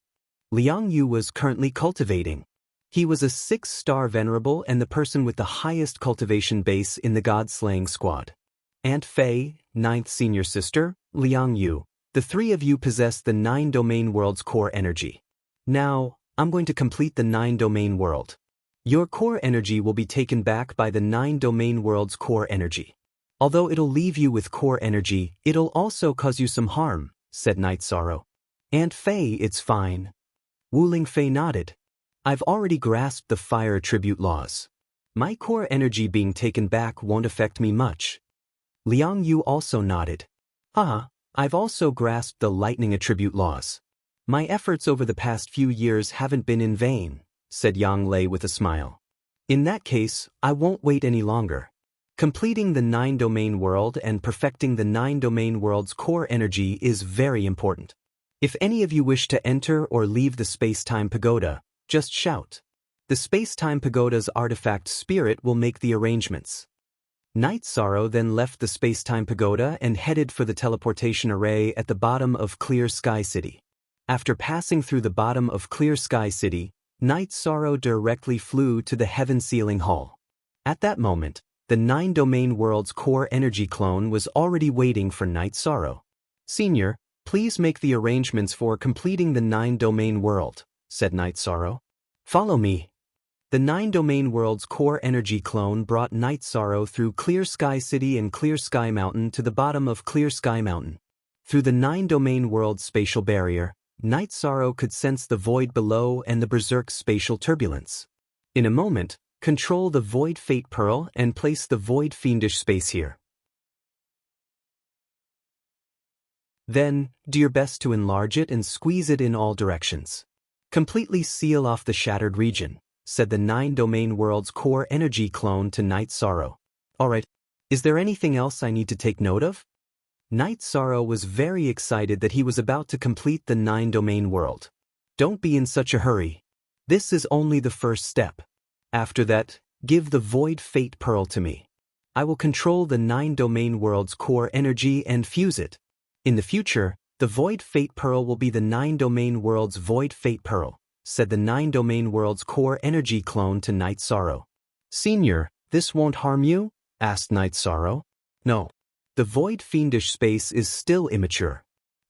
Liang Yu was currently cultivating. He was a 6-star venerable and the person with the highest cultivation base in the god-slaying squad. Aunt Fei, 9th senior sister, Liang Yu. The three of you possess the 9-domain world's core energy. Now, I'm going to complete the 9-domain world. Your core energy will be taken back by the 9-domain world's core energy. Although it'll leave you with core energy, it'll also cause you some harm, said Night Sorrow. Aunt Fei, it's fine. Wu Lingfei nodded. I've already grasped the fire attribute laws. My core energy being taken back won't affect me much. Liang Yu also nodded. I've also grasped the lightning attribute laws. My efforts over the past few years haven't been in vain, said Yang Lei with a smile. In that case, I won't wait any longer. Completing the 9-domain world and perfecting the 9-domain world's core energy is very important. If any of you wish to enter or leave the space-time pagoda, just shout. The space-time pagoda's artifact spirit will make the arrangements. Night Sorrow then left the space-time pagoda and headed for the teleportation array at the bottom of Clear Sky City. After passing through the bottom of Clear Sky City, Night Sorrow directly flew to the Heaven Sealing Hall. At that moment, the 9-domain world's core energy clone was already waiting for Night Sorrow. Senior, please make the arrangements for completing the 9-domain world, said Night Sorrow. Follow me. The 9-domain world's core energy clone brought Night Sorrow through Clear Sky City and Clear Sky Mountain to the bottom of Clear Sky Mountain. Through the 9-domain world's spatial barrier, Night Sorrow could sense the void below and the berserk spatial turbulence. In a moment, control the Void Fate Pearl and place the Void Fiendish space here. Then, do your best to enlarge it and squeeze it in all directions. Completely seal off the shattered region, said the 9-domain world's core energy clone to Night Sorrow. Alright, is there anything else I need to take note of? Night Sorrow was very excited that he was about to complete the 9-domain world. Don't be in such a hurry. This is only the first step. After that, give the Void Fate Pearl to me. I will control the 9-domain world's core energy and fuse it. In the future, the Void Fate Pearl will be the 9-domain world's Void Fate Pearl, said the 9-domain world's core energy clone to Night Sorrow. Senior, this won't harm you? Asked Night Sorrow. No. The Void Fiendish space is still immature.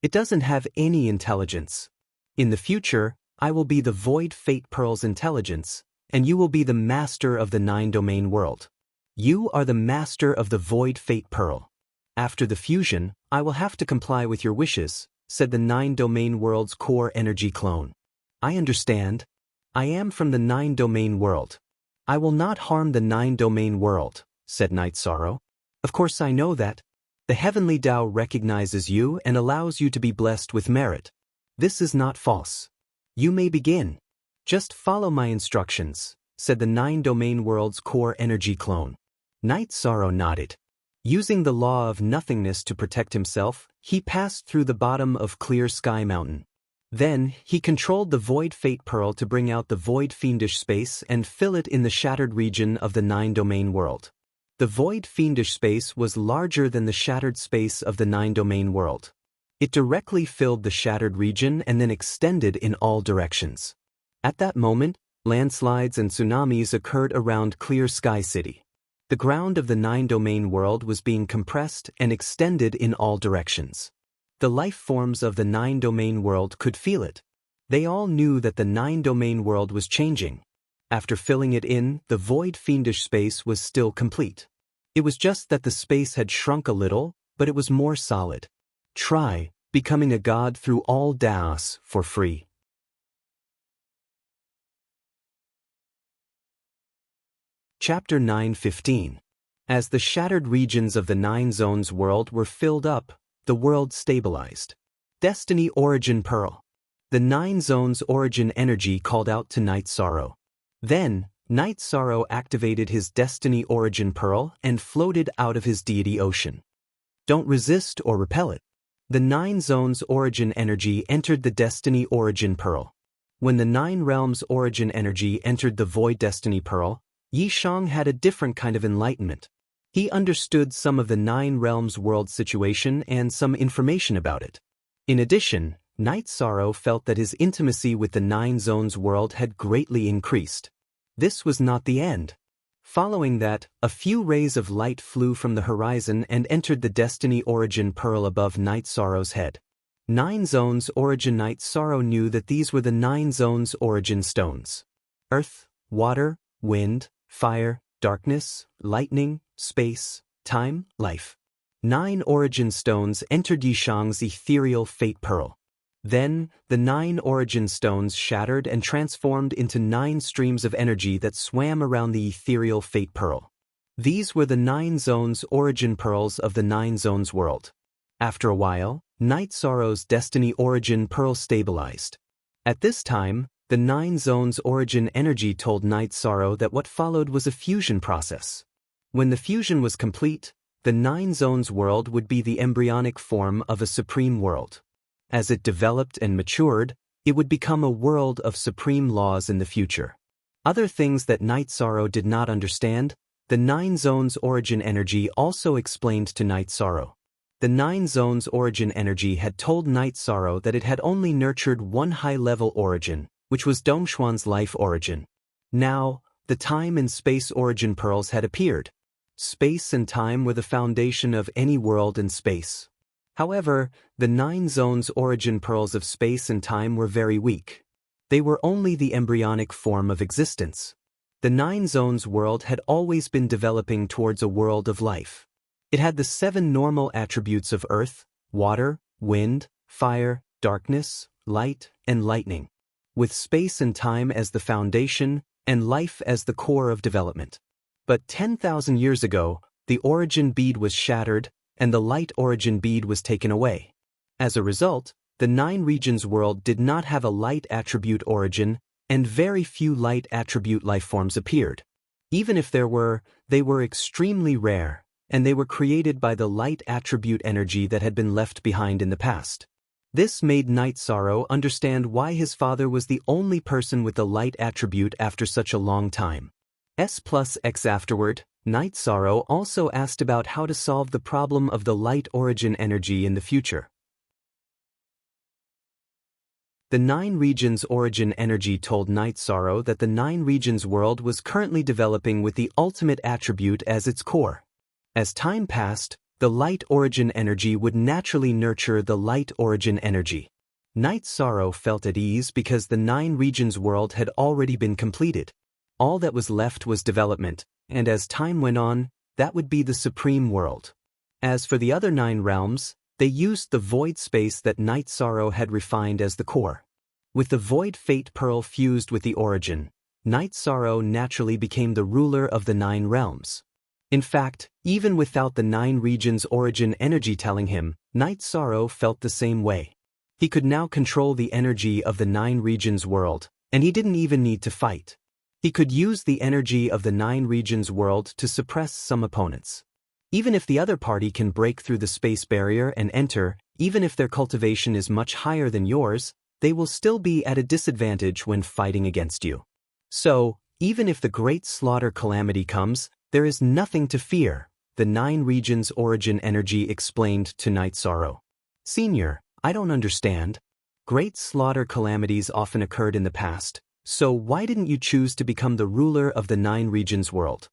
It doesn't have any intelligence. In the future, I will be the Void Fate Pearl's intelligence, and you will be the master of the 9-domain world. You are the master of the Void Fate Pearl. After the fusion, I will have to comply with your wishes, said the 9-domain world's core energy clone. I understand. I am from the 9-domain world. I will not harm the 9-domain world, said Night Sorrow. Of course I know that. The Heavenly Tao recognizes you and allows you to be blessed with merit. This is not false. You may begin. Just follow my instructions, said the 9-domain world's core energy clone. Night Sorrow nodded. Using the law of nothingness to protect himself, he passed through the bottom of Clear Sky Mountain. Then, he controlled the Void Fate Pearl to bring out the Void Fiendish space and fill it in the shattered region of the 9-domain world. The Void Fiendish space was larger than the shattered space of the 9-domain world. It directly filled the shattered region and then extended in all directions. At that moment, landslides and tsunamis occurred around Clear Sky City. The ground of the 9-domain world was being compressed and extended in all directions. The life forms of the 9-domain world could feel it. They all knew that the 9-domain world was changing. After filling it in, the Void Fiendish space was still complete. It was just that the space had shrunk a little, but it was more solid. Try becoming a god through all Daos for free. Chapter 9:15. As the shattered regions of the 9 Zones world were filled up, the world stabilized. Destiny Origin Pearl. The 9 Zones origin energy called out to Night Sorrow. Then, Night Sorrow activated his Destiny Origin Pearl and floated out of his deity ocean. Don't resist or repel it. The 9 Zones origin energy entered the Destiny Origin Pearl. When the 9 Realms origin energy entered the Void Destiny Pearl, Yishang had a different kind of enlightenment. He understood some of the 9 Realms world situation and some information about it. In addition, Night Sorrow felt that his intimacy with the Nine Zones world had greatly increased. This was not the end. Following that, a few rays of light flew from the horizon and entered the Destiny Origin Pearl above Night Sorrow's head. Nine Zones Origin. Night Sorrow knew that these were the Nine Zones Origin Stones. Earth, water, wind, fire, darkness, lightning, space, time, life. 9 origin stones entered Yishang's ethereal fate pearl. Then, the 9 origin stones shattered and transformed into 9 streams of energy that swam around the ethereal fate pearl. These were the 9 zones origin pearls of the 9 zones world. After a while, Night Sorrow's Destiny Origin Pearl stabilized. At this time, the 9 zones origin energy told Night Sorrow that what followed was a fusion process. When the fusion was complete, the 9 zones world would be the embryonic form of a supreme world. As it developed and matured, it would become a world of supreme laws in the future. Other things that Night Sorrow did not understand, the 9 zones origin energy also explained to Night Sorrow. The 9 zones origin energy had told Night Sorrow that it had only nurtured one high-level origin, which was Dongxuan's life origin. Now, the time and space origin pearls had appeared. Space and time were the foundation of any world in space. However, the 9 zones origin pearls of space and time were very weak. They were only the embryonic form of existence. The 9 zones world had always been developing towards a world of life. It had the 7 normal attributes of earth, water, wind, fire, darkness, light, and lightning, with space and time as the foundation and life as the core of development. But 10,000 years ago, the origin bead was shattered and the light origin bead was taken away. As a result, the 9 regions world did not have a light attribute origin, and very few light attribute lifeforms appeared. Even if there were, they were extremely rare, and they were created by the light attribute energy that had been left behind in the past. This made Night Sorrow understand why his father was the only person with the light attribute after such a long time. S+X afterward, Night Sorrow also asked about how to solve the problem of the light origin energy in the future. The 9 regions origin energy told Night Sorrow that the 9 regions world was currently developing with the ultimate attribute as its core. As time passed, the light origin energy would naturally nurture the light origin energy. Night Sorrow felt at ease because the 9 regions world had already been completed. All that was left was development, and as time went on, that would be the supreme world. As for the other 9 realms, they used the void space that Night Sorrow had refined as the core. With the void fate pearl fused with the origin, Night Sorrow naturally became the ruler of the 9 realms. In fact, even without the 9 regions origin energy telling him, Night Sorrow felt the same way. He could now control the energy of the 9 regions world, and he didn't even need to fight. He could use the energy of the 9 regions world to suppress some opponents. Even if the other party can break through the space barrier and enter, even if their cultivation is much higher than yours, they will still be at a disadvantage when fighting against you. So, even if the great slaughter calamity comes, there is nothing to fear, the 9 regions origin energy explained to Night Sorrow. Senior, I don't understand. Great slaughter calamities often occurred in the past, so why didn't you choose to become the ruler of the 9 regions world?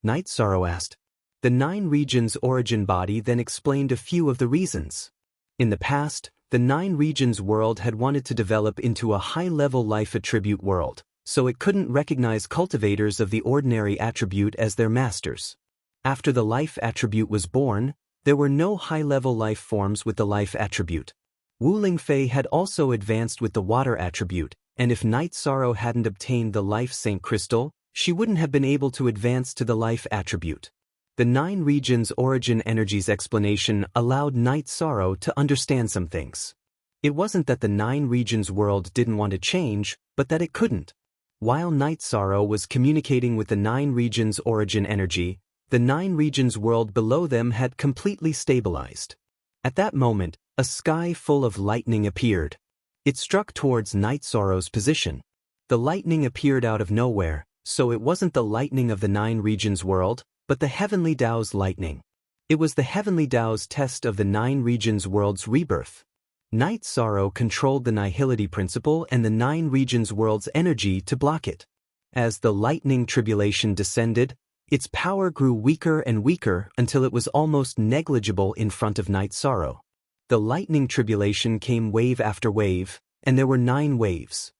Night Sorrow asked. The 9 regions origin body then explained a few of the reasons. In the past, the 9 regions world had wanted to develop into a high-level life attribute world, so it couldn't recognize cultivators of the ordinary attribute as their masters. After the life attribute was born, there were no high-level life forms with the life attribute. Wu Lingfei had also advanced with the water attribute, and if Night Sorrow hadn't obtained the life saint crystal, she wouldn't have been able to advance to the life attribute. The 9 regions origin energy's explanation allowed Night Sorrow to understand some things. It wasn't that the 9 regions world didn't want to change, but that it couldn't. While Night Sorrow was communicating with the 9 regions origin energy, the 9 regions world below them had completely stabilized. At that moment, a sky full of lightning appeared. It struck towards Night Sorrow's position. The lightning appeared out of nowhere, so it wasn't the lightning of the 9 regions world, but the Heavenly Tao's lightning. It was the Heavenly Tao's test of the 9 regions world's rebirth. Night Sorrow controlled the nihility principle and the Nine Regions world's energy to block it. As the lightning tribulation descended, its power grew weaker and weaker until it was almost negligible in front of Night Sorrow. The lightning tribulation came wave after wave, and there were 9 waves.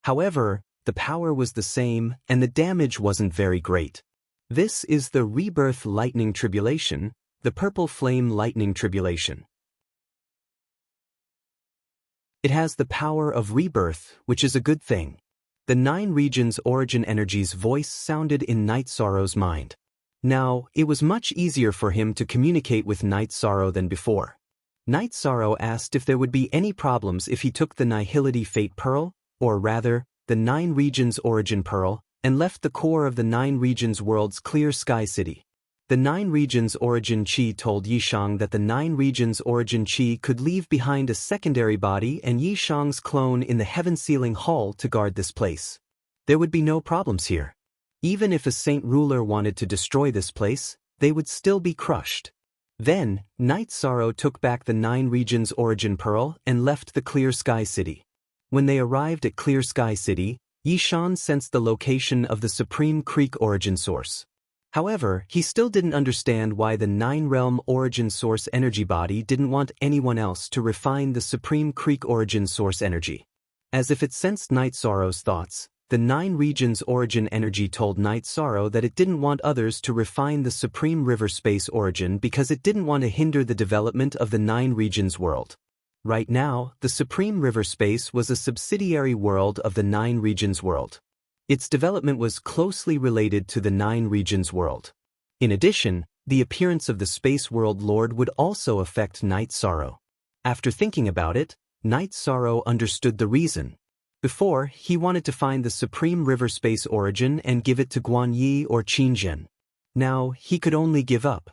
However, the power was the same and the damage wasn't very great. This is the rebirth lightning tribulation, the purple flame lightning tribulation. It has the power of rebirth, which is a good thing. The 9 regions' origin energy's voice sounded in Night Sorrow's mind. Now, it was much easier for him to communicate with Night Sorrow than before. Night Sorrow asked if there would be any problems if he took the Nihility Fate Pearl, or rather, the 9 regions origin pearl, and left the core of the 9 regions world's clear sky city. The 9 regions origin chi told Yishang that the 9 regions origin chi could leave behind a secondary body and Yishang's clone in the heaven ceiling hall to guard this place. There would be no problems here. Even if a saint ruler wanted to destroy this place, they would still be crushed. Then, Night Sorrow took back the 9 regions origin pearl and left the clear sky city. When they arrived at Clear Sky City, Yishan sensed the location of the Supreme Creek origin source. However, he still didn't understand why the 9-realm origin source energy body didn't want anyone else to refine the Supreme Creek origin source energy. As if it sensed Night Sorrow's thoughts, the 9 regions origin energy told Night Sorrow that it didn't want others to refine the Supreme River Space origin because it didn't want to hinder the development of the 9 regions world. Right now, the Supreme River Space was a subsidiary world of the 9 regions world. Its development was closely related to the 9 regions world. In addition, the appearance of the Space World Lord would also affect Night Sorrow. After thinking about it, Night Sorrow understood the reason. Before, he wanted to find the Supreme River Space origin and give it to Guanyi or Qinzhen. Now, he could only give up.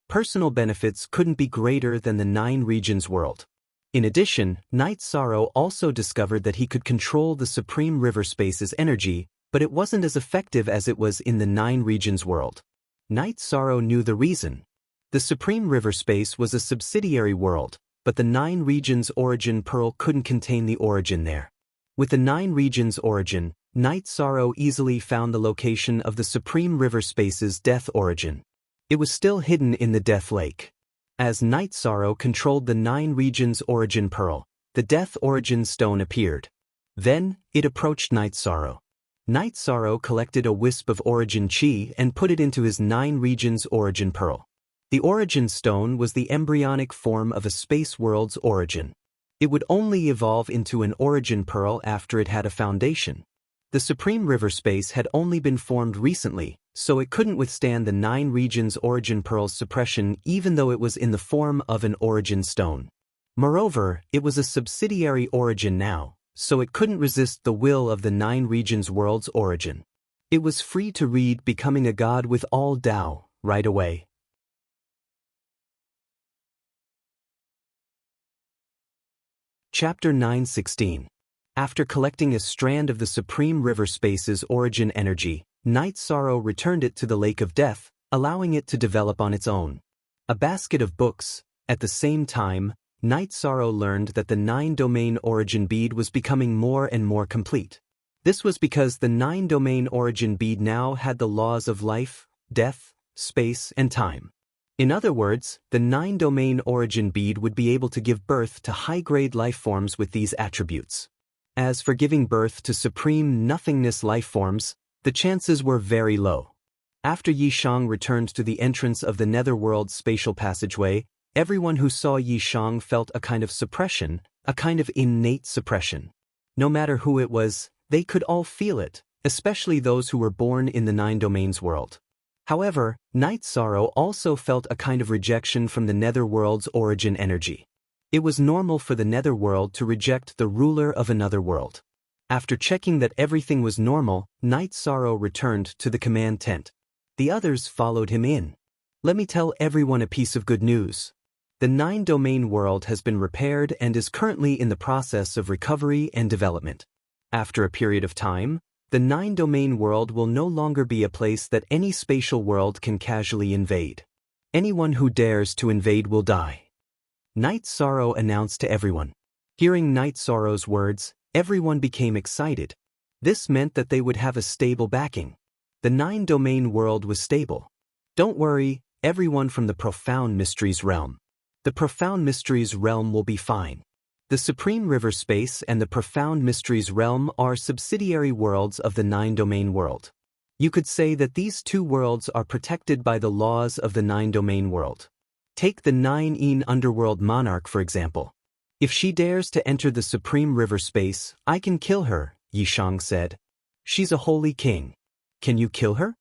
Personal benefits couldn't be greater than the 9 regions world. In addition, Night Sorrow also discovered that he could control the Supreme River Space's energy, but it wasn't as effective as it was in the 9 regions world. Night Sorrow knew the reason. The Supreme River Space was a subsidiary world, but the 9 regions origin pearl couldn't contain the origin there. With the 9 regions origin, Night Sorrow easily found the location of the Supreme River Space's death origin. It was still hidden in the Death Lake. As Night Sorrow controlled the 9 regions origin pearl, the death origin stone appeared. Then, it approached Night Sorrow. Night Sorrow collected a wisp of origin chi and put it into his 9 regions origin pearl. The origin stone was the embryonic form of a space world's origin. It would only evolve into an origin pearl after it had a foundation. The Supreme River Space had only been formed recently, so it couldn't withstand the 9 regions origin pearl's suppression even though it was in the form of an origin stone. Moreover, it was a subsidiary origin now, so it couldn't resist the will of the 9 regions world's origin. It was free to read Becoming a God with All Tao right away. Chapter 9:16. After collecting a strand of the Supreme River Space's origin energy, Night Sorrow returned it to the Lake of Death, allowing it to develop on its own. A basket of books. At the same time, Night Sorrow learned that the 9-domain origin bead was becoming more and more complete. This was because the 9-domain origin bead now had the laws of life, death, space, and time. In other words, the 9-domain origin bead would be able to give birth to high-grade life forms with these attributes. As for giving birth to supreme nothingness life forms, the chances were very low. After Yishang returned to the entrance of the Netherworld's spatial passageway, everyone who saw Yishang felt a kind of suppression, a kind of innate suppression. No matter who it was, they could all feel it, especially those who were born in the 9 domains world. However, Night Sorrow also felt a kind of rejection from the Netherworld's origin energy. It was normal for the Netherworld to reject the ruler of another world. After checking that everything was normal, Night Sorrow returned to the command tent. The others followed him in. Let me tell everyone a piece of good news. The 9-domain world has been repaired and is currently in the process of recovery and development. After a period of time, the 9-domain world will no longer be a place that any spatial world can casually invade. Anyone who dares to invade will die. Night Sorrow announced to everyone. Hearing Night Sorrow's words, everyone became excited. This meant that they would have a stable backing. The 9-domain world was stable. Don't worry, everyone from the Profound Mysteries realm. The Profound Mysteries realm will be fine. The Supreme River Space and the Profound Mysteries realm are subsidiary worlds of the 9-domain world. You could say that these two worlds are protected by the laws of the 9-domain world. Take the 9-een underworld monarch for example. If she dares to enter the Supreme River Space, I can kill her, Yishang said. She's a holy king. Can you kill her?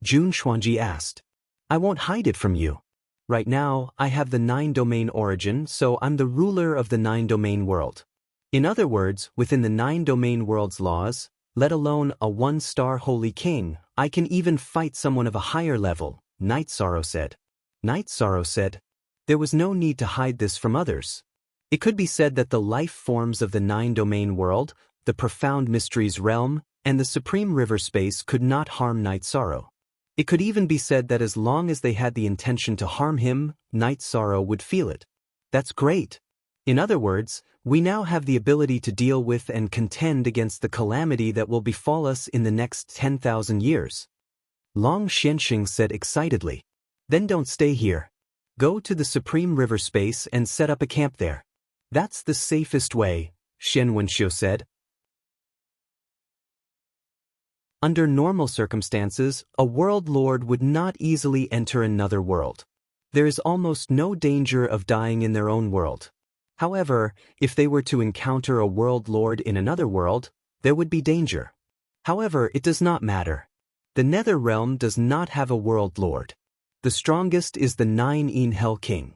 Jun Xuanji asked. I won't hide it from you. Right now, I have the 9-domain origin, so I'm the ruler of the 9-domain world. In other words, within the 9-domain world's laws, let alone a 1-star holy king, I can even fight someone of a higher level, Night Sorrow said. Night Sorrow said, there was no need to hide this from others. It could be said that the life forms of the 9-domain world, the Profound Mysteries realm, and the Supreme River Space could not harm Night Sorrow. It could even be said that as long as they had the intention to harm him, Night Sorrow would feel it. That's great. In other words, we now have the ability to deal with and contend against the calamity that will befall us in the next 10,000 years. Long Xianxing said excitedly. Then don't stay here. Go to the Supreme River Space and set up a camp there. That's the safest way, Shen Wenxiu said. Under normal circumstances, a world lord would not easily enter another world. There is almost no danger of dying in their own world. However, if they were to encounter a world lord in another world, there would be danger. However, it does not matter. The Nether Realm does not have a world lord. The strongest is the 9-een Hell King.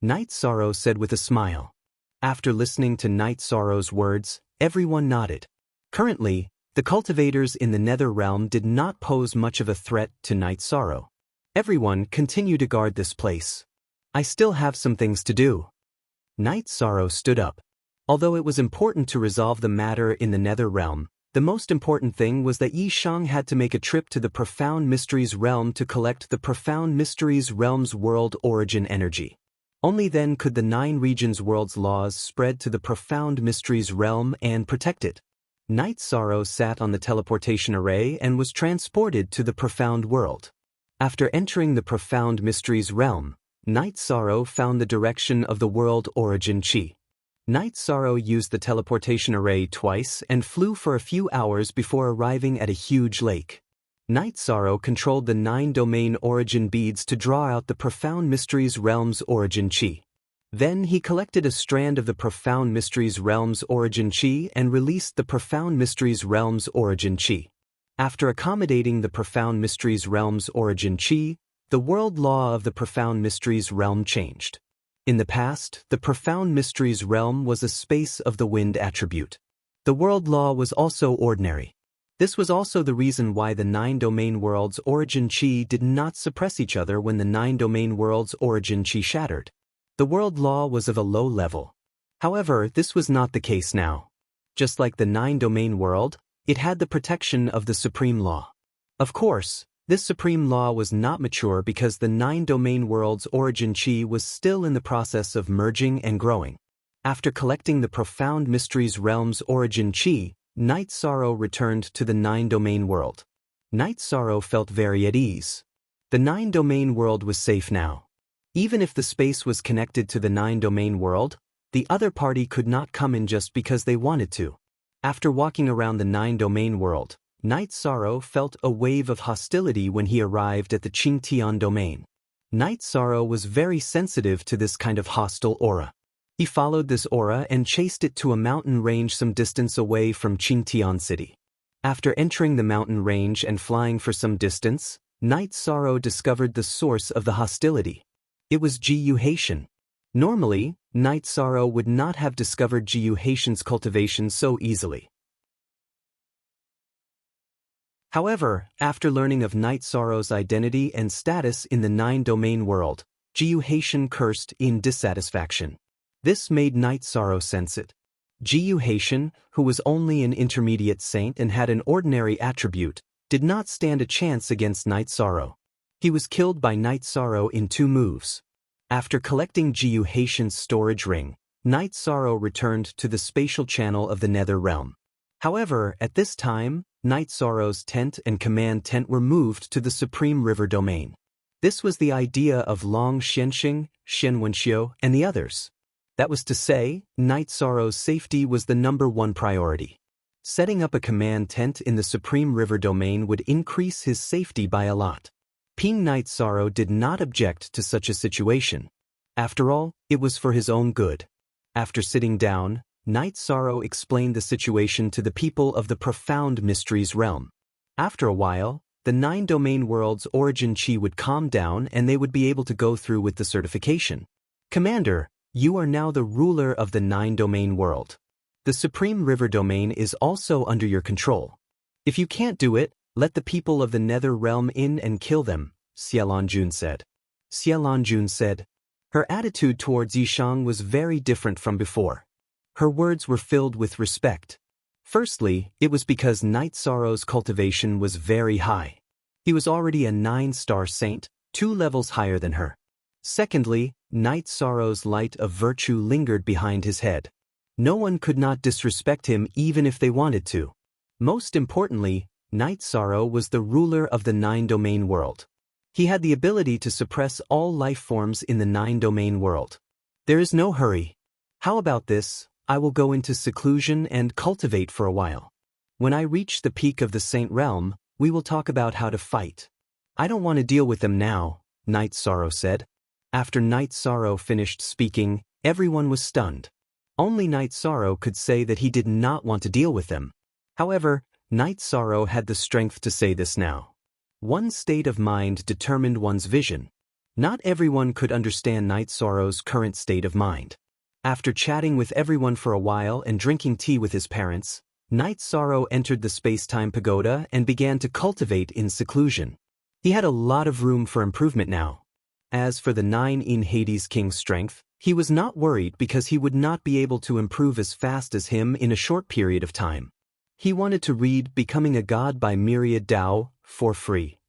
Night Sorrow said with a smile. After listening to Night Sorrow's words, everyone nodded. Currently, the cultivators in the Nether Realm did not pose much of a threat to Night Sorrow. Everyone continued to guard this place. I still have some things to do. Night Sorrow stood up. Although it was important to resolve the matter in the Nether Realm, the most important thing was that Yi Shang had to make a trip to the Profound Mysteries realm to collect the Profound Mysteries realm's world origin energy. Only then could the 9 regions world's laws spread to the Profound Mysteries realm and protect it. Night Sorrow sat on the teleportation array and was transported to the Profound World. After entering the Profound Mysteries realm, Night Sorrow found the direction of the world origin chi. Night Sorrow used the teleportation array twice and flew for a few hours before arriving at a huge lake. Night Sorrow controlled the 9-domain origin beads to draw out the Profound Mysteries realm's origin chi. Then he collected a strand of the Profound Mysteries realm's origin chi and released the Profound Mysteries realm's origin chi. After accommodating the Profound Mysteries realm's origin chi, the world law of the Profound Mysteries realm changed. In the past, the Profound Mysteries realm was a space of the wind attribute. The world law was also ordinary. This was also the reason why the 9-domain world's origin chi did not suppress each other when the 9-domain world's origin chi shattered. The world law was of a low level. However, this was not the case now. Just like the 9-domain world, it had the protection of the supreme law. Of course, this supreme law was not mature because the 9-domain world's origin chi was still in the process of merging and growing. After collecting the Profound Mysteries realm's origin chi, Night Sorrow returned to the 9-domain world. Night Sorrow felt very at ease. The 9-domain world was safe now. Even if the space was connected to the 9-domain world, the other party could not come in just because they wanted to. After walking around the 9-domain world, Night Sorrow felt a wave of hostility when he arrived at the Qingtian domain. Night Sorrow was very sensitive to this kind of hostile aura. He followed this aura and chased it to a mountain range some distance away from Qingtian City. After entering the mountain range and flying for some distance, Night Sorrow discovered the source of the hostility. It was Jiyu Haitian. Normally, Night Sorrow would not have discovered Jiyu Haitian's cultivation so easily. However, after learning of Night Sorrow's identity and status in the 9-domain world, Jiyu Haitian cursed in dissatisfaction. This made Night Sorrow sense it. Jiyu Haitian, who was only an intermediate saint and had an ordinary attribute, did not stand a chance against Night Sorrow. He was killed by Night Sorrow in 2 moves. After collecting Jiyu Haitian's storage ring, Night Sorrow returned to the spatial channel of the Nether Realm. However, at this time, Night Sorrow's tent and command tent were moved to the Supreme River domain. This was the idea of Long Xianxing, Shen Wenxiu, and the others. That was to say, Night Sorrow's safety was the #1 priority. Setting up a command tent in the Supreme River domain would increase his safety by a lot. Ping Night Sorrow did not object to such a situation. After all, it was for his own good. After sitting down, Night Sorrow explained the situation to the people of the Profound Mysteries realm. After a while, the 9 domain world's origin chi would calm down and they would be able to go through with the certification. Commander, you are now the ruler of the 9 domain world. The Supreme River domain is also under your control. If you can't do it, let the people of the Nether realm in and kill them, Xiaolongjun said. Xiaolongjun said. Her attitude towards Yishang was very different from before. Her words were filled with respect. Firstly, it was because Night Sorrow's cultivation was very high. He was already a 9-star saint, 2 levels higher than her. Secondly, Night Sorrow's light of virtue lingered behind his head. No one could not disrespect him even if they wanted to. Most importantly, Night Sorrow was the ruler of the 9 domain world. He had the ability to suppress all life forms in the 9 domain world. There is no hurry. How about this? I will go into seclusion and cultivate for a while. When I reach the peak of the Saint Realm, we will talk about how to fight. I don't want to deal with them now, Night Sorrow said. After Night Sorrow finished speaking, everyone was stunned. Only Night Sorrow could say that he did not want to deal with them. However, Night Sorrow had the strength to say this now. One's state of mind determined one's vision. Not everyone could understand Night Sorrow's current state of mind. After chatting with everyone for a while and drinking tea with his parents, Night Sorrow entered the space-time pagoda and began to cultivate in seclusion. He had a lot of room for improvement now. As for the 9 in Hades King's strength, he was not worried because he would not be able to improve as fast as him in a short period of time. He wanted to read Becoming a God by Myriad Dao for free.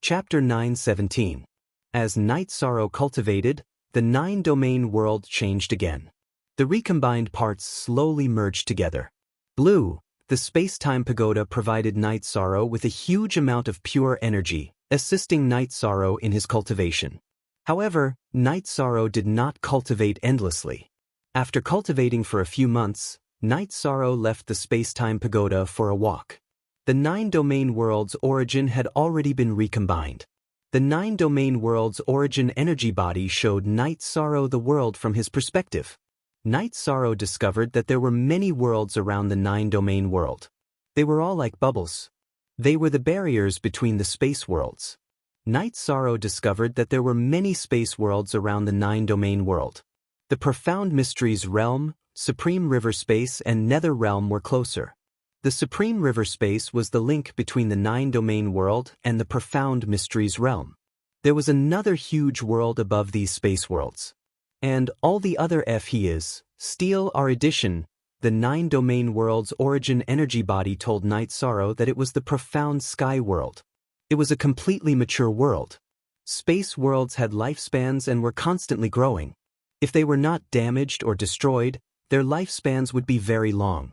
Chapter 9:17. As Night Sorrow cultivated, the 9 domain world changed again. The recombined parts slowly merged together. Blue, the space-time pagoda provided Night Sorrow with a huge amount of pure energy, assisting Night Sorrow in his cultivation. However, Night Sorrow did not cultivate endlessly. After cultivating for a few months, Night Sorrow left the space-time pagoda for a walk. The 9 domain world's origin had already been recombined. The 9 domain world's origin energy body showed Night Sorrow the world from his perspective. Night Sorrow discovered that there were many worlds around the 9 domain world. They were all like bubbles. They were the barriers between the space worlds. Night Sorrow discovered that there were many space worlds around the 9 domain world. The Profound Mysteries realm, Supreme River space, and Nether realm were closer. The Supreme River space was the link between the 9 domain world and the Profound Mysteries realm. There was another huge world above these space worlds. And all the other Steel are addition. The 9 domain world's origin energy body told Night Sorrow that it was the Profound Sky world. It was a completely mature world. Space worlds had lifespans and were constantly growing. If they were not damaged or destroyed, their lifespans would be very long.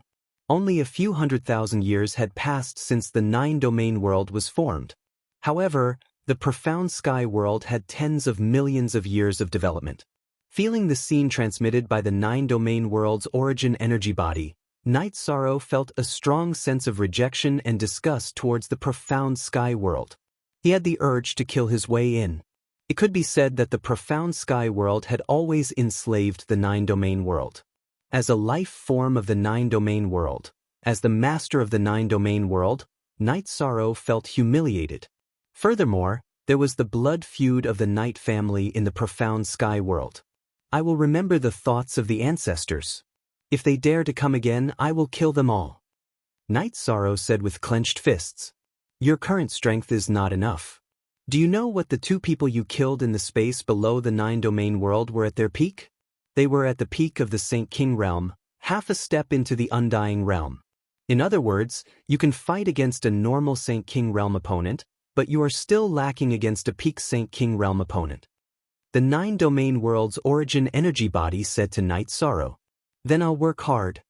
Only a few 100,000 years had passed since the 9 domain world was formed. However, the Profound Sky world had tens of millions of years of development. Feeling the scene transmitted by the 9 domain world's origin energy body, Night Sorrow felt a strong sense of rejection and disgust towards the Profound Sky world. He had the urge to kill his way in. It could be said that the Profound Sky world had always enslaved the 9 domain world. As a life form of the 9 domain world, as the master of the 9 domain world, Night Sorrow felt humiliated. Furthermore, there was the blood feud of the Night family in the Profound Sky world. I will remember the thoughts of the ancestors. If they dare to come again, I will kill them all. Night Sorrow said with clenched fists. Your current strength is not enough. Do you know what the 2 people you killed in the space below the 9 domain world were at their peak? They were at the peak of the Saint King realm, half a step into the Undying realm. In other words, you can fight against a normal Saint King realm opponent, but you are still lacking against a peak Saint King realm opponent. The 9-domain world's origin energy body said to Night Sorrow. Then I'll work hard.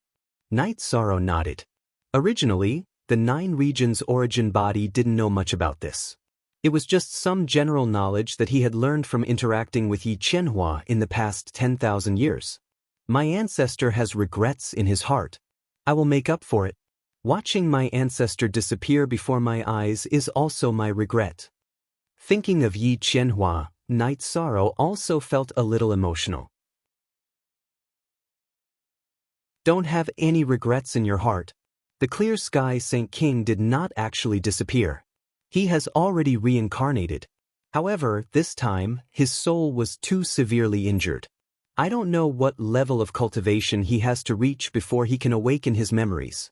Night Sorrow nodded. Originally, the 9 regions origin body didn't know much about this. It was just some general knowledge that he had learned from interacting with Yi Qianhua in the past 10,000 years. My ancestor has regrets in his heart. I will make up for it. Watching my ancestor disappear before my eyes is also my regret. Thinking of Yi Qianhua, Night Sorrow also felt a little emotional. Don't have any regrets in your heart. The clear sky Saint King did not actually disappear. He has already reincarnated. However, this time, his soul was too severely injured. I don't know what level of cultivation he has to reach before he can awaken his memories.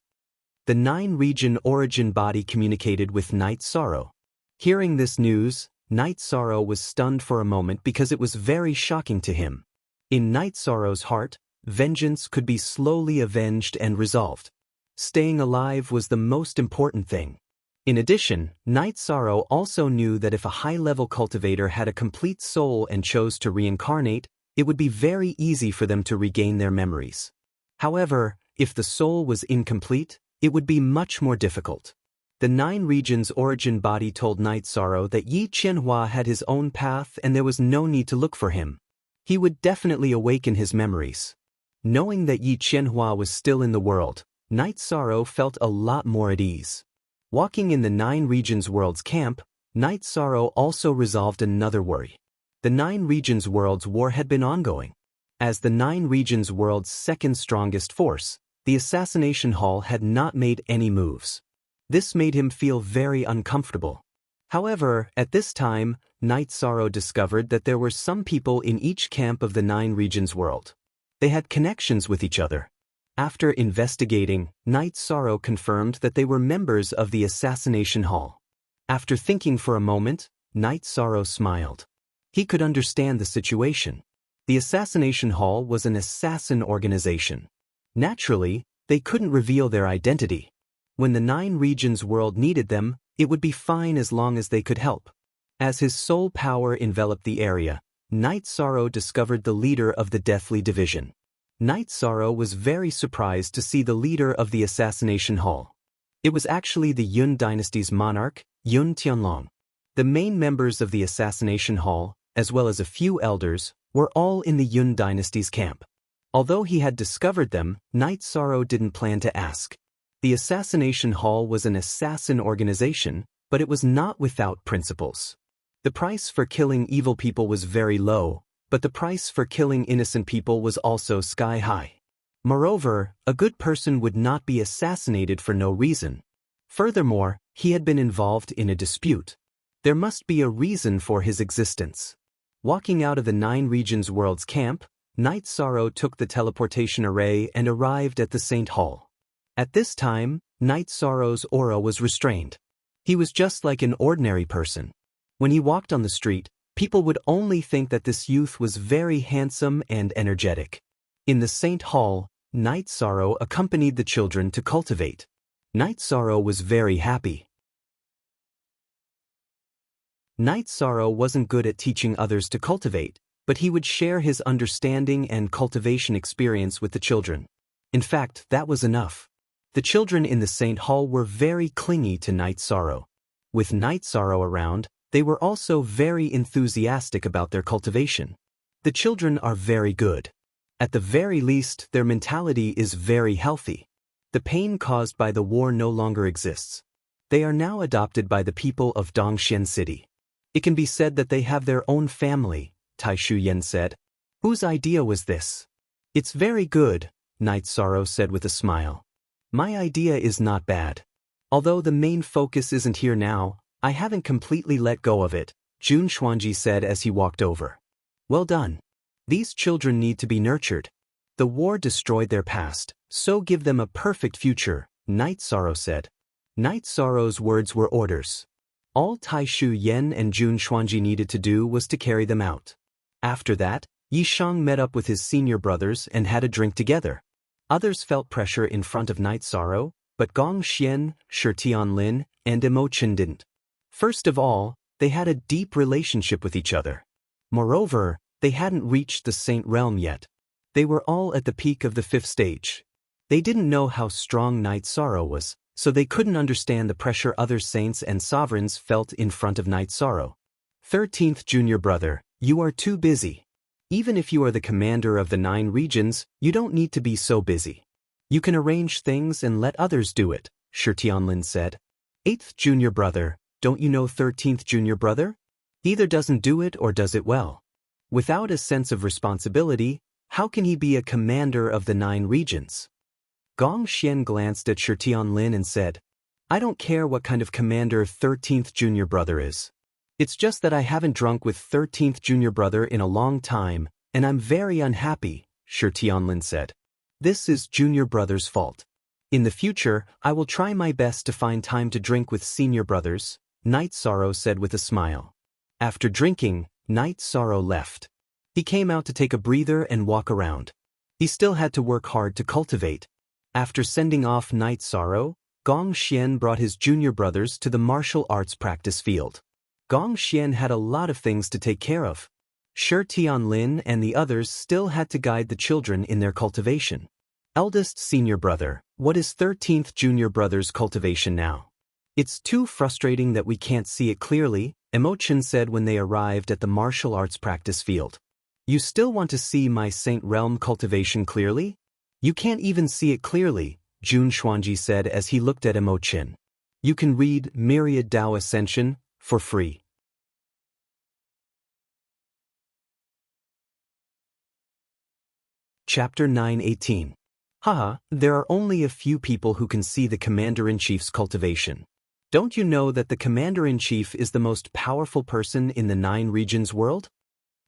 The 9-region origin body communicated with Night Sorrow. Hearing this news, Night Sorrow was stunned for a moment because it was very shocking to him. In Night Sorrow's heart, vengeance could be slowly avenged and resolved. Staying alive was the most important thing. In addition, Night Sorrow also knew that if a high-level cultivator had a complete soul and chose to reincarnate, it would be very easy for them to regain their memories. However, if the soul was incomplete, it would be much more difficult. The 9 regions origin body told Night Sorrow that Yi Qianhua had his own path and there was no need to look for him. He would definitely awaken his memories. Knowing that Yi Qianhua was still in the world, Night Sorrow felt a lot more at ease. Walking in the 9 regions world's camp, Night Sorrow also resolved another worry. The 9 regions world's war had been ongoing. As the 9 regions world's second strongest force, the assassination hall had not made any moves. This made him feel very uncomfortable. However, at this time, Night Sorrow discovered that there were some people in each camp of the 9 regions world. They had connections with each other. After investigating, Night Sorrow confirmed that they were members of the assassination hall. After thinking for a moment, Night Sorrow smiled. He could understand the situation. The assassination hall was an assassin organization. Naturally, they couldn't reveal their identity. When the 9 regions world needed them, it would be fine as long as they could help. As his soul power enveloped the area, Night Sorrow discovered the leader of the Deathly Division. Night Sorrow was very surprised to see the leader of the assassination hall. It was actually the Yun dynasty's monarch, Yun Tianlong. The main members of the assassination hall, as well as a few elders, were all in the Yun dynasty's camp. Although he had discovered them, Night Sorrow didn't plan to ask. The assassination hall was an assassin organization, but it was not without principles. The price for killing evil people was very low, but the price for killing innocent people was also sky high. Moreover, a good person would not be assassinated for no reason. Furthermore, he had been involved in a dispute. There must be a reason for his existence. Walking out of the 9 regions world's camp, Night Sorrow took the teleportation array and arrived at the Saint Hall. At this time, Night Sorrow's aura was restrained. He was just like an ordinary person. When he walked on the street, people would only think that this youth was very handsome and energetic. In the Saint Hall, Night Sorrow accompanied the children to cultivate. Night Sorrow was very happy. Night Sorrow wasn't good at teaching others to cultivate, but he would share his understanding and cultivation experience with the children. In fact, that was enough. The children in the Saint Hall were very clingy to Night Sorrow. With Night Sorrow around, they were also very enthusiastic about their cultivation. The children are very good. At the very least, their mentality is very healthy. The pain caused by the war no longer exists. They are now adopted by the people of Dongxian City. It can be said that they have their own family, Tai Shu Yan said. Whose idea was this? It's very good, Night Sorrow said with a smile. My idea is not bad. Although the main focus isn't here now, I haven't completely let go of it, Jun Xuanji said as he walked over. Well done. These children need to be nurtured. The war destroyed their past, so give them a perfect future, Night Sorrow said. Night Sorrow's words were orders. All Tai Shu Yan and Jun Xuanji needed to do was to carry them out. After that, Yi Shang met up with his senior brothers and had a drink together. Others felt pressure in front of Night Sorrow, but Gong Xian, Shi Tianlin, and Imo Chen didn't. First of all, they had a deep relationship with each other. Moreover, they hadn't reached the saint realm yet. They were all at the peak of the 5th stage. They didn't know how strong Night Sorrow was, so they couldn't understand the pressure other saints and sovereigns felt in front of Night Sorrow. 13th Junior Brother, you are too busy. Even if you are the commander of the 9 regions, you don't need to be so busy. You can arrange things and let others do it, Shi Tianlin said. 8th Junior Brother, don't you know 13th Junior Brother? He either doesn't do it or does it well. Without a sense of responsibility, how can he be a commander of the 9 regions? Gong Xian glanced at Shi Tianlin and said, I don't care what kind of commander 13th Junior Brother is. It's just that I haven't drunk with 13th Junior Brother in a long time, and I'm very unhappy, Shi Tianlin said. This is Junior Brother's fault. In the future, I will try my best to find time to drink with Senior Brothers, Night Sorrow said with a smile. After drinking, Night Sorrow left. He came out to take a breather and walk around. He still had to work hard to cultivate. After sending off Night Sorrow, Gong Xian brought his junior brothers to the martial arts practice field. Gong Xian had a lot of things to take care of. Shi Tianlin and the others still had to guide the children in their cultivation. Eldest Senior Brother, what is 13th Junior Brother's cultivation now? It's too frustrating that we can't see it clearly, Emochin said when they arrived at the martial arts practice field. You still want to see my Saint Realm cultivation clearly? You can't even see it clearly, Jun Xuanji said as he looked at Emochin. You can read Myriad Dao Ascension for free. Chapter 9:18. Haha, there are only a few people who can see the Commander-in-Chief's cultivation. Don't you know that the Commander-in-Chief is the most powerful person in the 9 regions world?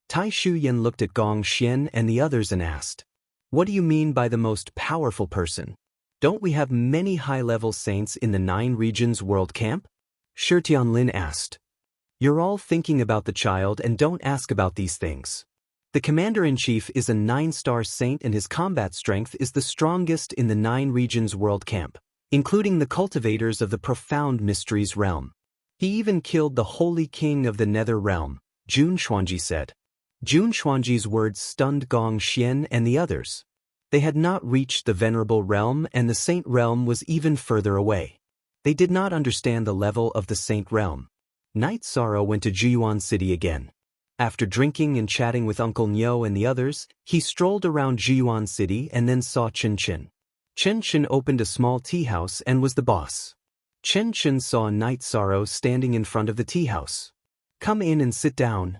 Tai Shuyan looked at Gong Xian and the others and asked, what do you mean by the most powerful person? Don't we have many high-level saints in the 9 regions world camp? Shi Tianlin asked. You're all thinking about the child and don't ask about these things. The Commander-in-Chief is a 9-star saint and his combat strength is the strongest in the 9 regions world camp, including the cultivators of the profound mysteries realm. He even killed the holy king of the nether realm, Jun Xuanji said. Jun Xuanji's words stunned Gong Xian and the others. They had not reached the venerable realm and the saint realm was even further away. They did not understand the level of the saint realm. Night Sorrow went to Jiyuan City again. After drinking and chatting with Uncle Nyo and the others, he strolled around Jiyuan City and then saw Chen Chen. Chen Chen opened a small tea house and was the boss. Chen Chen saw Night Sorrow standing in front of the tea house. Come in and sit down.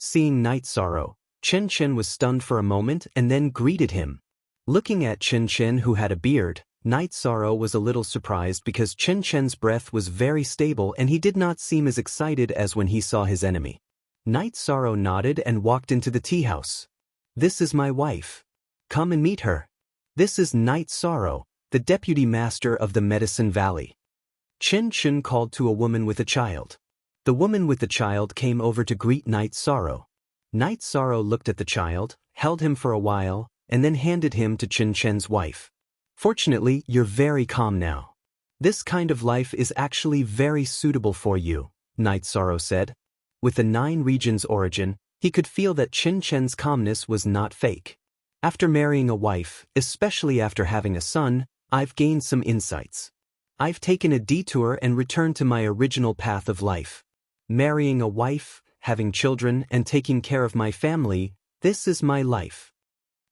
Seeing Night Sorrow, Chen Chen was stunned for a moment and then greeted him. Looking at Chen Chen who had a beard, Night Sorrow was a little surprised because Chen Chen's breath was very stable and he did not seem as excited as when he saw his enemy. Night Sorrow nodded and walked into the tea house. This is my wife. Come and meet her. This is Night Sorrow, the deputy master of the Medicine Valley. Chen Chen called to a woman with a child. The woman with the child came over to greet Night Sorrow. Night Sorrow looked at the child, held him for a while, and then handed him to Chen Chen's wife. Fortunately, you're very calm now. This kind of life is actually very suitable for you, Night Sorrow said. With the 9 regions origin, he could feel that Chen Chen's calmness was not fake. After marrying a wife, especially after having a son, I've gained some insights. I've taken a detour and returned to my original path of life. Marrying a wife, having children, and taking care of my family, this is my life.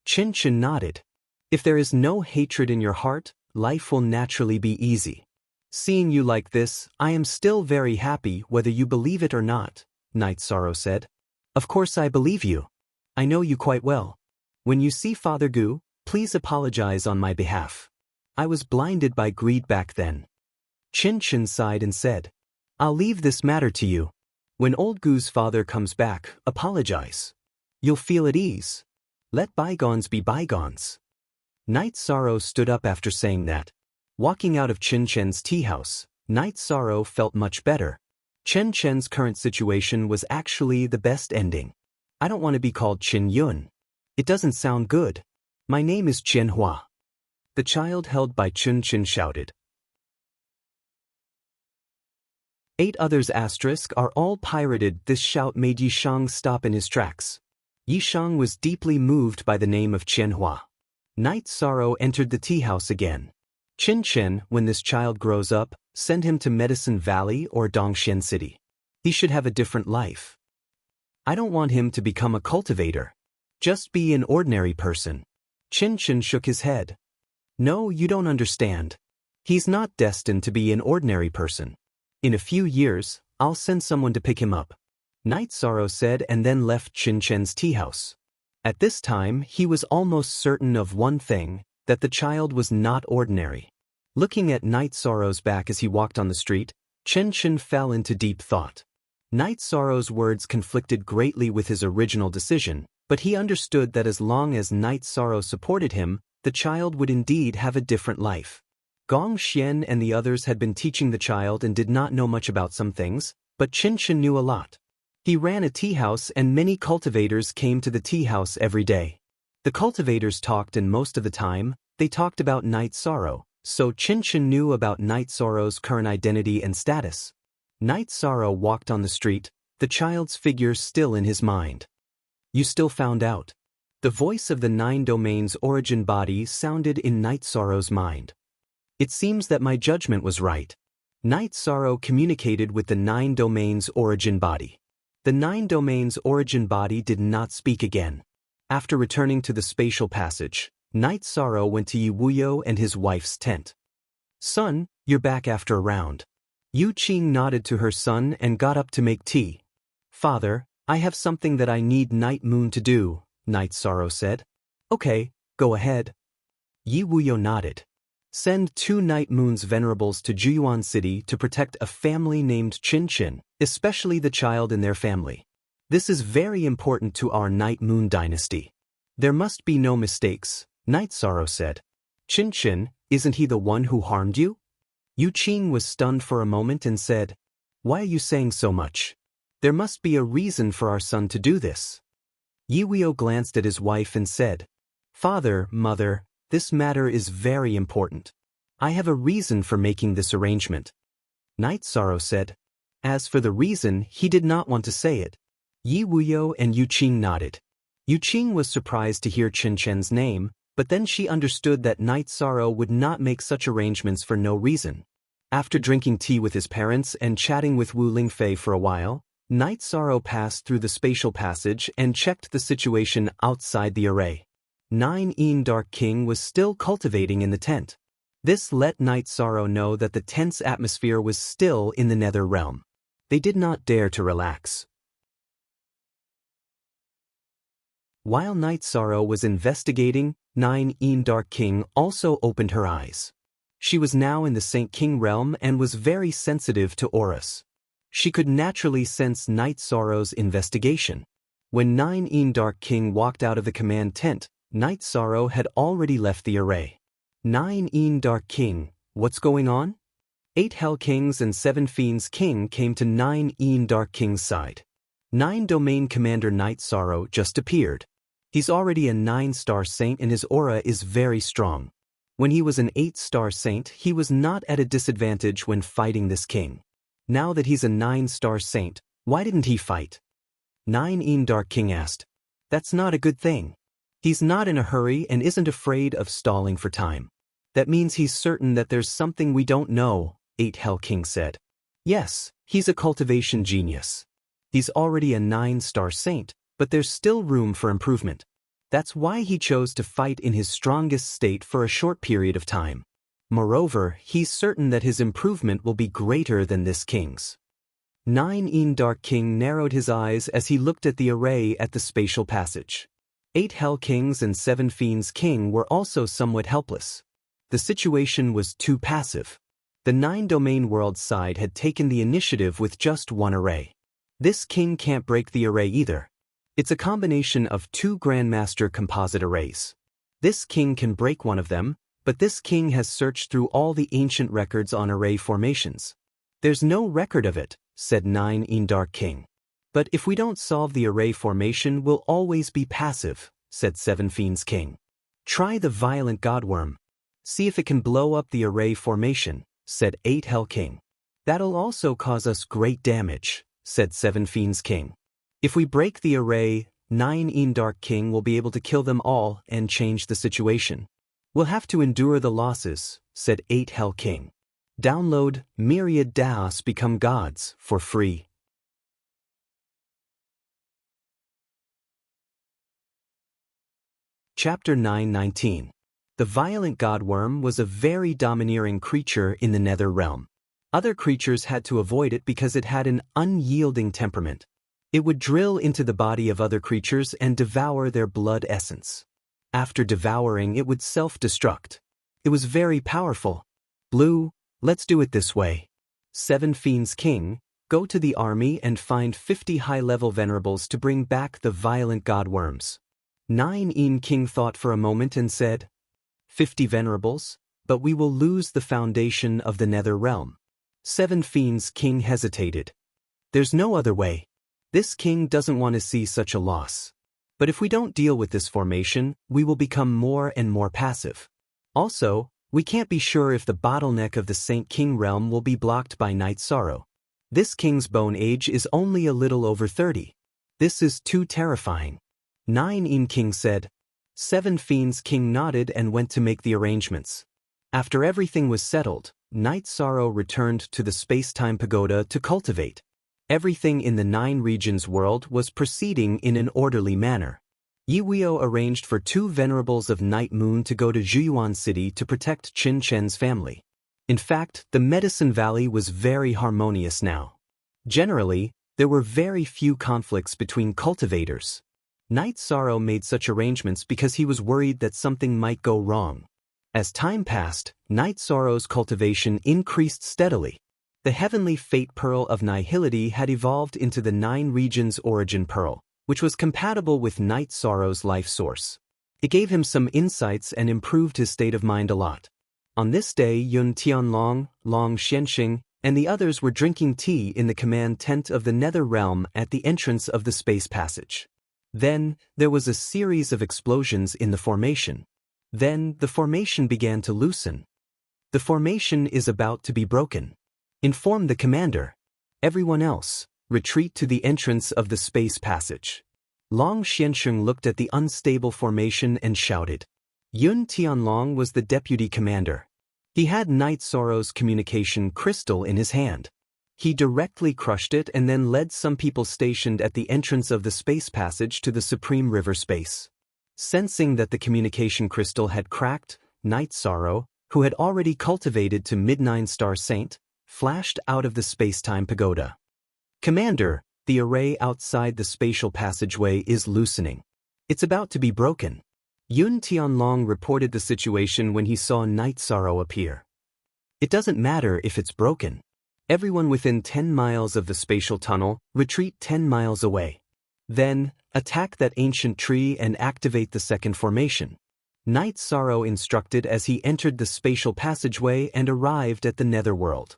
Chen Chen nodded. If there is no hatred in your heart, life will naturally be easy. Seeing you like this, I am still very happy whether you believe it or not, Night Sorrow said. Of course I believe you. I know you quite well. When you see Father Gu, please apologize on my behalf. I was blinded by greed back then. Chen Chen sighed and said, I'll leave this matter to you. When old Gu's father comes back, apologize. You'll feel at ease. Let bygones be bygones. Night Sorrow stood up after saying that. Walking out of Chen Chen's tea house, Night Sorrow felt much better. Chen Chen's current situation was actually the best ending. I don't want to be called Chen Yun. It doesn't sound good. My name is Chen Hua. The child held by Chen Chen shouted. 8 others asterisk are all pirated. This shout made Yishang stop in his tracks. Yishang was deeply moved by the name of Qianhua. Night Sorrow entered the tea house again. Qin Chen, when this child grows up, send him to Medicine Valley or Dongxian City. He should have a different life. I don't want him to become a cultivator. Just be an ordinary person. Qin Chen shook his head. No, you don't understand. He's not destined to be an ordinary person. In a few years, I'll send someone to pick him up. Night Sorrow said and then left Qin Chen's tea house. At this time, he was almost certain of one thing, that the child was not ordinary. Looking at Night Sorrow's back as he walked on the street, Qin Chen fell into deep thought. Night Sorrow's words conflicted greatly with his original decision, but he understood that as long as Night Sorrow supported him, the child would indeed have a different life. Gong Xian and the others had been teaching the child and did not know much about some things, but Qin Chen knew a lot. He ran a tea house and many cultivators came to the tea house every day. The cultivators talked and most of the time, they talked about Night Sorrow, so Qin Chen knew about Night Sorrow's current identity and status. Night Sorrow walked on the street, the child's figure still in his mind. You still found out. The voice of the 9 domains origin body sounded in Night Sorrow's mind. It seems that my judgment was right. Night Sorrow communicated with the 9 domains origin body. The 9 domains origin body did not speak again. After returning to the spatial passage, Night Sorrow went to Yi Wuyo and his wife's tent. Son, you're back after a round. Yu Qing nodded to her son and got up to make tea. Father, I have something that I need Night Moon to do, Night Sorrow said. Okay, go ahead. Yi Wuyo nodded. Send 2 Night Moon's venerables to Juyuan City to protect a family named Qin Chen, especially the child in their family. This is very important to our Night Moon dynasty. There must be no mistakes, Night Sorrow said. Qin Chen, isn't he the one who harmed you? Yu Qing was stunned for a moment and said, Why are you saying so much? There must be a reason for our son to do this. Yi Wuyo glanced at his wife and said, Father, Mother, this matter is very important. I have a reason for making this arrangement. Night Sorrow said. As for the reason, he did not want to say it. Yi Wuyo and Yu Qing nodded. Yu Qing was surprised to hear Qin Chen's name, but then she understood that Night Sorrow would not make such arrangements for no reason. After drinking tea with his parents and chatting with Wu Lingfei for a while, Night Sorrow passed through the spatial passage and checked the situation outside the array. 9 Dark King was still cultivating in the tent. This let Night Sorrow know that the tense atmosphere was still in the nether realm. They did not dare to relax. While Night Sorrow was investigating, 9 Dark King also opened her eyes. She was now in the Saint King realm and was very sensitive to auras. She could naturally sense Night Sorrow's investigation. When 9 Dark King walked out of the command tent, Night Sorrow had already left the array. 9 Dark King, what's going on? 8 Hell Kings and 7 Fiends King came to 9 Dark King's side. 9 Domain Commander Night Sorrow just appeared. He's already a 9-star saint and his aura is very strong. When he was an 8-star saint, he was not at a disadvantage when fighting this king. Now that he's a 9-star saint, why didn't he fight? 9 Dark King asked. That's not a good thing. He's not in a hurry and isn't afraid of stalling for time. That means he's certain that there's something we don't know, 8 Hell King said. Yes, he's a cultivation genius. He's already a 9-star saint, but there's still room for improvement. That's why he chose to fight in his strongest state for a short period of time. Moreover, he's certain that his improvement will be greater than this king's. 9 Dark King narrowed his eyes as he looked at the array at the spatial passage. 8 Hell Kings and 7 Fiends King were also somewhat helpless. The situation was too passive. The 9 Domain World side had taken the initiative with just one array. This king can't break the array either. It's a combination of 2 Grandmaster composite arrays. This king can break one of them, but this king has searched through all the ancient records on array formations. There's no record of it, said 9 Dark King. But if we don't solve the array formation, we'll always be passive, said 7 Fiends King. Try the violent godworm. See if it can blow up the array formation, said 8 Hell King. That'll also cause us great damage, said Seven Fiends King. If we break the array, 9 Dark King will be able to kill them all and change the situation. We'll have to endure the losses, said 8 Hell King. Download Myriad Daos Become Gods for free. Chapter 9:19. The violent godworm was a very domineering creature in the nether realm. Other creatures had to avoid it because it had an unyielding temperament. It would drill into the body of other creatures and devour their blood essence. After devouring, it would self-destruct. It was very powerful. Blue, let's do it this way. 7 Fiends King, go to the army and find 50 high-level venerables to bring back the violent godworms. 9 King thought for a moment and said, 50 venerables, but we will lose the foundation of the nether realm. 7 Fiends King hesitated. There's no other way. This king doesn't want to see such a loss. But if we don't deal with this formation, we will become more and more passive. Also, we can't be sure if the bottleneck of the Saint King realm will be blocked by Night Sorrow. This king's bone age is only a little over 30. This is too terrifying. 9 King said. 7 Fiends King nodded and went to make the arrangements. After everything was settled, Night Sorrow returned to the space-time pagoda to cultivate. Everything in the 9 regions world was proceeding in an orderly manner. Yiweo arranged for 2 venerables of Night Moon to go to Zhuyuan City to protect Qin Chen's family. In fact, the Medicine Valley was very harmonious now. Generally, there were very few conflicts between cultivators. Night Sorrow made such arrangements because he was worried that something might go wrong. As time passed, Night Sorrow's cultivation increased steadily. The heavenly fate pearl of nihility had evolved into the 9 regions origin pearl, which was compatible with Night Sorrow's life source. It gave him some insights and improved his state of mind a lot. On this day, Yun Tianlong, Long Xianxing, and the others were drinking tea in the command tent of the Nether Realm at the entrance of the space passage. Then, there was a series of explosions in the formation. Then, the formation began to loosen. The formation is about to be broken. Inform the commander. Everyone else, retreat to the entrance of the space passage. Long Xianxing looked at the unstable formation and shouted. Yun Tianlong was the deputy commander. He had Night Sorrow's communication crystal in his hand. He directly crushed it and then led some people stationed at the entrance of the space passage to the Supreme River space. Sensing that the communication crystal had cracked, Night Sorrow, who had already cultivated to Midnight Star Saint, flashed out of the space-time pagoda. Commander, the array outside the spatial passageway is loosening. It's about to be broken. Yun Tianlong reported the situation when he saw Night Sorrow appear. It doesn't matter if it's broken. Everyone within 10 miles of the spatial tunnel, retreat 10 miles away. Then, attack that ancient tree and activate the second formation. Night Sorrow instructed as he entered the spatial passageway and arrived at the netherworld.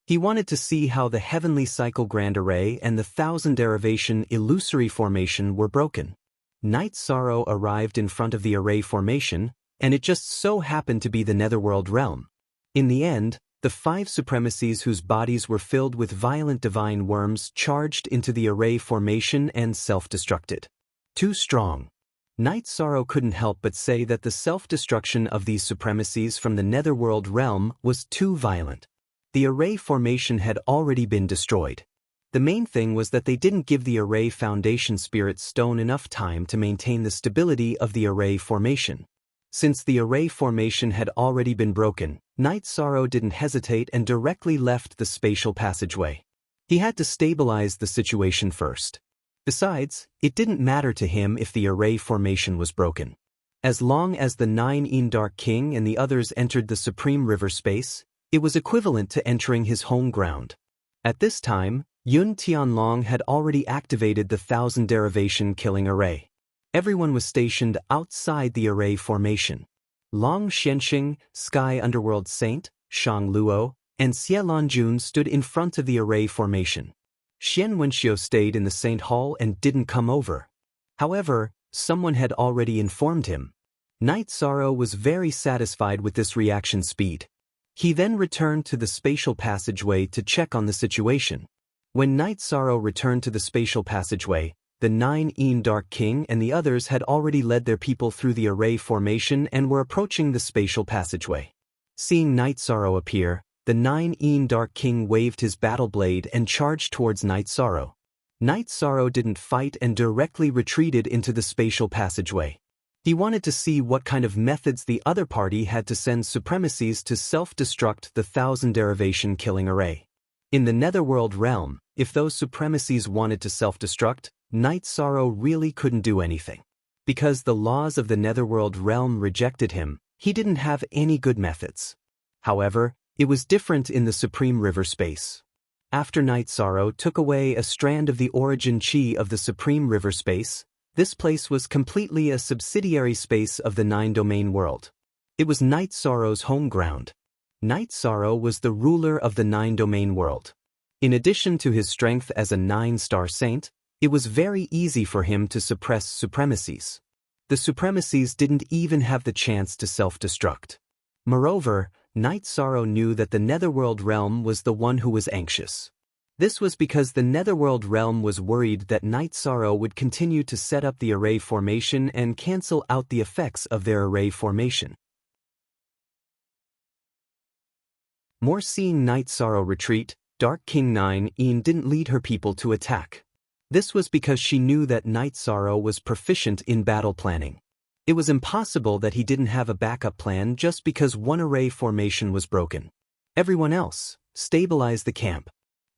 He wanted to see how the Heavenly Cycle Grand Array and the Thousand Derivation Illusory Formation were broken. Night Sorrow arrived in front of the array formation, and it just so happened to be the netherworld realm. In the end, the 5 supremacies whose bodies were filled with violent divine worms charged into the array formation and self-destructed. Too strong. Night Sorrow couldn't help but say that the self-destruction of these supremacies from the netherworld realm was too violent. The array formation had already been destroyed. The main thing was that they didn't give the array foundation spirit stone enough time to maintain the stability of the array formation. Since the array formation had already been broken, Night Sorrow didn't hesitate and directly left the spatial passageway. He had to stabilize the situation first. Besides, it didn't matter to him if the array formation was broken. As long as the 9 Dark King and the others entered the Supreme River space, it was equivalent to entering his home ground. At this time, Yun Tianlong had already activated the Thousand Derivation Killing Array. Everyone was stationed outside the array formation. Long Xianxing, Sky Underworld Saint, Shang Luo, and Xie Lanjun stood in front of the array formation. Xian Wenxiu stayed in the Saint Hall and didn't come over. However, someone had already informed him. Night Sorrow was very satisfied with this reaction speed. He then returned to the spatial passageway to check on the situation. When Night Sorrow returned to the spatial passageway, the 9 Dark King and the others had already led their people through the array formation and were approaching the spatial passageway. Seeing Night Sorrow appear, the 9 Dark King waved his battle blade and charged towards Night Sorrow. Night Sorrow didn't fight and directly retreated into the spatial passageway. He wanted to see what kind of methods the other party had to send supremacies to self-destruct the 1000 derivation killing array. In the Netherworld realm, if those supremacies wanted to self-destruct, Night Sorrow really couldn't do anything. Because the laws of the Netherworld realm rejected him, he didn't have any good methods. However, it was different in the Supreme River space. After Night Sorrow took away a strand of the origin chi of the Supreme River space, this place was completely a subsidiary space of the 9-domain world. It was Night Sorrow's home ground. Night Sorrow was the ruler of the 9-domain world. In addition to his strength as a 9-star saint, it was very easy for him to suppress supremacies. The supremacies didn't even have the chance to self-destruct. Moreover, Night Sorrow knew that the Netherworld realm was the one who was anxious. This was because the Netherworld realm was worried that Night Sorrow would continue to set up the array formation and cancel out the effects of their array formation. More seeing Night Sorrow retreat, Dark King 9 didn't lead her people to attack. This was because she knew that Night Sorrow was proficient in battle planning. It was impossible that he didn't have a backup plan just because one array formation was broken. Everyone else, stabilize the camp.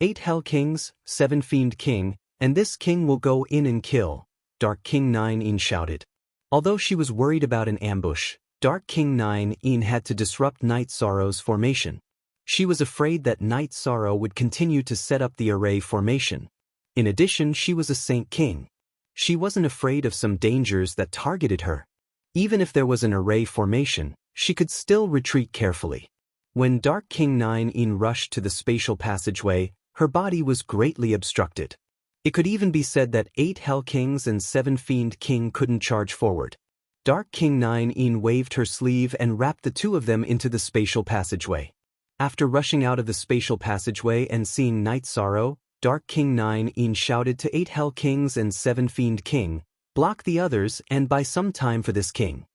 8 Hell Kings, 7 Fiend King, and this king will go in and kill, Dark King 9 shouted. Although she was worried about an ambush, Dark King 9 had to disrupt Night Sorrow's formation. She was afraid that Night Sorrow would continue to set up the array formation. In addition, she was a Saint King. She wasn't afraid of some dangers that targeted her. Even if there was an array formation, she could still retreat carefully. When Dark King 9 rushed to the spatial passageway, her body was greatly obstructed. It could even be said that 8 Hell Kings and 7 Fiend King couldn't charge forward. Dark King 9 waved her sleeve and wrapped the two of them into the spatial passageway. After rushing out of the spatial passageway and seeing Night Sorrow, Dark King 9 shouted to 8 Hell Kings and 7 Fiend King, "Block the others and buy some time for this king."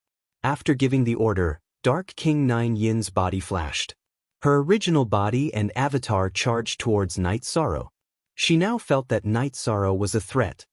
After giving the order, Dark King 9 Yin's body flashed. Her original body and avatar charged towards Night Sorrow. She now felt that Night Sorrow was a threat.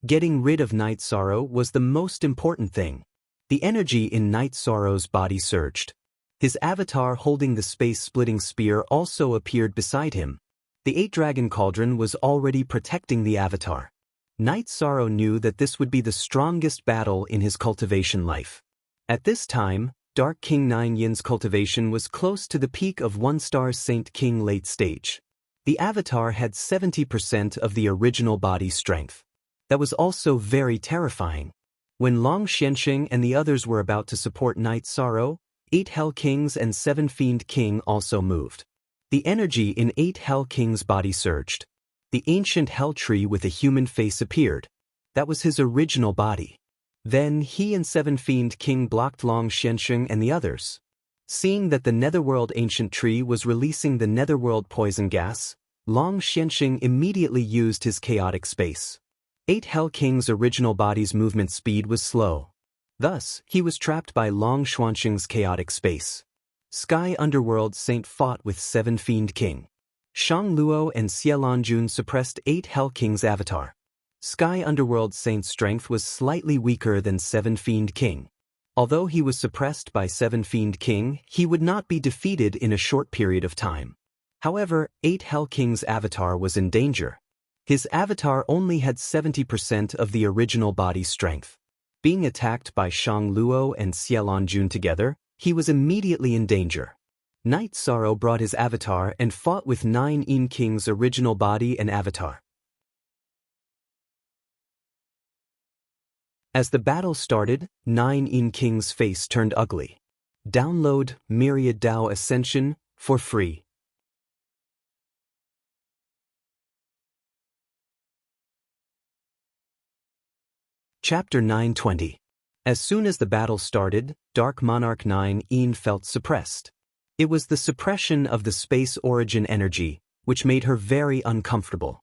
Getting rid of Night Sorrow was the most important thing. The energy in Night Sorrow's body surged. His avatar holding the space-splitting spear also appeared beside him. The 8-dragon cauldron was already protecting the avatar. Night Sorrow knew that this would be the strongest battle in his cultivation life. At this time, Dark King 9 Yin's cultivation was close to the peak of 1-star Saint King late stage. The avatar had 70% of the original body strength. That was also very terrifying. When Long Xianxing and the others were about to support Night Sorrow, 8 Hell Kings and 7 Fiend King also moved. The energy in 8 Hell King's body surged. The ancient hell tree with a human face appeared. That was his original body. Then he and 7 Fiend King blocked Long Xianxing and the others. Seeing that the Netherworld ancient tree was releasing the Netherworld poison gas, Long Xianxing immediately used his chaotic space. 8 Hell King's original body's movement speed was slow. Thus, he was trapped by Long Xianxing's chaotic space. Sky Underworld Saint fought with 7 Fiend King. Shang Luo and Xielanjun suppressed 8 Hell King's avatar. Sky Underworld Saint's strength was slightly weaker than 7 Fiend King. Although he was suppressed by 7 Fiend King, he would not be defeated in a short period of time. However, 8 Hell King's avatar was in danger. His avatar only had 70% of the original body strength. Being attacked by Shang Luo and Xielanjun together, he was immediately in danger. Night Sorrow brought his avatar and fought with 9 King's original body and avatar. As the battle started, 9 King's face turned ugly. Download Myriad Dao Ascension for free. Chapter 920. As soon as the battle started, Dark Monarch 9 felt suppressed. It was the suppression of the space origin energy, which made her very uncomfortable.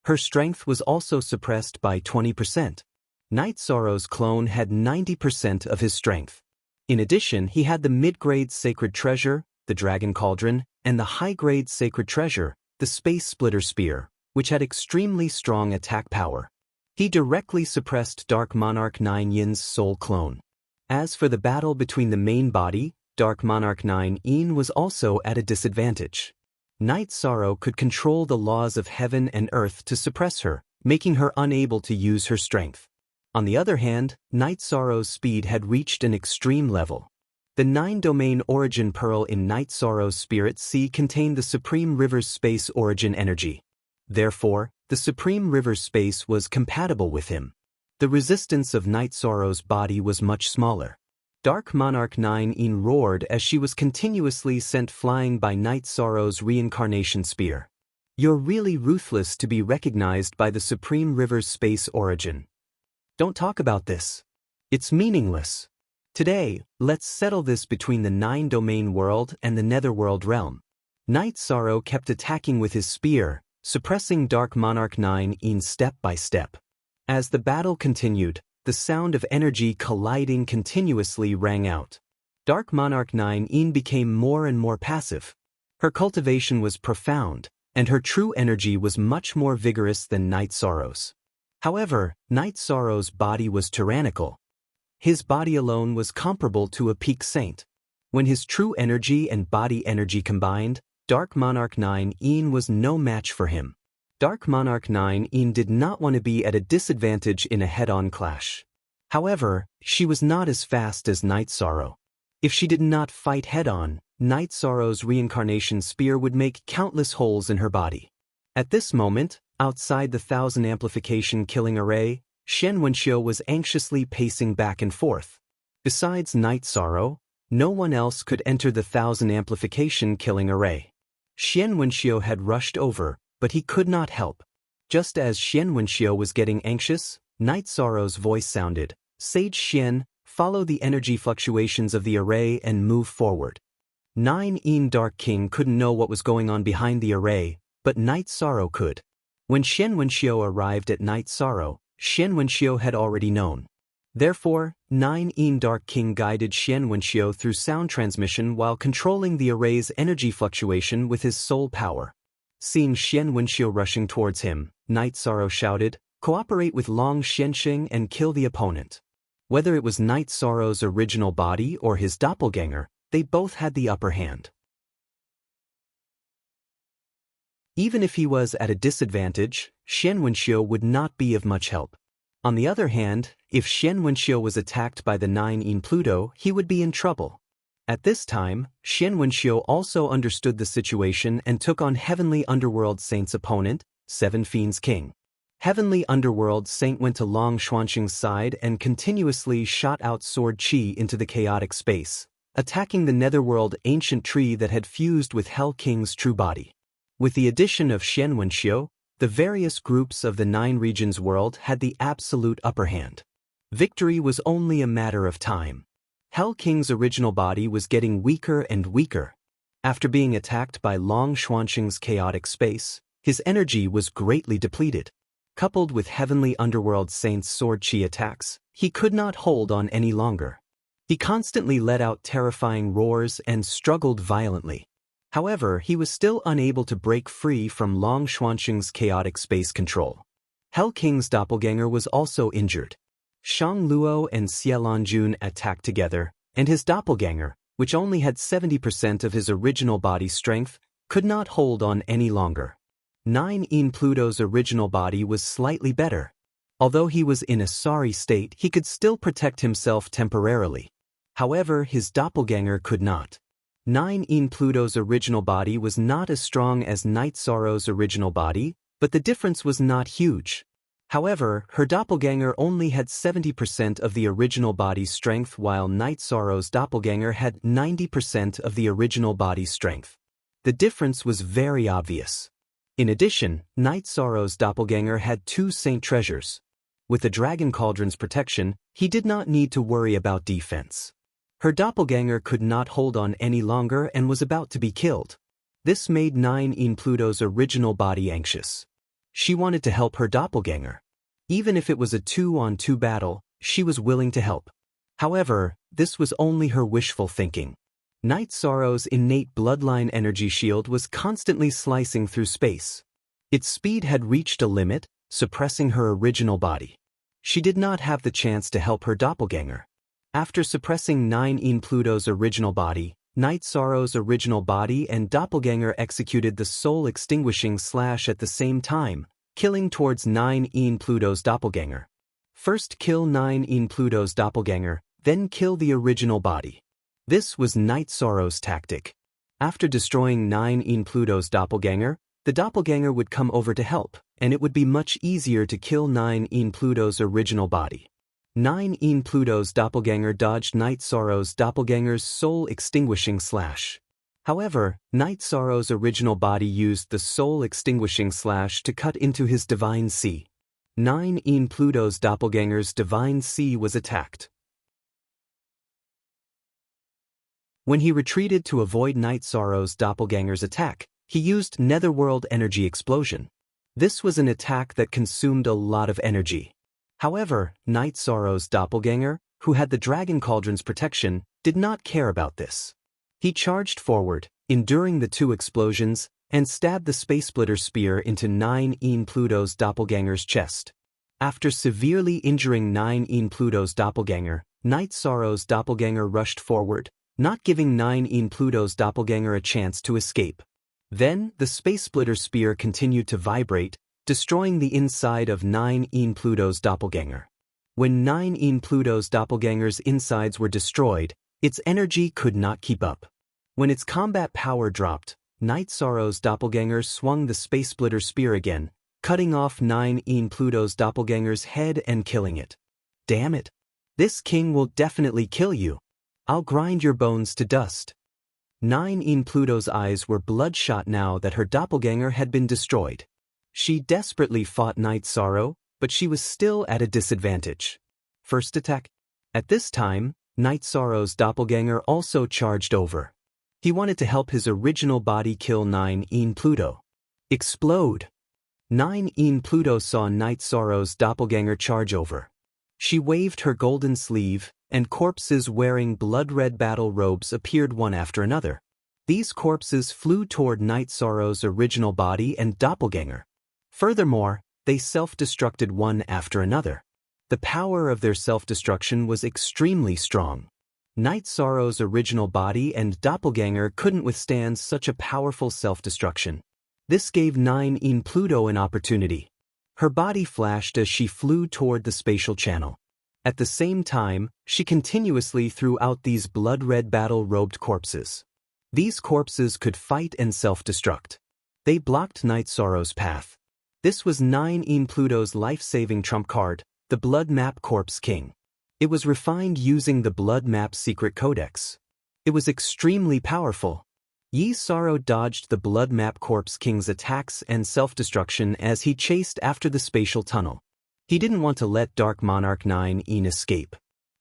Her strength was also suppressed by 20%. Night Sorrow's clone had 90% of his strength. In addition, he had the mid-grade sacred treasure, the Dragon Cauldron, and the high-grade sacred treasure, the Space Splitter Spear, which had extremely strong attack power. He directly suppressed Dark Monarch 9 Yin's soul clone. As for the battle between the main body, Dark Monarch 9 Yin was also at a disadvantage. Night Sorrow could control the laws of heaven and earth to suppress her, making her unable to use her strength. On the other hand, Night Sorrow's speed had reached an extreme level. The 9-domain origin pearl in Night Sorrow's spirit sea contained the Supreme River's space origin energy. Therefore, the Supreme River's space was compatible with him. The resistance of Night Sorrow's body was much smaller. Dark Monarch 9 Yin roared as she was continuously sent flying by Night Sorrow's reincarnation spear. You're really ruthless to be recognized by the Supreme River's space origin. Don't talk about this. It's meaningless. Today, let's settle this between the 9-domain world and the Netherworld realm. Night Sorrow kept attacking with his spear, suppressing Dark Monarch 9 Yin step by step. As the battle continued, the sound of energy colliding continuously rang out. Dark Monarch 9 Yin became more and more passive. Her cultivation was profound, and her true energy was much more vigorous than Night Sorrow's. However, Night Sorrow's body was tyrannical. His body alone was comparable to a peak saint. When his true energy and body energy combined, Dark Monarch 9 Yin was no match for him. Dark Monarch 9 Yin did not want to be at a disadvantage in a head-on clash. However, she was not as fast as Night Sorrow. If she did not fight head-on, Night Sorrow's reincarnation spear would make countless holes in her body. At this moment, outside the 1000 amplification killing array, Shen Wenxiu was anxiously pacing back and forth. Besides Night Sorrow, no one else could enter the 1000 amplification killing array. Shen Wenxiu had rushed over, but he could not help. Just as Shen Wenxiu was getting anxious, Night Sorrow's voice sounded, "Sage Shen, follow the energy fluctuations of the array and move forward." 9 Yin Dark King couldn't know what was going on behind the array, but Night Sorrow could. When Shen Wenxiu arrived at Night Sorrow, Shen Wenxiu had already known. Therefore, 9 Yin Dark King guided Shen Wenxiu through sound transmission while controlling the array's energy fluctuation with his soul power. Seeing Shen Wenxiu rushing towards him, Night Sorrow shouted, "Cooperate with Long Shenxing and kill the opponent." Whether it was Night Sorrow's original body or his doppelganger, they both had the upper hand. Even if he was at a disadvantage, Shen Wenxiu would not be of much help. On the other hand, if Shen Wenxiu was attacked by the 9 Yin Pluto, he would be in trouble. At this time, Shen Wenxiu also understood the situation and took on Heavenly Underworld Saint's opponent, 7 Fiends King. Heavenly Underworld Saint went to Long Xuanxing's side and continuously shot out sword chi into the chaotic space, attacking the Netherworld ancient tree that had fused with Hell King's true body. With the addition of Shen Wenxiu, the various groups of the 9 regions world had the absolute upper hand. Victory was only a matter of time. Hell King's original body was getting weaker and weaker. After being attacked by Long Xuanxing's chaotic space, his energy was greatly depleted. Coupled with Heavenly Underworld Saint's sword chi attacks, he could not hold on any longer. He constantly let out terrifying roars and struggled violently. However, he was still unable to break free from Long Xuanxing's chaotic space control. Hell King's doppelganger was also injured. Shang Luo and Xie Jun attacked together, and his doppelganger, which only had 70% of his original body strength, could not hold on any longer. 9 Yin Pluto's original body was slightly better. Although he was in a sorry state, he could still protect himself temporarily. However, his doppelganger could not. 9 Yin Pluto's original body was not as strong as Night Sorrow's original body, but the difference was not huge. However, her doppelganger only had 70% of the original body's strength while Night Sorrow's doppelganger had 90% of the original body's strength. The difference was very obvious. In addition, Night Sorrow's doppelganger had 2 saint treasures. With the Dragon Cauldron's protection, he did not need to worry about defense. Her doppelganger could not hold on any longer and was about to be killed. This made 9 in Pluto's original body anxious. She wanted to help her doppelganger. Even if it was a 2-on-2 battle, she was willing to help. However, this was only her wishful thinking. Night Sorrow's innate bloodline energy shield was constantly slicing through space. Its speed had reached a limit, suppressing her original body. She did not have the chance to help her doppelganger. After suppressing 9 in Pluto's original body, Night Sorrow's original body and doppelganger executed the soul-extinguishing slash at the same time, killing towards 9 in Pluto's doppelganger. First kill 9 in Pluto's doppelganger, then kill the original body. This was Night Sorrow's tactic. After destroying 9 in Pluto's doppelganger, the doppelganger would come over to help, and it would be much easier to kill 9 in Pluto's original body. 9 in Pluto's doppelganger dodged Night Sorrow's doppelganger's soul-extinguishing slash. However, Night Sorrow's original body used the soul-extinguishing slash to cut into his divine sea. 9 in Pluto's doppelganger's divine sea was attacked. When he retreated to avoid Night Sorrow's doppelganger's attack, he used Netherworld Energy Explosion. This was an attack that consumed a lot of energy. However, Night Sorrow's doppelganger, who had the Dragon Cauldron's protection, did not care about this. He charged forward, enduring the 2 explosions, and stabbed the Space Splitter Spear into 9 in Pluto's doppelganger's chest. After severely injuring 9 in Pluto's doppelganger, Night Sorrow's doppelganger rushed forward, not giving 9 in Pluto's doppelganger a chance to escape. Then, the Space Splitter Spear continued to vibrate, destroying the inside of 9 in Pluto's doppelganger. When 9 in Pluto's doppelganger's insides were destroyed, its energy could not keep up. When its combat power dropped, Night Sorrow's doppelganger swung the Space Splitter Spear again, cutting off 9 in Pluto's doppelganger's head and killing it. Damn it! This king will definitely kill you. I'll grind your bones to dust. 9 in Pluto's eyes were bloodshot now that her doppelganger had been destroyed. She desperately fought Night Sorrow, but she was still at a disadvantage. First attack. At this time, Night Sorrow's doppelganger also charged over. He wanted to help his original body kill 9 in Pluto. Explode! 9 in Pluto saw Night Sorrow's doppelganger charge over. She waved her golden sleeve, and corpses wearing blood-red battle robes appeared one after another. These corpses flew toward Night Sorrow's original body and doppelganger. Furthermore, they self-destructed one after another. The power of their self-destruction was extremely strong. Night Sorrow's original body and doppelganger couldn't withstand such a powerful self-destruction. This gave 9 in Pluto an opportunity. Her body flashed as she flew toward the spatial channel. At the same time, she continuously threw out these blood-red battle-robed corpses. These corpses could fight and self-destruct. They blocked Night Sorrow's path. This was 9 in Pluto's life-saving trump card, the Blood Map Corpse King. It was refined using the Blood Map Secret Codex. It was extremely powerful. Yi Sorrow dodged the Blood Map Corpse King's attacks and self-destruction as he chased after the spatial tunnel. He didn't want to let Dark Monarch 9 in escape.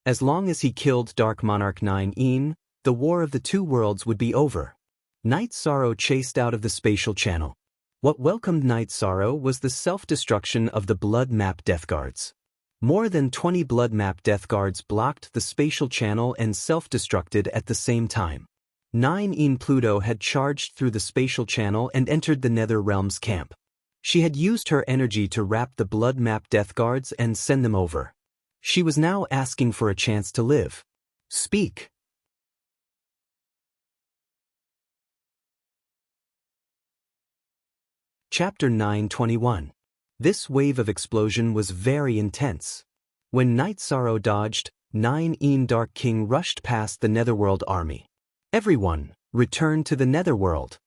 As long as he killed Dark Monarch 9 in, the War of the Two Worlds would be over. Night Sorrow chased out of the spatial channel. What welcomed Night Sorrow was the self-destruction of the Blood Map Death Guards. More than 20 Blood Map Death Guards blocked the spatial channel and self-destructed at the same time. 9 in Pluto had charged through the spatial channel and entered the Nether Realms camp. She had used her energy to wrap the Blood Map Death Guards and send them over. She was now asking for a chance to live. Speak. Chapter 921. This wave of explosion was very intense. When Night Sorrow dodged, 9 in Dark King rushed past the Netherworld army. Everyone, return to the Netherworld.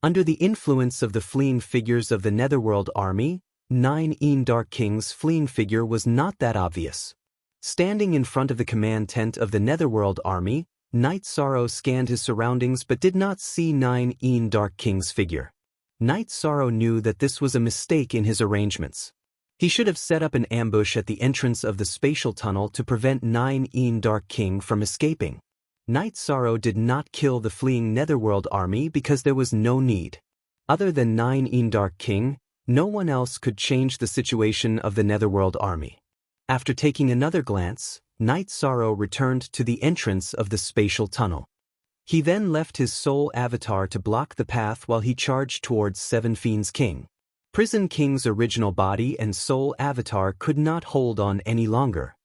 Under the influence of the fleeing figures of the Netherworld army, 9 in Dark King's fleeing figure was not that obvious. Standing in front of the command tent of the Netherworld army, Night Sorrow scanned his surroundings but did not see 9 in Dark King's figure. Night Sorrow knew that this was a mistake in his arrangements. He should have set up an ambush at the entrance of the spatial tunnel to prevent 9 Dark King from escaping. Night Sorrow did not kill the fleeing Netherworld army because there was no need. Other than 9 Dark King, no one else could change the situation of the Netherworld army. After taking another glance, Night Sorrow returned to the entrance of the spatial tunnel. He then left his soul avatar to block the path while he charged towards Seven Fiends King. Prison King's original body and soul avatar could not hold on any longer.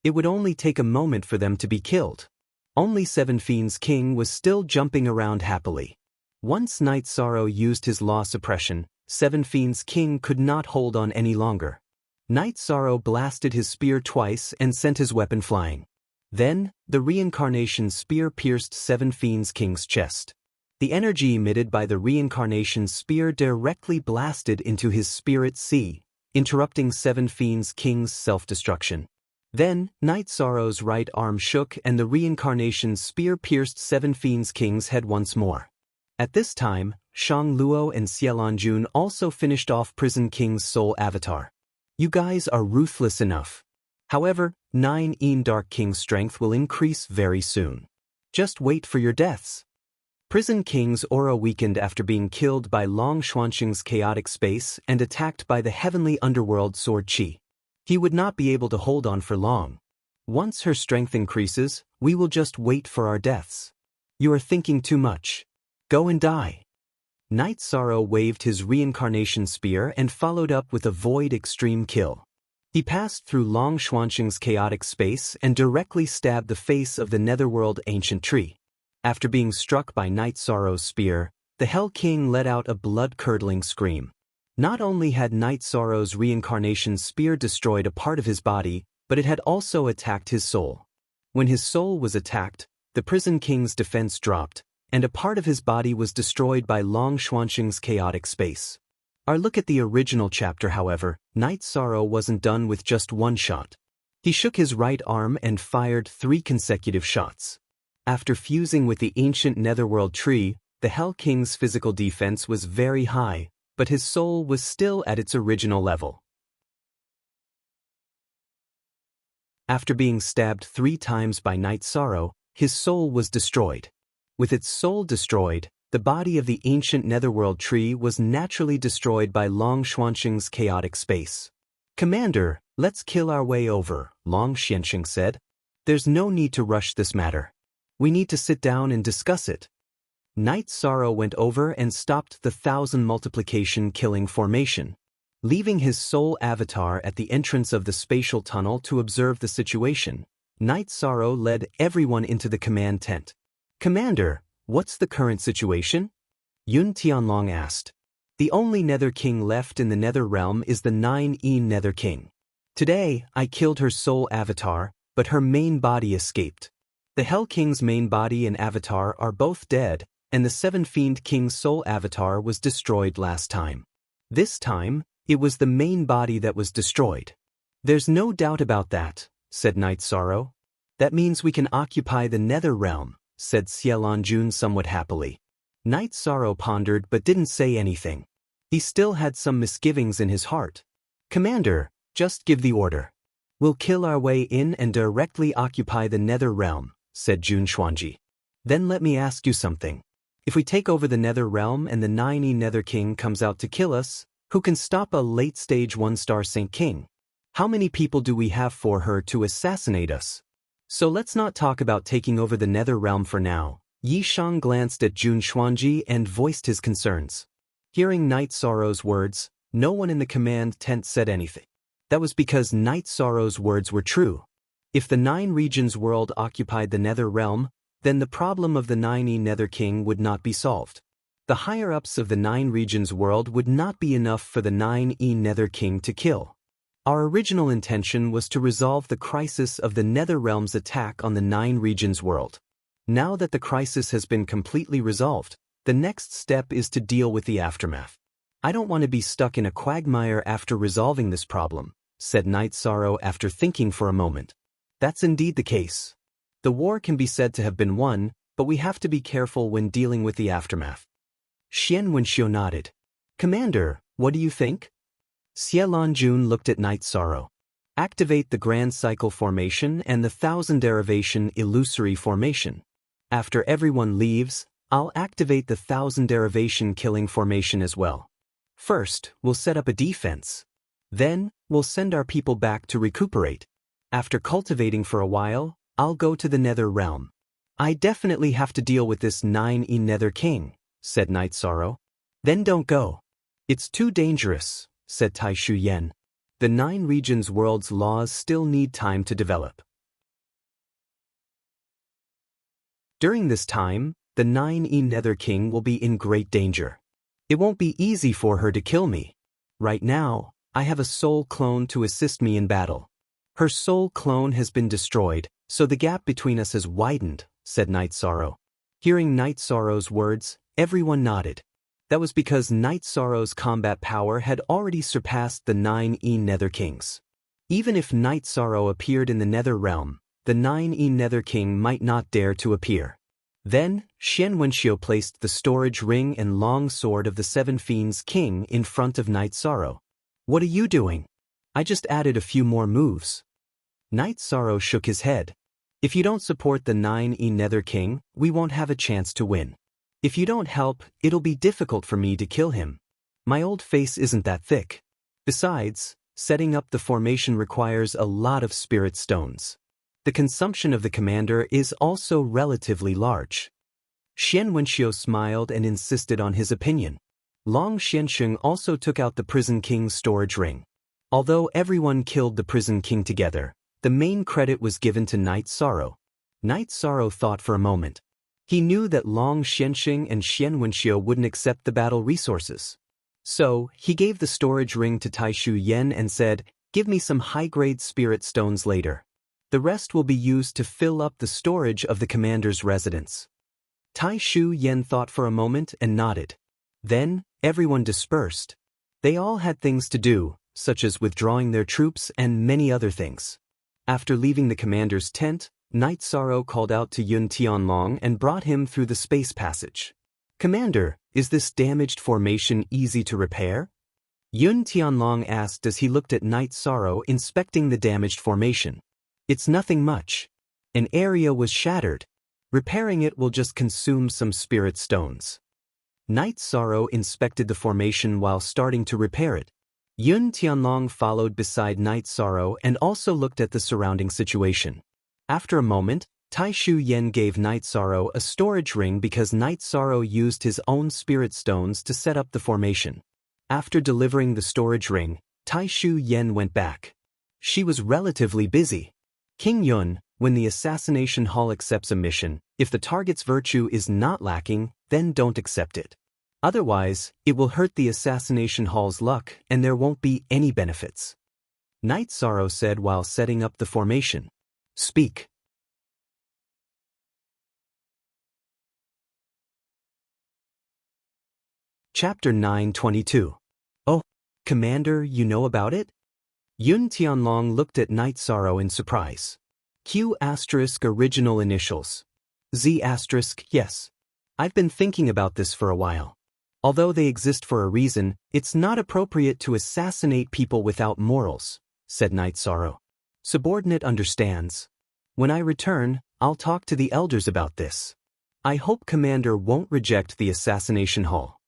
It would only take a moment for them to be killed. Only Seven Fiends King was still jumping around happily. Once Night Sorrow used his law suppression, Seven Fiends King could not hold on any longer. Night Sorrow blasted his spear twice and sent his weapon flying. Then, the reincarnation spear pierced Seven Fiends King's chest. The energy emitted by the reincarnation spear directly blasted into his spirit sea, interrupting Seven Fiends King's self-destruction. Then, Night Sorrow's right arm shook and the reincarnation spear pierced Seven Fiends King's head once more. At this time, Shang Luo and Xielanjun also finished off Prison King's soul avatar. You guys are ruthless enough. However, 9 Dark King's strength will increase very soon. Just wait for your deaths. Prison King's aura weakened after being killed by Long Xuanqing's chaotic space and attacked by the heavenly underworld sword Qi. He would not be able to hold on for long. Once her strength increases, we will just wait for our deaths. You are thinking too much. Go and die. Night Sorrow waved his reincarnation spear and followed up with a void extreme kill. He passed through Long Xuanqing's chaotic space and directly stabbed the face of the Netherworld ancient tree. After being struck by Night Sorrow's spear, the Hell King let out a blood-curdling scream. Not only had Night Sorrow's reincarnation spear destroyed a part of his body, but it had also attacked his soul. When his soul was attacked, the Prison King's defense dropped, and a part of his body was destroyed by Long Xuanqing's chaotic space. Our look at the original chapter, however, Night Sorrow wasn't done with just one shot. He shook his right arm and fired 3 consecutive shots. After fusing with the ancient Netherworld tree, the Hell King's physical defense was very high, but his soul was still at its original level. After being stabbed 3 times by Night Sorrow, his soul was destroyed. With its soul destroyed, the body of the ancient Netherworld tree was naturally destroyed by Long Xuanqing's chaotic space. Commander, let's kill our way over, Long Xuanqing said. There's no need to rush this matter. We need to sit down and discuss it. Night Sorrow went over and stopped the 1,000 multiplication killing formation. Leaving his soul avatar at the entrance of the spatial tunnel to observe the situation, Night Sorrow led everyone into the command tent. Commander, what's the current situation? Yun Tianlong asked. The only Nether King left in the Nether Realm is the 9 Nether King. Today, I killed her soul avatar, but her main body escaped. The Hell King's main body and avatar are both dead, and the 7 Fiend King's soul avatar was destroyed last time. This time, it was the main body that was destroyed. There's no doubt about that, said Night Sorrow. That means we can occupy the Nether Realm, said Xielanjun somewhat happily. Night Sorrow pondered but didn't say anything. He still had some misgivings in his heart. Commander, just give the order. We'll kill our way in and directly occupy the Nether Realm, said Jun Xuanji. Then let me ask you something. If we take over the Nether Realm and the 9 Nether King comes out to kill us, who can stop a late-stage 1-star Saint King? How many people do we have for her to assassinate us? So let's not talk about taking over the Nether Realm for now. Yi Shang glanced at Jun Xuanji and voiced his concerns. Hearing Night Sorrow's words, no one in the command tent said anything. That was because Night Sorrow's words were true. If the 9 regions world occupied the Nether Realm, then the problem of the 9 Nether King would not be solved. The higher-ups of the 9 regions world would not be enough for the 9 Nether King to kill. Our original intention was to resolve the crisis of the Nether Realm's attack on the 9 regions world. Now that the crisis has been completely resolved, the next step is to deal with the aftermath. I don't want to be stuck in a quagmire after resolving this problem, said Night Sorrow after thinking for a moment. That's indeed the case. The war can be said to have been won, but we have to be careful when dealing with the aftermath. Xian Wenxiu nodded. Commander, what do you think? Xielanjun looked at Night Sorrow. Activate the Grand Cycle Formation and the Thousand Derivation Illusory Formation. After everyone leaves, I'll activate the Thousand Derivation Killing Formation as well. First, we'll set up a defense. Then, we'll send our people back to recuperate. After cultivating for a while, I'll go to the Nether Realm. I definitely have to deal with this 9E Nether King, said Night Sorrow. Then don't go. It's too dangerous, said Taishu Yen. The 9 regions world's laws still need time to develop. During this time, the 9E Nether King will be in great danger. It won't be easy for her to kill me. Right now, I have a soul clone to assist me in battle. Her soul clone has been destroyed, so the gap between us has widened, said Night Sorrow. Hearing Night Sorrow's words, everyone nodded. That was because Night Sorrow's combat power had already surpassed the 9E Nether Kings. Even if Night Sorrow appeared in the Nether Realm, the 9E Nether King might not dare to appear. Then, Xian Wenxiu placed the storage ring and long sword of the 7 Fiends King in front of Night Sorrow. What are you doing? I just added a few more moves. Night Sorrow shook his head. If you don't support the 9E Nether King, we won't have a chance to win. If you don't help, it'll be difficult for me to kill him. My old face isn't that thick. Besides, setting up the formation requires a lot of spirit stones. The consumption of the commander is also relatively large. Xian Wenxiu smiled and insisted on his opinion. Long Xiansheng also took out the Prison King's storage ring. Although everyone killed the Prison King together, the main credit was given to Night Sorrow. Night Sorrow thought for a moment. He knew that Long Xiansheng and Xian Wenxiu wouldn't accept the battle resources. So, he gave the storage ring to Taishu Yen and said, "Give me some high-grade spirit stones later. The rest will be used to fill up the storage of the commander's residence." Taishu Yen thought for a moment and nodded. Then, everyone dispersed. They all had things to do, such as withdrawing their troops and many other things. After leaving the commander's tent, Night Sorrow called out to Yun Tianlong and brought him through the space passage. "Commander, is this damaged formation easy to repair?" Yun Tianlong asked as he looked at Night Sorrow inspecting the damaged formation. "It's nothing much. An area was shattered. Repairing it will just consume some spirit stones." Night Sorrow inspected the formation while starting to repair it. Yun Tianlong followed beside Night Sorrow and also looked at the surrounding situation. After a moment, Taishu Yen gave Night Sorrow a storage ring because Night Sorrow used his own spirit stones to set up the formation. After delivering the storage ring, Taishu Yen went back. She was relatively busy. "King Yun, when the Assassination Hall accepts a mission, if the target's virtue is not lacking, then don't accept it. Otherwise, it will hurt the Assassination Hall's luck and there won't be any benefits." Night Sorrow said while setting up the formation. "Speak." Chapter 922. "Oh, Commander, you know about it?" Yun Tianlong looked at Night Sorrow in surprise. Q** original initials. Z**, yes. I've been thinking about this for a while. Although they exist for a reason, it's not appropriate to assassinate people without morals, said Night Sorrow. Subordinate understands. When I return, I'll talk to the elders about this. I hope Commander won't reject the Assassination Hall.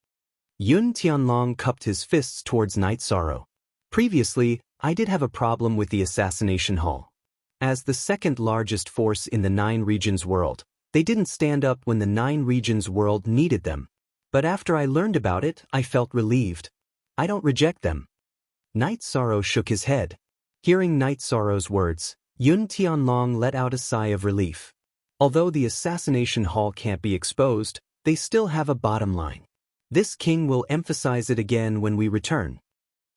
Yun Tianlong cupped his fists towards Night Sorrow. Previously, I did have a problem with the Assassination Hall. As the second largest force in the 9 regions world, they didn't stand up when the 9 regions world needed them. But after I learned about it, I felt relieved. I don't reject them. Night Sorrow shook his head. Hearing Night Sorrow's words, Yun Tianlong let out a sigh of relief. Although the Assassination Hall can't be exposed, they still have a bottom line. This king will emphasize it again when we return.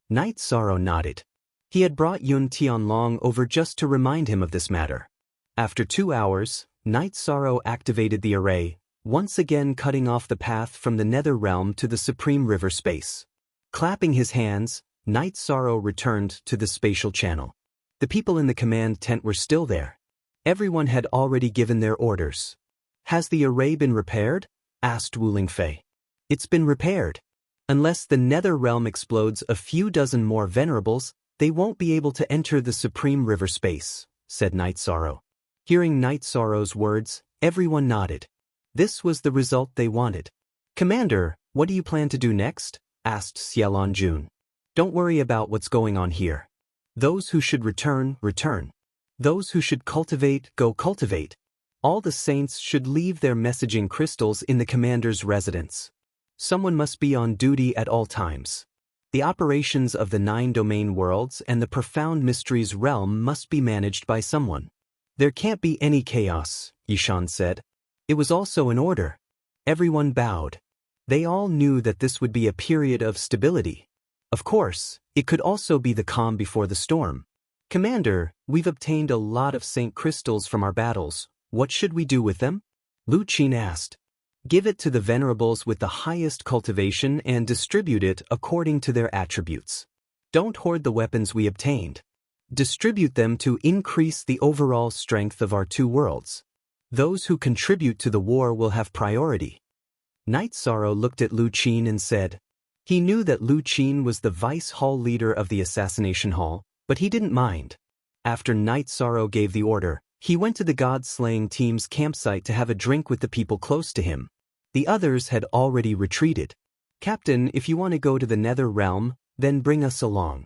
Night Sorrow nodded. He had brought Yun Tianlong over just to remind him of this matter. After 2 hours, Night Sorrow activated the array, once again cutting off the path from the Nether Realm to the Supreme River space. Clapping his hands, Night Sorrow returned to the spatial channel. The people in the command tent were still there. Everyone had already given their orders. "Has the array been repaired?" asked Wu Lingfei. "It's been repaired." Unless the nether realm explodes a few dozen more venerables, they won't be able to enter the supreme river space, said Night Sorrow. Hearing Night Sorrow's words, everyone nodded. This was the result they wanted. Commander, what do you plan to do next? Asked Xiaolon Jun. Don't worry about what's going on here. Those who should return, return. Those who should cultivate, go cultivate. All the saints should leave their messaging crystals in the commander's residence. Someone must be on duty at all times. The operations of the 9 domain worlds and the profound mysteries realm must be managed by someone. There can't be any chaos, Yishan said. It was also an order. Everyone bowed. They all knew that this would be a period of stability. Of course, it could also be the calm before the storm. Commander, we've obtained a lot of saint crystals from our battles. What should we do with them? Lu Qin asked. Give it to the venerables with the highest cultivation and distribute it according to their attributes. Don't hoard the weapons we obtained. Distribute them to increase the overall strength of our 2 worlds. Those who contribute to the war will have priority. Night Sorrow looked at Lu Qin and said. He knew that Lu Qin was the vice hall leader of the assassination hall, but he didn't mind. After Night Sorrow gave the order, he went to the god-slaying team's campsite to have a drink with the people close to him. The others had already retreated. Captain, if you want to go to the nether realm, then bring us along.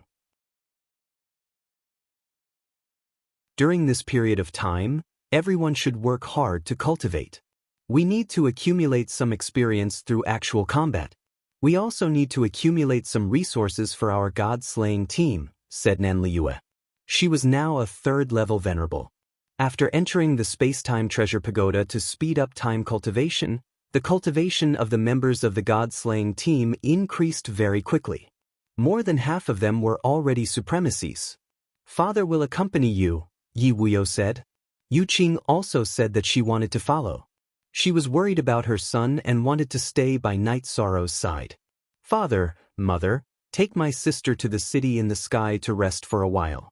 During this period of time, everyone should work hard to cultivate. We need to accumulate some experience through actual combat. We also need to accumulate some resources for our god-slaying team, said Nanliue. She was now a 3rd-level venerable. After entering the space-time treasure pagoda to speed up time cultivation, the cultivation of the members of the god-slaying team increased very quickly. More than half of them were already supremacies. Father will accompany you, Yi Wuyo said. Yu Qing also said that she wanted to follow. She was worried about her son and wanted to stay by Night Sorrow's side. Father, Mother, take my sister to the city in the sky to rest for a while.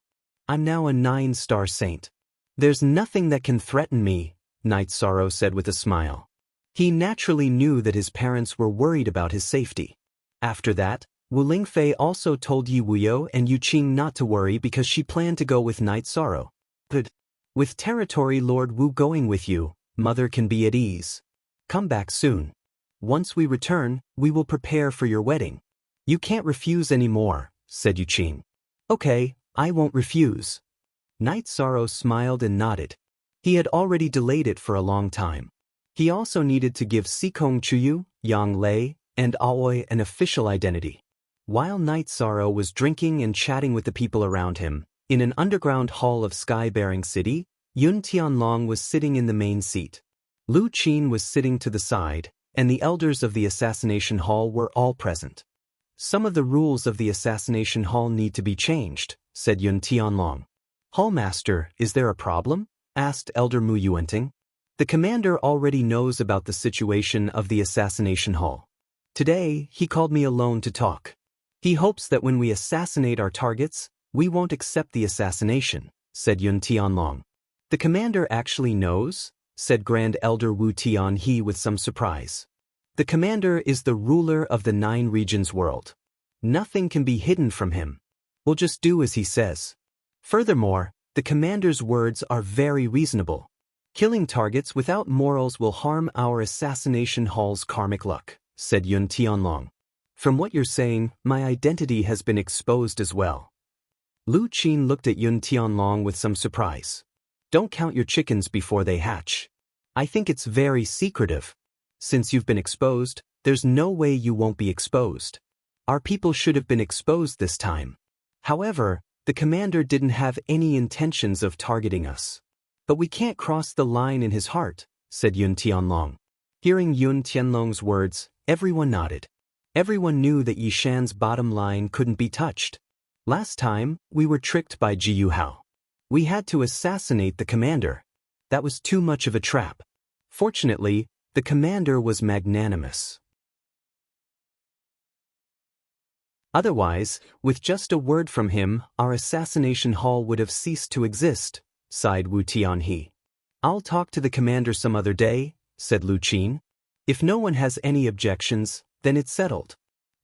I'm now a 9-star saint. There's nothing that can threaten me, Night Sorrow said with a smile. He naturally knew that his parents were worried about his safety. After that, Wu Lingfei also told Yi Wuyo and Yu Qing not to worry because she planned to go with Night Sorrow. But with Territory Lord Wu going with you, Mother can be at ease. Come back soon. Once we return, we will prepare for your wedding. You can't refuse anymore, said Yu Qing. Okay, I won't refuse. Night Sorrow smiled and nodded. He had already delayed it for a long time. He also needed to give Sikong Chuyu, Yang Lei, and Aoi an official identity. While Night Sorrow was drinking and chatting with the people around him, in an underground hall of Sky-bearing City, Yun Tianlong was sitting in the main seat. Lu Qin was sitting to the side, and the elders of the assassination hall were all present. Some of the rules of the assassination hall need to be changed, said Yun Tianlong. Hallmaster, is there a problem? Asked Elder Mu Yuanting. The commander already knows about the situation of the assassination hall. Today, he called me alone to talk. He hopes that when we assassinate our targets, we won't accept the assassination, said Yun Tianlong. The commander actually knows, said Grand Elder Wu Tianhe with some surprise. The commander is the ruler of the 9 regions world. Nothing can be hidden from him. We'll just do as he says. Furthermore, the commander's words are very reasonable. Killing targets without morals will harm our assassination hall's karmic luck, said Yun Tianlong. From what you're saying, my identity has been exposed as well. Lu Qin looked at Yun Tianlong with some surprise. Don't count your chickens before they hatch. I think it's very secretive. Since you've been exposed, there's no way you won't be exposed. Our people should have been exposed this time. However, the commander didn't have any intentions of targeting us. But we can't cross the line in his heart, said Yun Tianlong. Hearing Yun Tianlong's words, everyone nodded. Everyone knew that Yishan's bottom line couldn't be touched. Last time, we were tricked by Ji Yuhao. We had to assassinate the commander. That was too much of a trap. Fortunately, the commander was magnanimous. Otherwise, with just a word from him, our assassination hall would have ceased to exist, sighed Wu Tianhe. I'll talk to the commander some other day, said Lu Qin. If no one has any objections, then it's settled.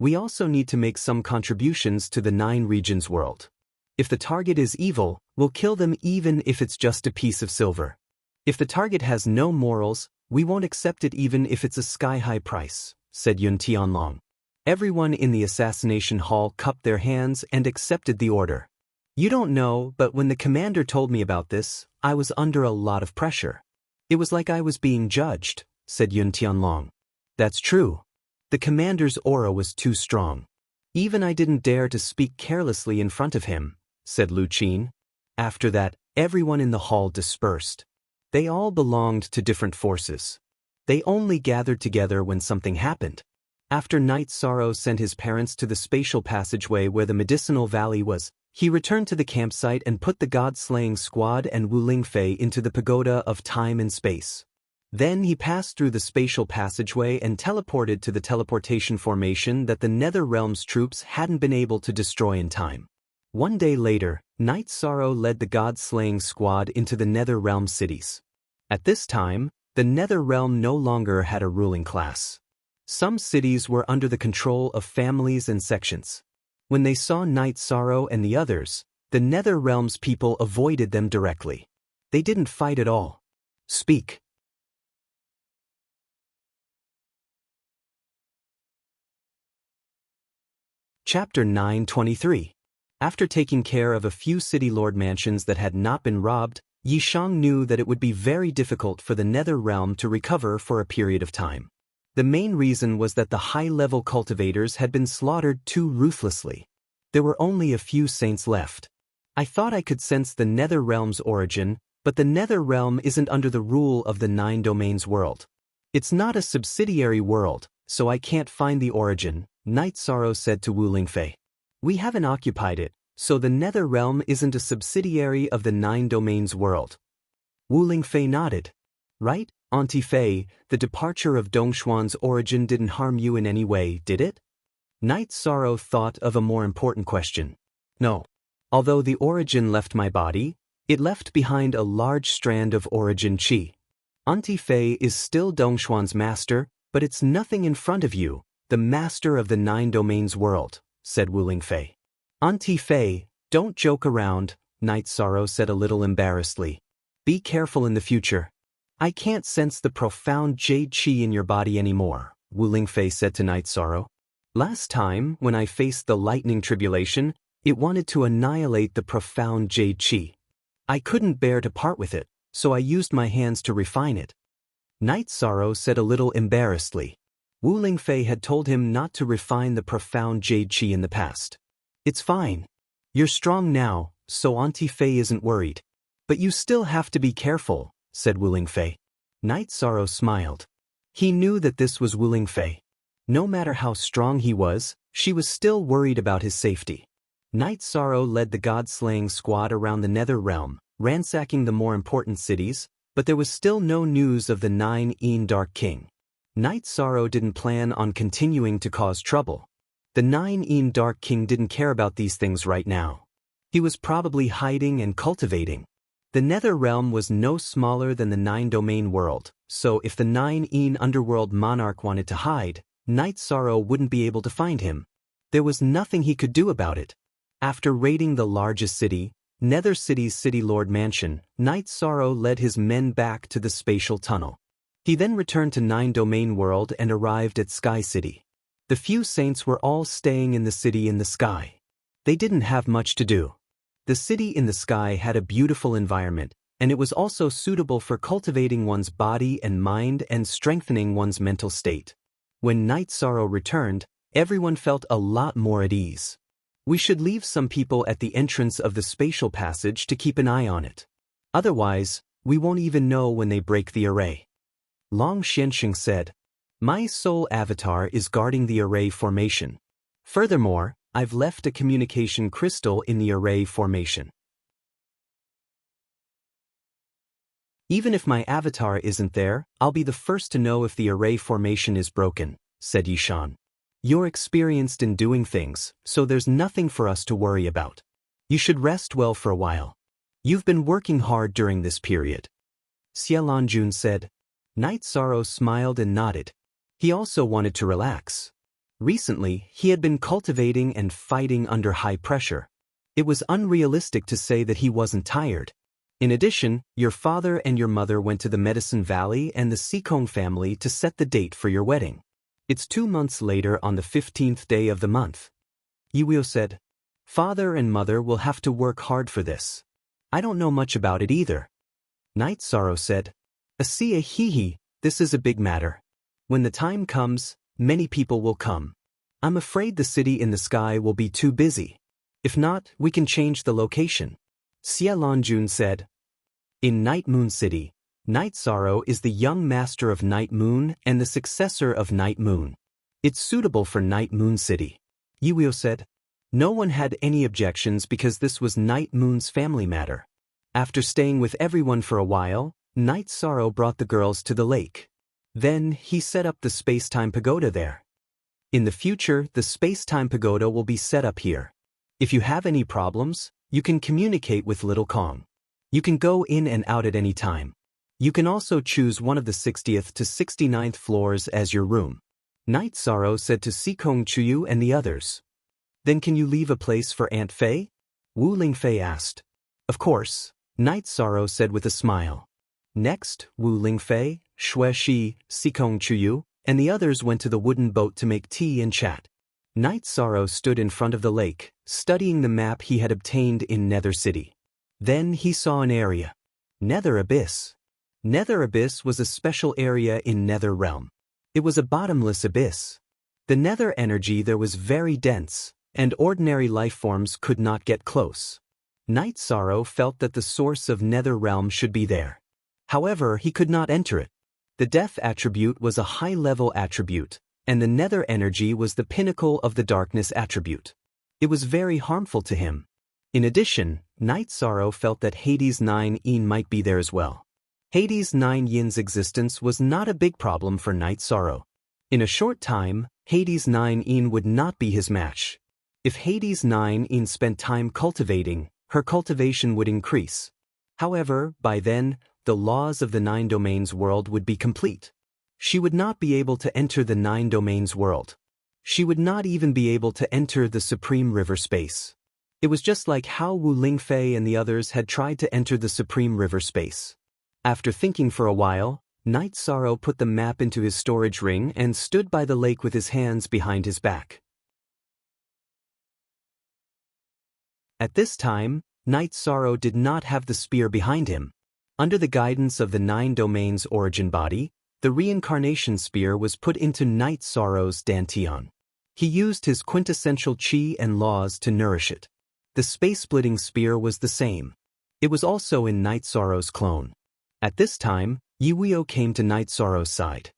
We also need to make some contributions to the 9 regions world. If the target is evil, we'll kill them even if it's just a piece of silver. If the target has no morals, we won't accept it even if it's a sky-high price, said Yun Tianlong. Everyone in the assassination hall cupped their hands and accepted the order. You don't know, but when the commander told me about this, I was under a lot of pressure. It was like I was being judged, said Yun Tianlong. That's true. The commander's aura was too strong. Even I didn't dare to speak carelessly in front of him, said Lu Qin. After that, everyone in the hall dispersed. They all belonged to different forces. They only gathered together when something happened. After Night Sorrow sent his parents to the spatial passageway where the medicinal valley was, he returned to the campsite and put the god-slaying squad and Wu Lingfei into the pagoda of time and space. Then he passed through the spatial passageway and teleported to the teleportation formation that the Nether Realm's troops hadn't been able to destroy in time. One day later, Night Sorrow led the god-slaying squad into the Nether Realm cities. At this time, the Nether Realm no longer had a ruling class. Some cities were under the control of families and sections. When they saw Night Sorrow and the others, the Nether Realm's people avoided them directly. They didn't fight at all. Speak. Chapter 923. After taking care of a few city lord mansions that had not been robbed, Yishang knew that it would be very difficult for the Nether Realm to recover for a period of time. The main reason was that the high-level cultivators had been slaughtered too ruthlessly. There were only a few saints left. I thought I could sense the Nether Realm's origin, but the Nether Realm isn't under the rule of the 9 domains world. It's not a subsidiary world, so I can't find the origin, Night Sorrow said to Wu Lingfei. We haven't occupied it, so the Nether Realm isn't a subsidiary of the 9 domains world. Wu Lingfei nodded. Right, Auntie Fei, the departure of Dongshuan's origin didn't harm you in any way, did it? Night Sorrow thought of a more important question. No. Although the origin left my body, it left behind a large strand of origin qi. Auntie Fei is still Dongshuan's master, but it's nothing in front of you, the master of the 9 domains world, said Wu Lingfei. Auntie Fei, don't joke around, Night Sorrow said a little embarrassedly. Be careful in the future. I can't sense the profound jade qi in your body anymore, Wu Lingfei said to Night Sorrow. Last time, when I faced the lightning tribulation, it wanted to annihilate the profound jade qi. I couldn't bear to part with it, so I used my hands to refine it. Night Sorrow said a little embarrassedly. Wu Lingfei had told him not to refine the profound jade qi in the past. It's fine. You're strong now, so Auntie Fei isn't worried. But you still have to be careful, said Wu Lingfei. Night Sorrow smiled. He knew that this was Wu Lingfei. No matter how strong he was, she was still worried about his safety. Night Sorrow led the god-slaying squad around the Nether Realm, ransacking the more important cities, but there was still no news of the 9 Dark King. Night Sorrow didn't plan on continuing to cause trouble. The 9 Dark King didn't care about these things right now. He was probably hiding and cultivating. The Nether Realm was no smaller than the 9-domain world, so if the 9 underworld monarch wanted to hide, Night Sorrow wouldn't be able to find him. There was nothing he could do about it. After raiding the largest city, Nether City's City Lord Mansion, Night Sorrow led his men back to the spatial tunnel. He then returned to 9-domain world and arrived at Sky City. The few saints were all staying in the city in the sky. They didn't have much to do. The city in the sky had a beautiful environment, and it was also suitable for cultivating one's body and mind and strengthening one's mental state. When Night Sorrow returned, everyone felt a lot more at ease. We should leave some people at the entrance of the spatial passage to keep an eye on it. Otherwise, we won't even know when they break the array. Long Xianxing said, My soul avatar is guarding the array formation. Furthermore, I've left a communication crystal in the array formation. Even if my avatar isn't there, I'll be the first to know if the array formation is broken, said Yishan. You're experienced in doing things, so there's nothing for us to worry about. You should rest well for a while. You've been working hard during this period. Xielanjun said. Night Sorrow smiled and nodded. He also wanted to relax. Recently, he had been cultivating and fighting under high pressure. It was unrealistic to say that he wasn't tired. In addition, your father and your mother went to the Medicine Valley and the Sikong family to set the date for your wedding. It's 2 months later on the 15th day of the month. Yiweo said, Father and mother will have to work hard for this. I don't know much about it either. Night Sorrow said, Asiya hee, this is a big matter. When the time comes, many people will come. I'm afraid the city in the sky will be too busy. If not, we can change the location. Xia Longjun said, In Night Moon City, Night Sorrow is the young master of Night Moon and the successor of Night Moon. It's suitable for Night Moon City. Yiweo said. No one had any objections because this was Night Moon's family matter. After staying with everyone for a while, Night Sorrow brought the girls to the lake. Then he set up the space-time pagoda there. In the future, the space-time pagoda will be set up here. If you have any problems, you can communicate with Little Kong. You can go in and out at any time. You can also choose one of the 60th to 69th floors as your room. Night Sorrow said to Sikong Chuyu and the others. Then can you leave a place for Aunt Fei? Wu Lingfei asked. Of course, Night Sorrow said with a smile. Next, Wu Lingfei, Xue Shi, Sikong Chuyu, and the others went to the wooden boat to make tea and chat. Night Sorrow stood in front of the lake, studying the map he had obtained in Nether City. Then he saw an area. Nether Abyss. Nether Abyss was a special area in Nether Realm. It was a bottomless abyss. The nether energy there was very dense, and ordinary life forms could not get close. Night Sorrow felt that the source of Nether Realm should be there. However, he could not enter it. The death attribute was a high-level attribute, and the nether energy was the pinnacle of the darkness attribute. It was very harmful to him. In addition, Night Sorrow felt that Hades 9 Yin might be there as well. Hades 9 Yin's existence was not a big problem for Night Sorrow. In a short time, Hades 9 Yin would not be his match. If Hades 9 Yin spent time cultivating, her cultivation would increase. However, by then, the laws of the 9 domains world would be complete. She would not be able to enter the 9 domains world. She would not even be able to enter the Supreme River space. It was just like how Wu Lingfei and the others had tried to enter the Supreme River space. After thinking for a while, Night Sorrow put the map into his storage ring and stood by the lake with his hands behind his back. At this time, Night Sorrow did not have the spear behind him. Under the guidance of the 9 domains origin body, the reincarnation spear was put into Night Sorrow's dantian. He used his quintessential chi and laws to nourish it. The space-splitting spear was the same. It was also in Night Sorrow's clone. At this time, Yiweo came to Night Sorrow's side.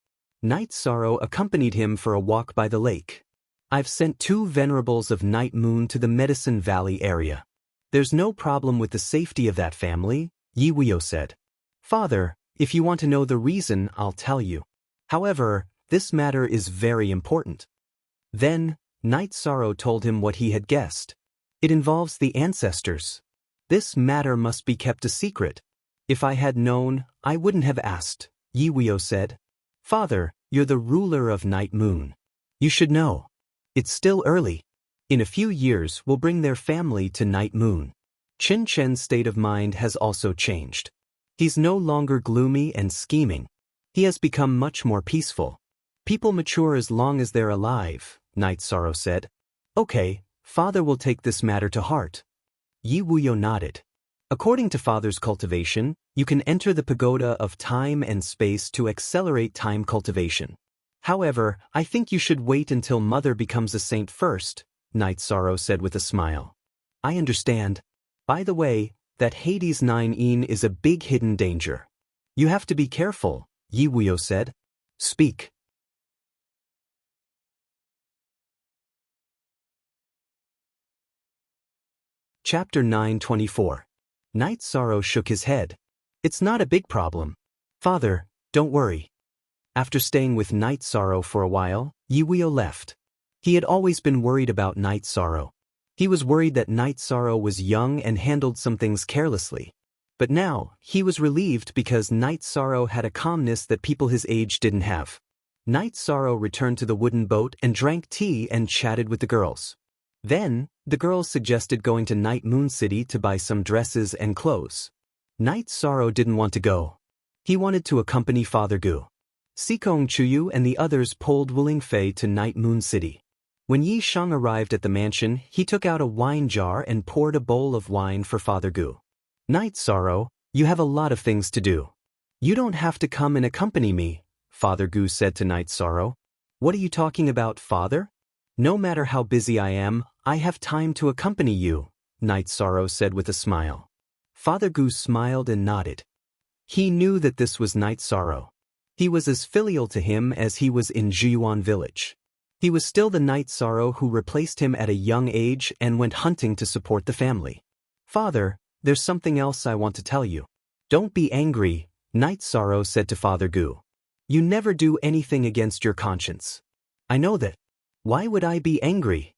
Night Sorrow accompanied him for a walk by the lake. I've sent 2 venerables of Night Moon to the Medicine Valley area. There's no problem with the safety of that family, Yiweo said. Father, if you want to know the reason, I'll tell you. However, this matter is very important. Then, Night Sorrow told him what he had guessed. It involves the ancestors. This matter must be kept a secret. If I had known, I wouldn't have asked, Yiweo said. Father, you're the ruler of Night Moon. You should know. It's still early. In a few years, we'll bring their family to Night Moon. Qin Chen's state of mind has also changed. He's no longer gloomy and scheming. He has become much more peaceful. People mature as long as they're alive, Night Sorrow said. Okay, Father will take this matter to heart. Yiweo nodded. According to Father's cultivation, you can enter the pagoda of time and space to accelerate time cultivation. However, I think you should wait until Mother becomes a saint first, Night Sorrow said with a smile. I understand. By the way, that Hades 9 Yin is a big hidden danger. You have to be careful, Yiweo said. Speak. Chapter 924. Night Sorrow shook his head. It's not a big problem. Father, don't worry. After staying with Night Sorrow for a while, Yiweo left. He had always been worried about Night Sorrow. He was worried that Night Sorrow was young and handled some things carelessly. But now, he was relieved because Night Sorrow had a calmness that people his age didn't have. Night Sorrow returned to the wooden boat and drank tea and chatted with the girls. Then, the girls suggested going to Night Moon City to buy some dresses and clothes. Night Sorrow didn't want to go. He wanted to accompany Father Gu. Sikong Chuyu and the others pulled Wuling Fei to Night Moon City. When Yi Shang arrived at the mansion, he took out a wine jar and poured a bowl of wine for Father Gu. Night Sorrow, you have a lot of things to do. You don't have to come and accompany me, Father Gu said to Night Sorrow. What are you talking about, Father? No matter how busy I am, I have time to accompany you, Night Sorrow said with a smile. Father Gu smiled and nodded. He knew that this was Night Sorrow. He was as filial to him as he was in Jiyuan village. He was still the Night Sorrow who replaced him at a young age and went hunting to support the family. Father, there's something else I want to tell you. Don't be angry, Night Sorrow said to Father Gu. You never do anything against your conscience. I know that. Why would I be angry?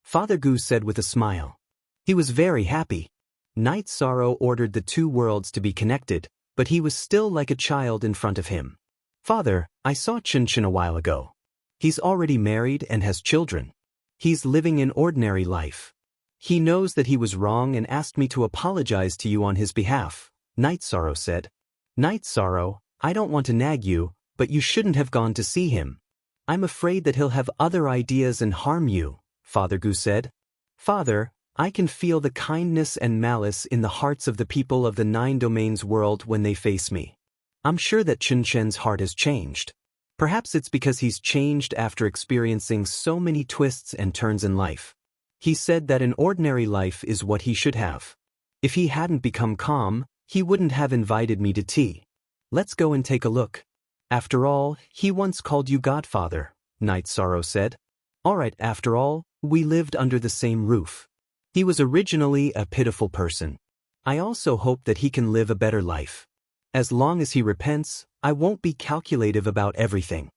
Father Gu said with a smile. He was very happy. Night Sorrow ordered the two worlds to be connected, but he was still like a child in front of him. Father, I saw Chen a while ago. He's already married and has children. He's living an ordinary life. He knows that he was wrong and asked me to apologize to you on his behalf, Night Sorrow said. Night Sorrow, I don't want to nag you, but you shouldn't have gone to see him. I'm afraid that he'll have other ideas and harm you, Father Gu said. Father, I can feel the kindness and malice in the hearts of the people of the 9 domains world when they face me. I'm sure that Chen's heart has changed. Perhaps it's because he's changed after experiencing so many twists and turns in life. He said that an ordinary life is what he should have. If he hadn't become calm, he wouldn't have invited me to tea. Let's go and take a look. After all, he once called you Godfather, Night Sorrow said. All right, after all, we lived under the same roof. He was originally a pitiful person. I also hope that he can live a better life. As long as he repents, I won't be calculative about everything.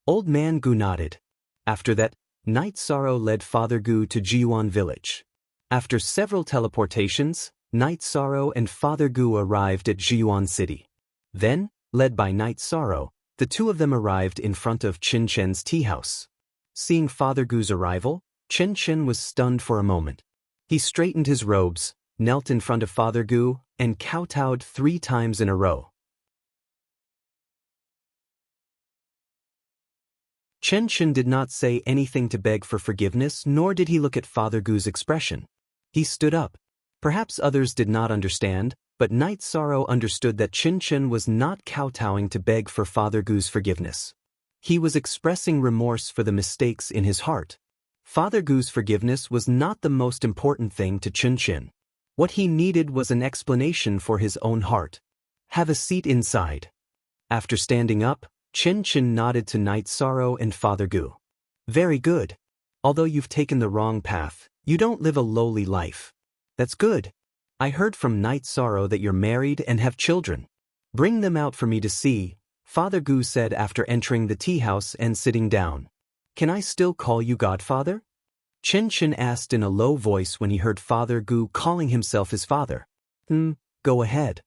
Old Man Gu nodded. After that, Night Sorrow led Father Gu to Jiyuan village. After several teleportations, Night Sorrow and Father Gu arrived at Jiyuan City. Then, led by Night Sorrow, the two of them arrived in front of Chen's tea house. Seeing Father Gu's arrival, Chen was stunned for a moment. He straightened his robes, knelt in front of Father Gu, and kowtowed 3 times in a row. Chen did not say anything to beg for forgiveness, nor did he look at Father Gu's expression. He stood up. Perhaps others did not understand, but Night Sorrow understood that Chen was not kowtowing to beg for Father Gu's forgiveness. He was expressing remorse for the mistakes in his heart. Father Gu's forgiveness was not the most important thing to Chen. What he needed was an explanation for his own heart. Have a seat inside. After standing up, Chen nodded to Night Sorrow and Father Gu. Very good. Although you've taken the wrong path, you don't live a lowly life. That's good. I heard from Night Sorrow that you're married and have children. Bring them out for me to see, Father Gu said after entering the tea house and sitting down. Can I still call you Godfather? Chen asked in a low voice when he heard Father Gu calling himself his father. Go ahead.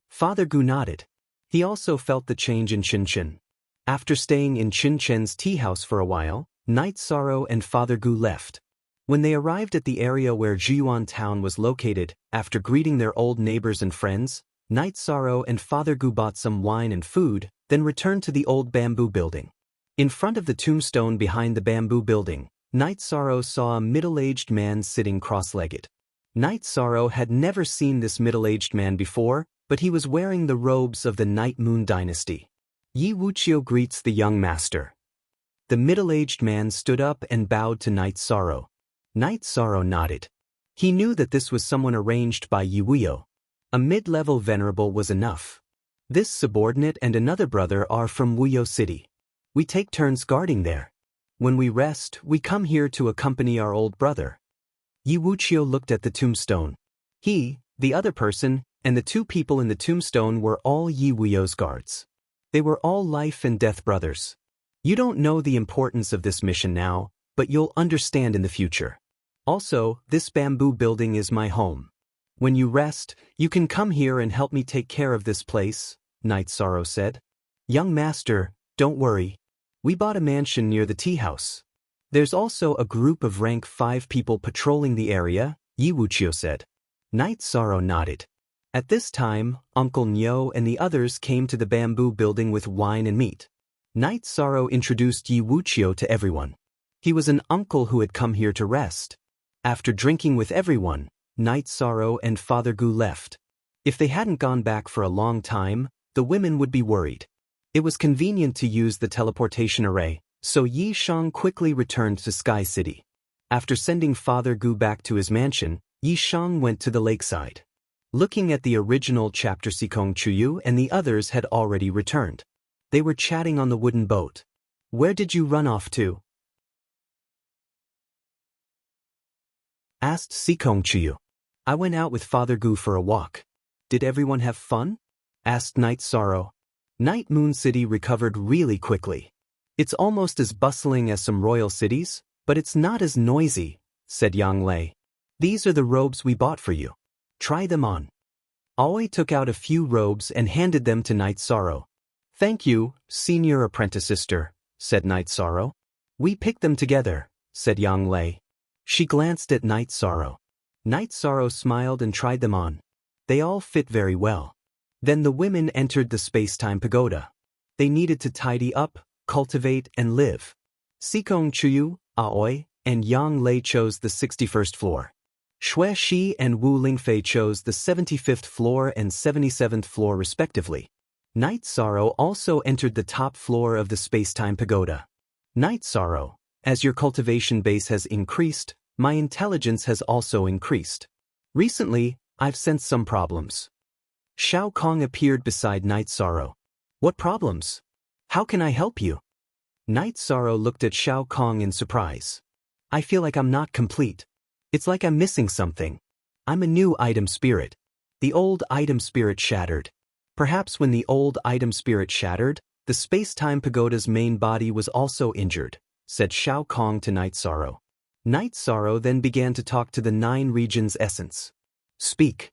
Father Gu nodded. He also felt the change in Chen. After staying in Chen's tea house for a while, Night Sorrow and Father Gu left. When they arrived at the area where Jiyuan town was located, after greeting their old neighbors and friends, Night Sorrow and Father Gu bought some wine and food, then returned to the old bamboo building. In front of the tombstone behind the bamboo building, Night Sorrow saw a middle-aged man sitting cross-legged. Night Sorrow had never seen this middle-aged man before, but he was wearing the robes of the Night Moon dynasty. Yi Wuqiu greets the young master. The middle-aged man stood up and bowed to Night Sorrow. Night Sorrow nodded. He knew that this was someone arranged by Yi Wuqiu. A mid-level venerable was enough. This subordinate and another brother are from Wuqiu City. We take turns guarding there. When we rest, we come here to accompany our old brother. Yi Wuqiu looked at the tombstone. He, the other person, and the 2 people in the tombstone were all Yi Wuqiu's guards. They were all life and death brothers. You don't know the importance of this mission now, but you'll understand in the future. Also, this bamboo building is my home. When you rest, you can come here and help me take care of this place, Night Sorrow said. Young master, don't worry. We bought a mansion near the tea house. There's also a group of rank 5 people patrolling the area, Yi Wuqiu said. Night Sorrow nodded. At this time, Uncle Nyo and the others came to the bamboo building with wine and meat. Night Sorrow introduced Yi Wuqiu to everyone. He was an uncle who had come here to rest. After drinking with everyone, Night Sorrow and Father Gu left. If they hadn't gone back for a long time, the women would be worried. It was convenient to use the teleportation array, so Yi Shang quickly returned to Sky City. After sending Father Gu back to his mansion, Yi Shang went to the lakeside. Looking at the original chapter, Sikong Chuyu and the others had already returned. They were chatting on the wooden boat. "Where did you run off to?" asked Sikong Chuyu. "I went out with Father Gu for a walk." "Did everyone have fun?" asked Night Sorrow. Night Moon City recovered really quickly. "It's almost as bustling as some royal cities, but it's not as noisy," said Yang Lei. "These are the robes we bought for you. Try them on." Aoi took out a few robes and handed them to Night Sorrow. "Thank you, senior apprentice sister," said Night Sorrow. "We picked them together," said Yang Lei. She glanced at Night Sorrow. Night Sorrow smiled and tried them on. They all fit very well. Then the women entered the space-time pagoda. They needed to tidy up, cultivate, and live. Sikong Chuyu, Aoi, and Yang Lei chose the 61st floor. Xue Shi and Wu Lingfei chose the 75th floor and 77th floor respectively. Night Sorrow also entered the top floor of the space-time pagoda. Night Sorrow, as your cultivation base has increased, my intelligence has also increased. Recently, I've sensed some problems. Shao Kong appeared beside Night Sorrow. "What problems? How can I help you?" Night Sorrow looked at Shao Kong in surprise. "I feel like I'm not complete. It's like I'm missing something. I'm a new item spirit. The old item spirit shattered. Perhaps when the old item spirit shattered, the space-time pagoda's main body was also injured," said Shao Kong to Night Sorrow. Night Sorrow then began to talk to the 9 regions' essence. "Speak."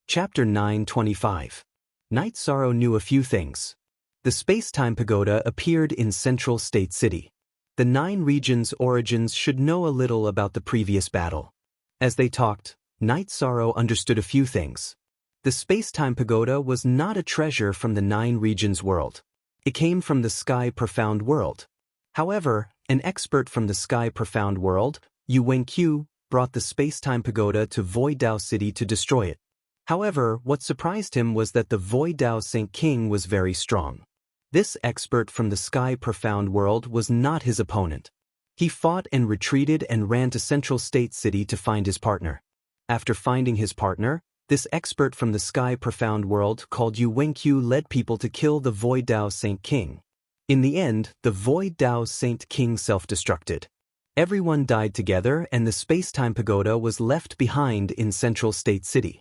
Chapter 925. Night Sorrow knew a few things. The space-time pagoda appeared in Central State City. The 9 regions' origins should know a little about the previous battle. As they talked, Night Sorrow understood a few things. The space-time pagoda was not a treasure from the 9 regions world. It came from the Sky Profound world. However, an expert from the Sky Profound world, Yu Wenqiu, brought the space-time pagoda to Void Dao City to destroy it. However, what surprised him was that the Void Dao Saint King was very strong. This expert from the Sky Profound world was not his opponent. He fought and retreated and ran to Central State City to find his partner. After finding his partner, this expert from the Sky Profound world called Yu Wenqiu led people to kill the Void Dao Saint King. In the end, the Void Dao Saint King self-destructed. Everyone died together and the space-time pagoda was left behind in Central State City.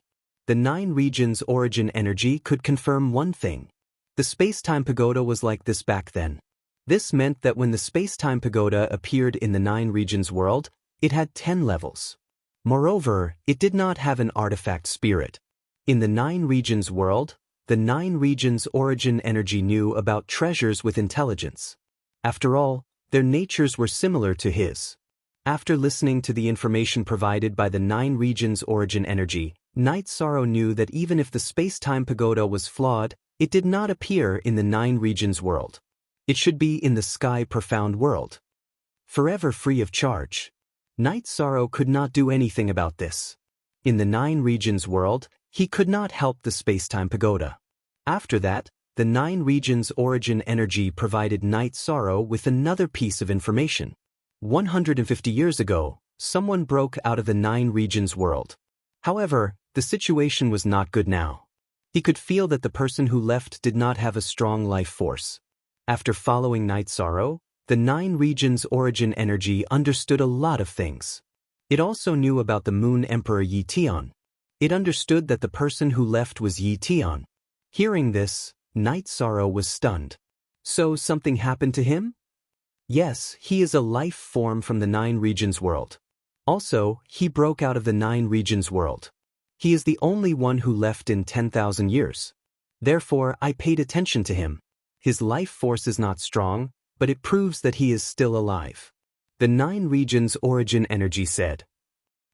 The 9 regions' origin energy could confirm one thing. The space-time pagoda was like this back then. This meant that when the space-time pagoda appeared in the 9 regions world, it had 10 levels. Moreover, it did not have an artifact spirit. In the 9 regions world, the 9 regions' origin energy knew about treasures with intelligence. After all, their natures were similar to his. After listening to the information provided by the 9 regions' origin energy, Night Sorrow knew that even if the space-time pagoda was flawed, it did not appear in the 9 regions world. It should be in the Sky Profound world. Forever free of charge. Night Sorrow could not do anything about this. In the 9 regions world, he could not help the space-time pagoda. After that, the 9 regions origin energy provided Night Sorrow with another piece of information. 150 years ago, someone broke out of the 9 regions world. However, the situation was not good now. He could feel that the person who left did not have a strong life force. After following Night Sorrow, the 9 regions origin energy understood a lot of things. It also knew about the Moon Emperor Yi Tian. It understood that the person who left was Yi Tian. Hearing this, Night Sorrow was stunned. So something happened to him? Yes, he is a life form from the 9 regions world. Also, he broke out of the 9 regions world. He is the only one who left in 10,000 years. Therefore, I paid attention to him. His life force is not strong, but it proves that he is still alive. The 9 regions origin energy said.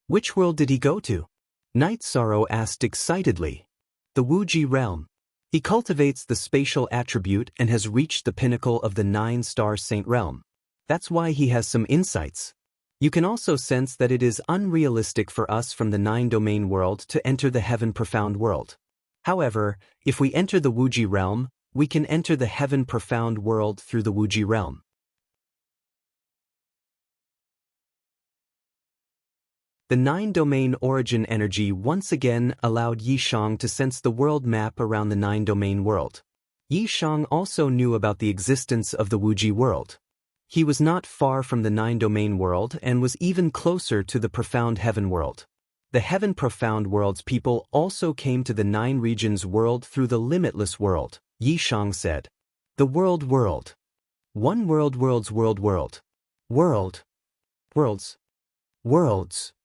Which world did he go to? Night Sorrow asked excitedly. The Wuji realm. He cultivates the spatial attribute and has reached the pinnacle of the 9-star saint realm. That's why he has some insights. You can also sense that it is unrealistic for us from the 9-domain world to enter the heaven profound world. However, if we enter the Wuji realm, we can enter the heaven profound world through the Wuji realm. The 9-domain origin energy once again allowed Yishang to sense the world map around the 9-domain world. Yishang also knew about the existence of the Wuji world. He was not far from the 9-domain world and was even closer to the profound heaven world. The heaven profound world's people also came to the 9 regions world through the limitless world, Yishang said. The world. One world worlds world. Worlds. World. World.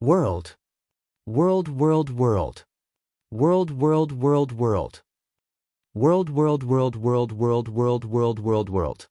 World. World. World. World. World. World. World. World. World. World.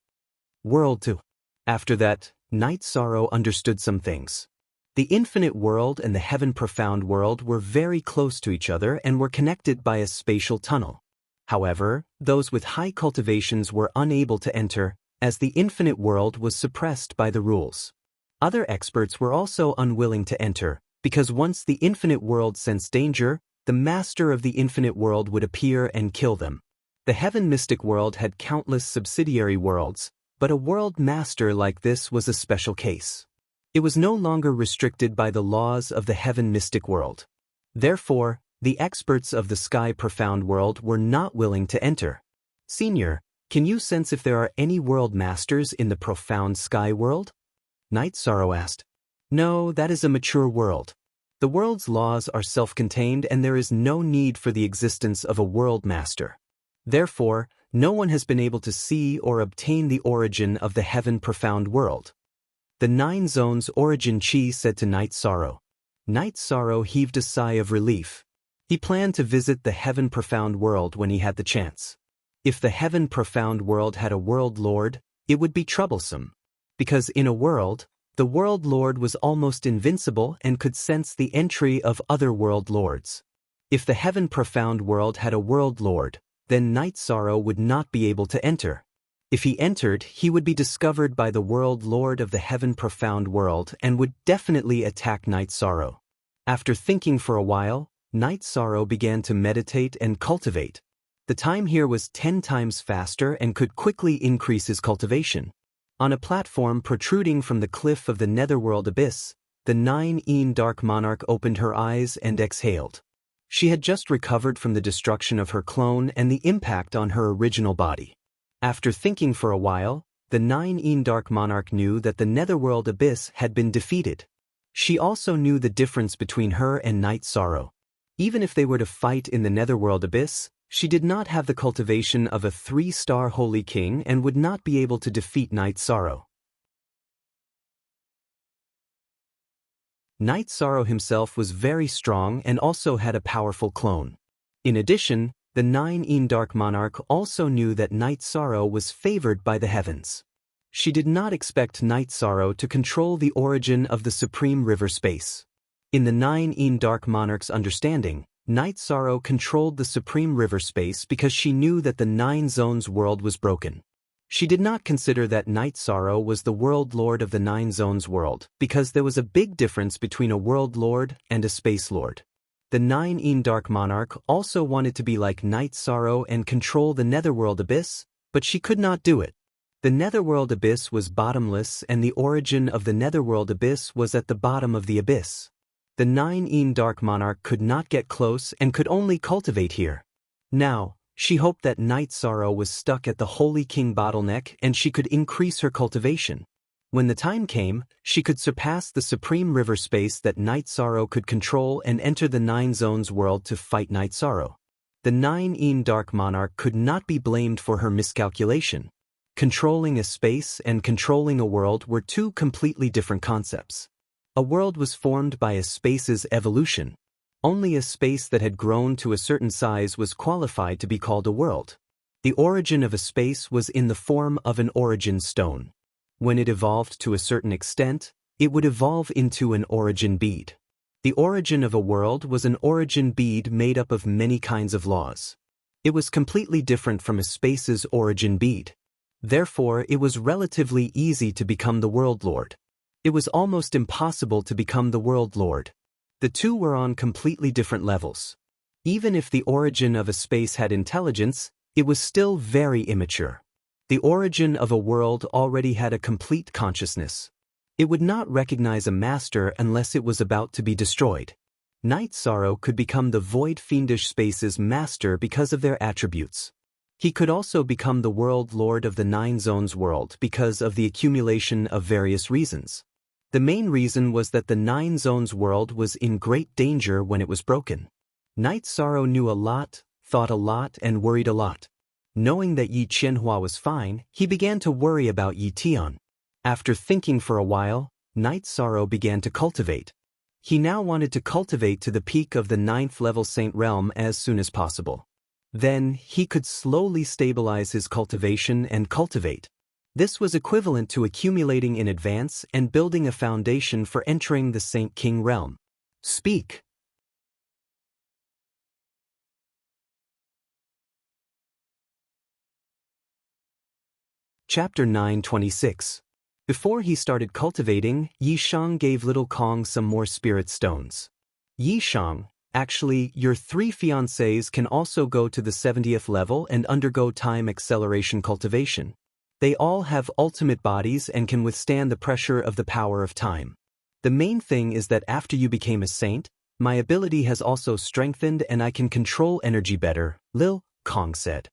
World 2. After that, Night Sorrow understood some things. The infinite world and the heaven profound world were very close to each other and were connected by a spatial tunnel. However, those with high cultivations were unable to enter, as the infinite world was suppressed by the rules. Other experts were also unwilling to enter, because once the infinite world sensed danger, the master of the infinite world would appear and kill them. The heaven mystic world had countless subsidiary worlds, but a world master like this was a special case. It was no longer restricted by the laws of the heaven mystic world. Therefore, the experts of the sky profound world were not willing to enter. Senior, can you sense if there are any world masters in the profound sky world? Night Sorrow asked. No, that is a mature world. The world's laws are self-contained and there is no need for the existence of a world master. Therefore, no one has been able to see or obtain the origin of the heaven profound world. The 9 zones origin Chi said to Night Sorrow. Night Sorrow heaved a sigh of relief. He planned to visit the heaven profound world when he had the chance. If the heaven profound world had a world lord, it would be troublesome. Because in a world, the world lord was almost invincible and could sense the entry of other world lords. If the heaven profound world had a world lord, then Night Sorrow would not be able to enter. If he entered, he would be discovered by the world lord of the heaven profound world and would definitely attack Night Sorrow. After thinking for a while, Night Sorrow began to meditate and cultivate. The time here was 10 times faster and could quickly increase his cultivation. On a platform protruding from the cliff of the netherworld abyss, the 9-een Dark Monarch opened her eyes and exhaled. She had just recovered from the destruction of her clone and the impact on her original body. After thinking for a while, the 9-een Dark Monarch knew that the netherworld abyss had been defeated. She also knew the difference between her and Night Sorrow. Even if they were to fight in the netherworld abyss, she did not have the cultivation of a 3-star holy king and would not be able to defeat Night Sorrow. Night Sorrow himself was very strong and also had a powerful clone. In addition, the 9-een Dark Monarch also knew that Night Sorrow was favored by the heavens. She did not expect Night Sorrow to control the origin of the supreme river space. In the 9-een Dark Monarch's understanding, Night Sorrow controlled the supreme river space because she knew that the 9 zones world was broken. She did not consider that Night Sorrow was the world lord of the 9 zones world because there was a big difference between a world lord and a space lord. The 9-een Dark Monarch also wanted to be like Night Sorrow and control the netherworld abyss, but she could not do it. The netherworld abyss was bottomless and the origin of the netherworld abyss was at the bottom of the abyss. The 9-een Dark Monarch could not get close and could only cultivate here. Now, she hoped that Night Sorrow was stuck at the Holy King bottleneck and she could increase her cultivation. When the time came, she could surpass the supreme river space that Night Sorrow could control and enter the 9 zones world to fight Night Sorrow. The 9-een Dark Monarch could not be blamed for her miscalculation. Controlling a space and controlling a world were 2 completely different concepts. A world was formed by a space's evolution. Only a space that had grown to a certain size was qualified to be called a world. The origin of a space was in the form of an origin stone. When it evolved to a certain extent, it would evolve into an origin bead. The origin of a world was an origin bead made up of many kinds of laws. It was completely different from a space's origin bead. Therefore, it was relatively easy to become the World Lord. It was almost impossible to become the World Lord. The two were on completely different levels. Even if the origin of a space had intelligence, it was still very immature. The origin of a world already had a complete consciousness. It would not recognize a master unless it was about to be destroyed. Night Sorrow could become the void fiendish space's master because of their attributes. He could also become the World Lord of the Nine Zones world because of the accumulation of various reasons. The main reason was that the Nine Zones world was in great danger when it was broken. Night Sorrow knew a lot, thought a lot, and worried a lot. Knowing that Yi Qianhua was fine, he began to worry about Yi Tian. After thinking for a while, Night Sorrow began to cultivate. He now wanted to cultivate to the peak of the 9th level Saint Realm as soon as possible. Then, he could slowly stabilize his cultivation and cultivate. This was equivalent to accumulating in advance and building a foundation for entering the Saint King realm. Speak. Chapter 926. Before he started cultivating, Yi Shang gave Little Kong some more spirit stones. Yi Shang, actually, your 3 fiancés can also go to the 70th level and undergo time acceleration cultivation. They all have ultimate bodies and can withstand the pressure of the power of time. The main thing is that after you became a saint, my ability has also strengthened and I can control energy better, Lil Kong said.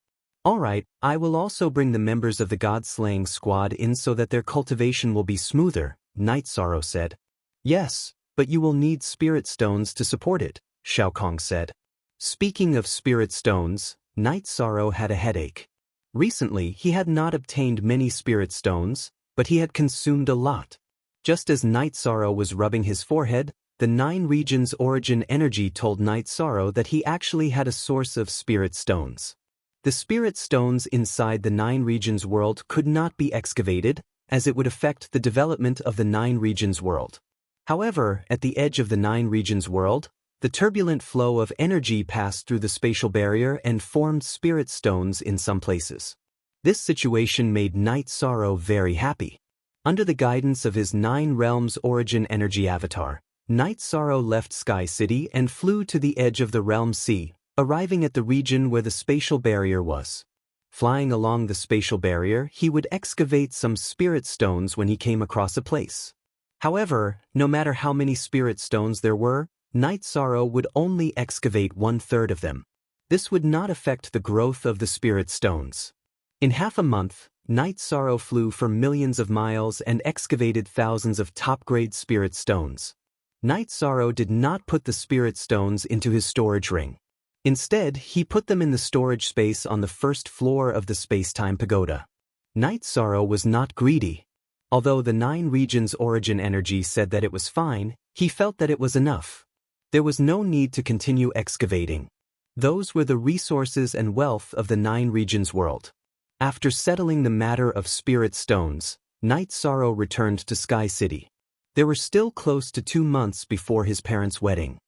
Alright, I will also bring the members of the God-slaying squad in so that their cultivation will be smoother, Night Sorrow said. Yes, but you will need spirit stones to support it, Shao Kong said. Speaking of spirit stones, Night Sorrow had a headache. Recently, he had not obtained many spirit stones, but he had consumed a lot. Just as Night Sorrow was rubbing his forehead, the 9 regions origin energy told Night Sorrow that he actually had a source of spirit stones. The spirit stones inside the 9 regions world could not be excavated, as it would affect the development of the 9 regions world. However, at the edge of the 9 regions world, the turbulent flow of energy passed through the spatial barrier and formed spirit stones in some places. This situation made Night Sorrow very happy. Under the guidance of his 9 realms origin energy avatar, Night Sorrow left Sky City and flew to the edge of the realm sea, arriving at the region where the spatial barrier was. Flying along the spatial barrier, he would excavate some spirit stones when he came across a place. However, no matter how many spirit stones there were, Night Sorrow would only excavate 1/3 of them. This would not affect the growth of the spirit stones. In half a month, Night Sorrow flew for millions of miles and excavated thousands of top-grade spirit stones. Night Sorrow did not put the spirit stones into his storage ring. Instead, he put them in the storage space on the first floor of the space-time pagoda. Night Sorrow was not greedy. Although the 9 regions origin energy said that it was fine, he felt that it was enough. There was no need to continue excavating. Those were the resources and wealth of the 9 regions world. After settling the matter of spirit stones, Night Sorrow returned to Sky City. There were still close to 2 months before his parents' wedding.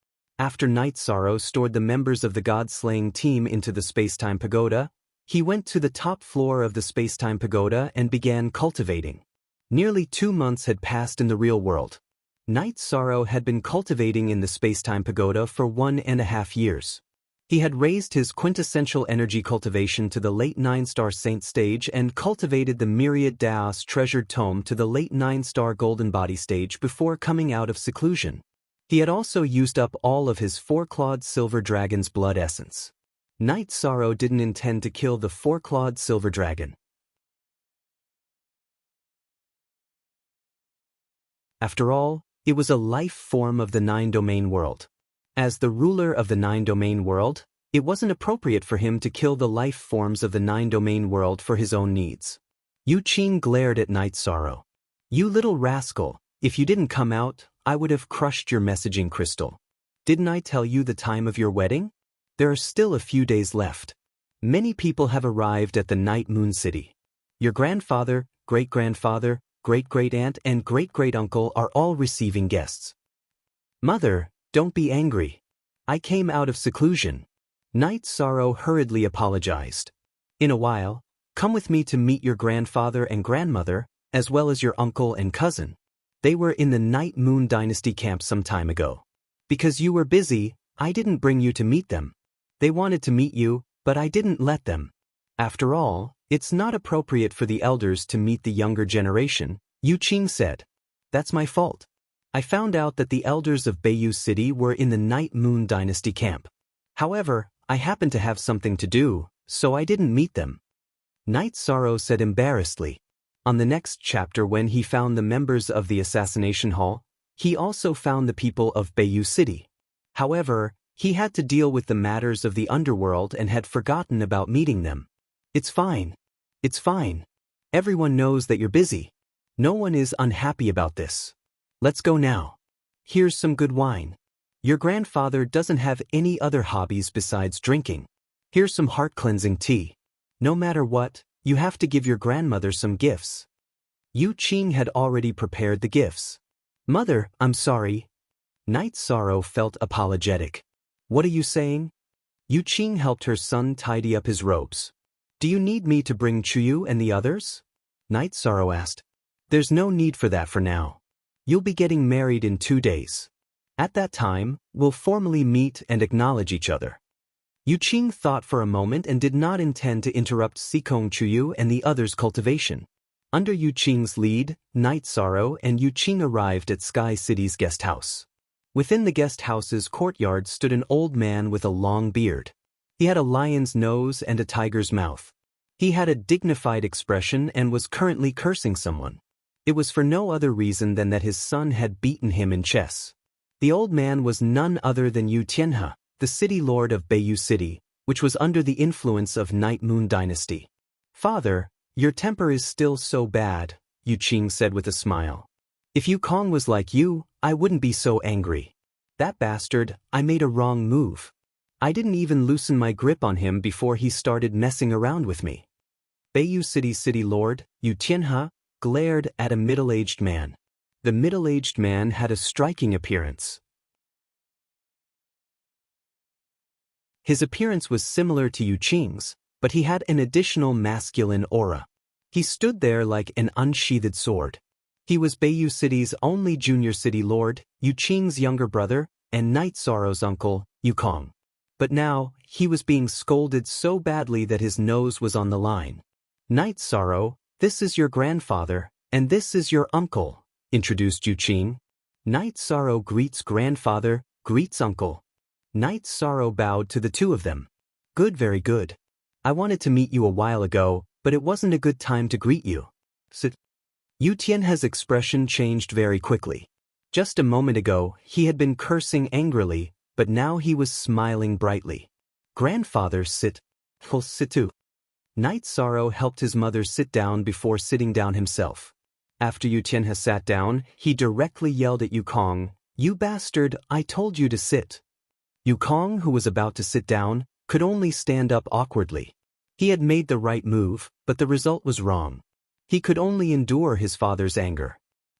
After Night Sorrow stored the members of the God-slaying team into the space-time pagoda, he went to the top floor of the space-time pagoda and began cultivating. Nearly 2 months had passed in the real world. Night Sorrow had been cultivating in the space-time pagoda for 1.5 years. He had raised his quintessential energy cultivation to the late 9-star Saint stage and cultivated the Myriad Daos treasured tome to the late 9-star Golden Body stage before coming out of seclusion. He had also used up all of his 4-clawed silver dragon's blood essence. Night Sorrow didn't intend to kill the 4-clawed silver dragon. After all, it was a life form of the 9-domain world. As the ruler of the 9-domain world, it wasn't appropriate for him to kill the life forms of the 9-domain world for his own needs. Yu Qin glared at Night Sorrow. "You little rascal, if you didn't come out, I would have crushed your messaging crystal." Didn't I tell you the time of your wedding? There are still a few days left. Many people have arrived at the Night Moon City. Your grandfather, great-grandfather, great-great-aunt and great-great-uncle are all receiving guests. Mother, don't be angry. I came out of seclusion. Night Sorrow hurriedly apologized. In a while, come with me to meet your grandfather and grandmother, as well as your uncle and cousin. They were in the Night Moon Dynasty camp some time ago. Because you were busy, I didn't bring you to meet them. They wanted to meet you, but I didn't let them. After all, it's not appropriate for the elders to meet the younger generation, Yu Qing said. That's my fault. I found out that the elders of Beiyu City were in the Night Moon Dynasty camp. However, I happened to have something to do, so I didn't meet them. Night Sorrow said embarrassedly. On the next chapter, when he found the members of the assassination hall, he also found the people of Beiyu City. However, he had to deal with the matters of the underworld and had forgotten about meeting them. It's fine. It's fine. Everyone knows that you're busy. No one is unhappy about this. Let's go now. Here's some good wine. Your grandfather doesn't have any other hobbies besides drinking. Here's some heart-cleansing tea. No matter what, you have to give your grandmother some gifts. Yu Qing had already prepared the gifts. Mother, I'm sorry. Night Sorrow felt apologetic. What are you saying? Yu Qing helped her son tidy up his robes. Do you need me to bring Chuyu and the others? Night Sorrow asked. There's no need for that for now. You'll be getting married in 2 days. At that time, we'll formally meet and acknowledge each other. Yu Qing thought for a moment and did not intend to interrupt Sikong Chuyu and the others' cultivation. Under Yu Qing's lead, Night Sorrow and Yu Qing arrived at Sky City's guest house. Within the guest house's courtyard stood an old man with a long beard. He had a lion's nose and a tiger's mouth. He had a dignified expression and was currently cursing someone. It was for no other reason than that his son had beaten him in chess. The old man was none other than Yu Tianhe, the city lord of Beiyu City, which was under the influence of Night Moon Dynasty. Father, your temper is still so bad, Yu Qing said with a smile. If Yu Kong was like you, I wouldn't be so angry. That bastard, I made a wrong move. I didn't even loosen my grip on him before he started messing around with me. Beiyu City's city lord, Yu Tianhe, glared at a middle-aged man. The middle-aged man had a striking appearance. His appearance was similar to Yu Qing's, but he had an additional masculine aura. He stood there like an unsheathed sword. He was Beiyu City's only junior city lord, Yu Qing's younger brother, and Night Sorrow's uncle, Yu Kong. But now, he was being scolded so badly that his nose was on the line. Night Sorrow, this is your grandfather, and this is your uncle, introduced Yu Qing. Night Sorrow greets grandfather, greets uncle. Night Sorrow bowed to the two of them. Good, very good. I wanted to meet you a while ago, but it wasn't a good time to greet you. Sit. Yu Tianhe's expression changed very quickly. Just a moment ago, he had been cursing angrily, but now he was smiling brightly. Grandfather, sit. Well, sit too. Night Sorrow helped his mother sit down before sitting down himself. After Yu Tianhe sat down, he directly yelled at Yu Kong, "You bastard, I told you to sit." Yu Kong, who was about to sit down, could only stand up awkwardly. He had made the right move, but the result was wrong. He could only endure his father's anger.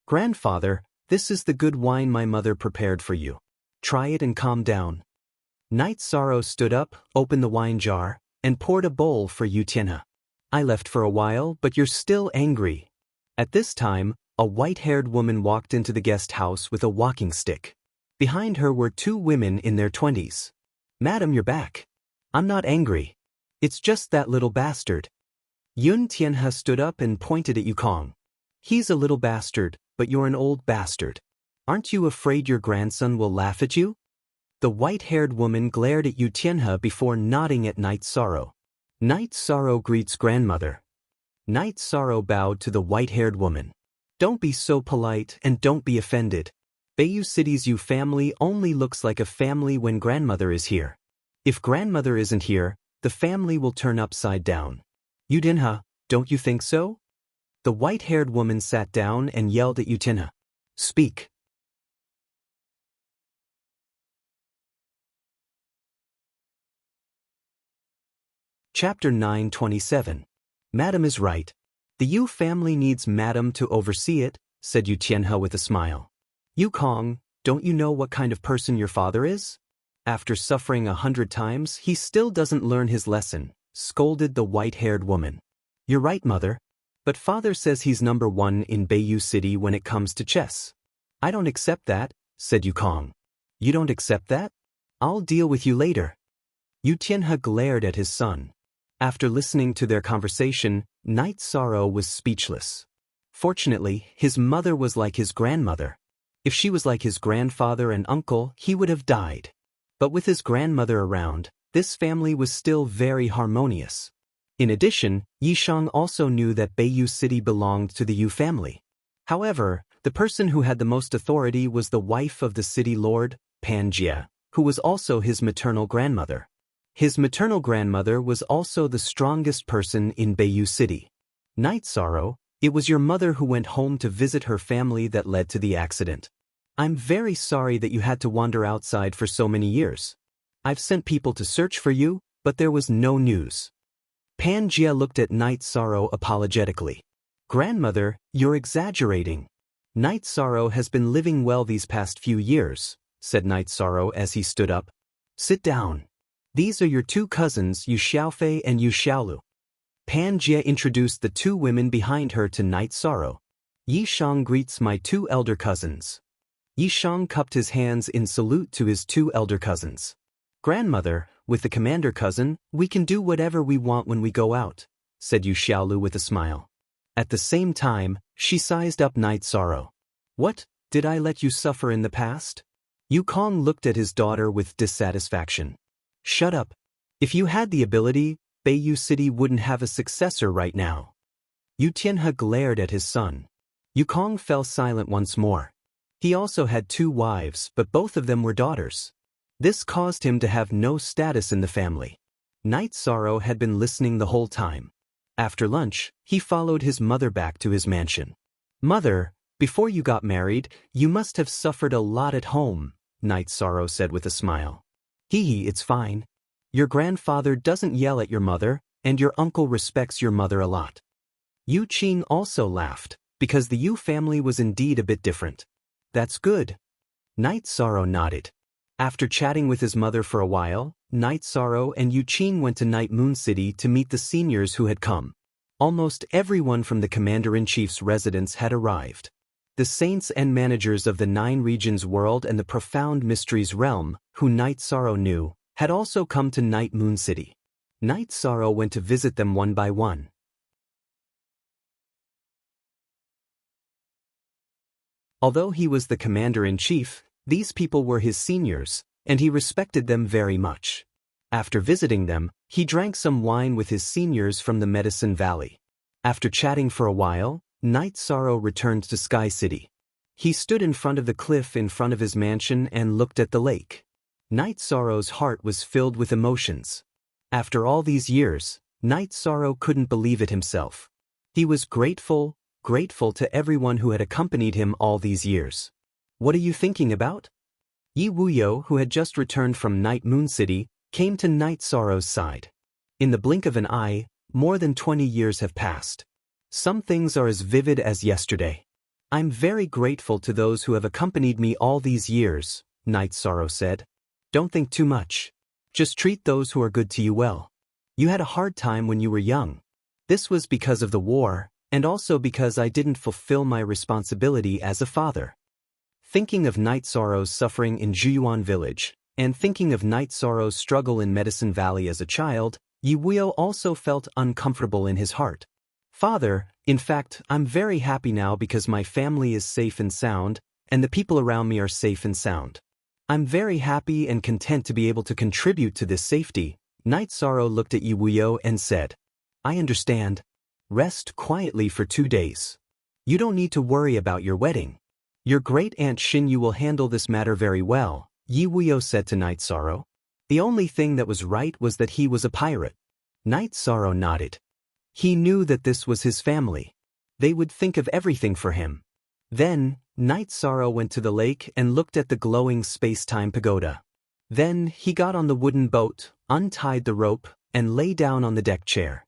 Grandfather, this is the good wine my mother prepared for you. Try it and calm down. Night Sorrow stood up, opened the wine jar, and poured a bowl for Yu Tianhe. I left for a while, but you're still angry. At this time, a white-haired woman walked into the guest house with a walking stick. Behind her were 2 women in their 20s. Madam, you're back. I'm not angry. It's just that little bastard. Yun Tianhe stood up and pointed at Yu Kong. He's a little bastard, but you're an old bastard. Aren't you afraid your grandson will laugh at you? The white-haired woman glared at Yu Tianhe before nodding at Night Sorrow. Night Sorrow greets grandmother. Night Sorrow bowed to the white-haired woman. Don't be so polite and don't be offended. Beiyu City's Yu family only looks like a family when grandmother is here. If grandmother isn't here, the family will turn upside down. Yu Tianhe, don't you think so? The white-haired woman sat down and yelled at Yu Tianhe. Speak. Chapter 927. Madam is right. The Yu family needs Madam to oversee it, said Yu Tianhe with a smile. Yu Kong, don't you know what kind of person your father is? After suffering 100 times, he still doesn't learn his lesson, scolded the white-haired woman. You're right, mother. But father says he's number 1 in Beiyu City when it comes to chess. I don't accept that, said Yu Kong. You don't accept that? I'll deal with you later. Yu Tianhe glared at his son. After listening to their conversation, Knight Sorrow was speechless. Fortunately, his mother was like his grandmother. If she was like his grandfather and uncle, he would have died. But with his grandmother around, this family was still very harmonious. In addition, Yishang also knew that Beiyu City belonged to the Yu family. However, the person who had the most authority was the wife of the city lord, Pan Jie, who was also his maternal grandmother. His maternal grandmother was also the strongest person in Beiyu City. Knight Sorrow, it was your mother who went home to visit her family that led to the accident. I'm very sorry that you had to wander outside for so many years. I've sent people to search for you, but there was no news. Pan Jie looked at Knight Sorrow apologetically. Grandmother, you're exaggerating. Knight Sorrow has been living well these past few years, said Knight Sorrow as he stood up. Sit down. These are your 2 cousins, Yu Xiaofei and Yu Xiaolu. Pan Jie introduced the 2 women behind her to Knight Sorrow. Yishang greets my 2 elder cousins. Yishang cupped his hands in salute to his 2 elder cousins. Grandmother, with the commander cousin, we can do whatever we want when we go out, said Yu Xiaolu with a smile. At the same time, she sized up Knight Sorrow. What, did I let you suffer in the past? Yu Kong looked at his daughter with dissatisfaction. Shut up. If you had the ability, Beiyu City wouldn't have a successor right now. Yu Tianhe glared at his son. Yu Kong fell silent once more. He also had 2 wives, but both of them were daughters. This caused him to have no status in the family. Knight Sorrow had been listening the whole time. After lunch, he followed his mother back to his mansion. Mother, before you got married, you must have suffered a lot at home, Knight Sorrow said with a smile. Hee, it's fine. Your grandfather doesn't yell at your mother, and your uncle respects your mother a lot. Yu Qing also laughed, because the Yu family was indeed a bit different. That's good. Knight Sorrow nodded. After chatting with his mother for a while, Knight Sorrow and Yu Qing went to Night Moon City to meet the seniors who had come. Almost everyone from the Commander-in-Chief's residence had arrived. The saints and managers of the 9 regions world and the profound mysteries realm, who Knight Sorrow knew, had also come to Night Moon City. Knight Sorrow went to visit them one by one. Although he was the Commander-in-Chief, these people were his seniors, and he respected them very much. After visiting them, he drank some wine with his seniors from the Medicine Valley. After chatting for a while, Knight Sorrow returned to Sky City. He stood in front of the cliff in front of his mansion and looked at the lake. Knight Sorrow's heart was filled with emotions. After all these years, Knight Sorrow couldn't believe it himself. He was grateful to everyone who had accompanied him all these years. What are you thinking about? Yi Wuyo, who had just returned from Night Moon City, came to Knight Sorrow's side. In the blink of an eye, more than 20 years have passed. Some things are as vivid as yesterday. I'm very grateful to those who have accompanied me all these years, Knight Sorrow said. Don't think too much. Just treat those who are good to you well. You had a hard time when you were young. This was because of the war, and also because I didn't fulfill my responsibility as a father. Thinking of Knight Sorrow's suffering in Juyuan village, and thinking of Knight Sorrow's struggle in Medicine Valley as a child, Yi Wuyo also felt uncomfortable in his heart. Father, in fact, I'm very happy now because my family is safe and sound, and the people around me are safe and sound. I'm very happy and content to be able to contribute to this safety. Knight Sorrow looked at Yi Wuyo and said, I understand. Rest quietly for 2 days. You don't need to worry about your wedding. Your great-aunt Xinyu will handle this matter very well, Yi Wuyo said to Knight Sorrow. The only thing that was right was that he was a pirate. Knight Sorrow nodded. He knew that this was his family. They would think of everything for him. Then, Knight Sorrow went to the lake and looked at the glowing space-time pagoda. Then, he got on the wooden boat, untied the rope, and lay down on the deck chair.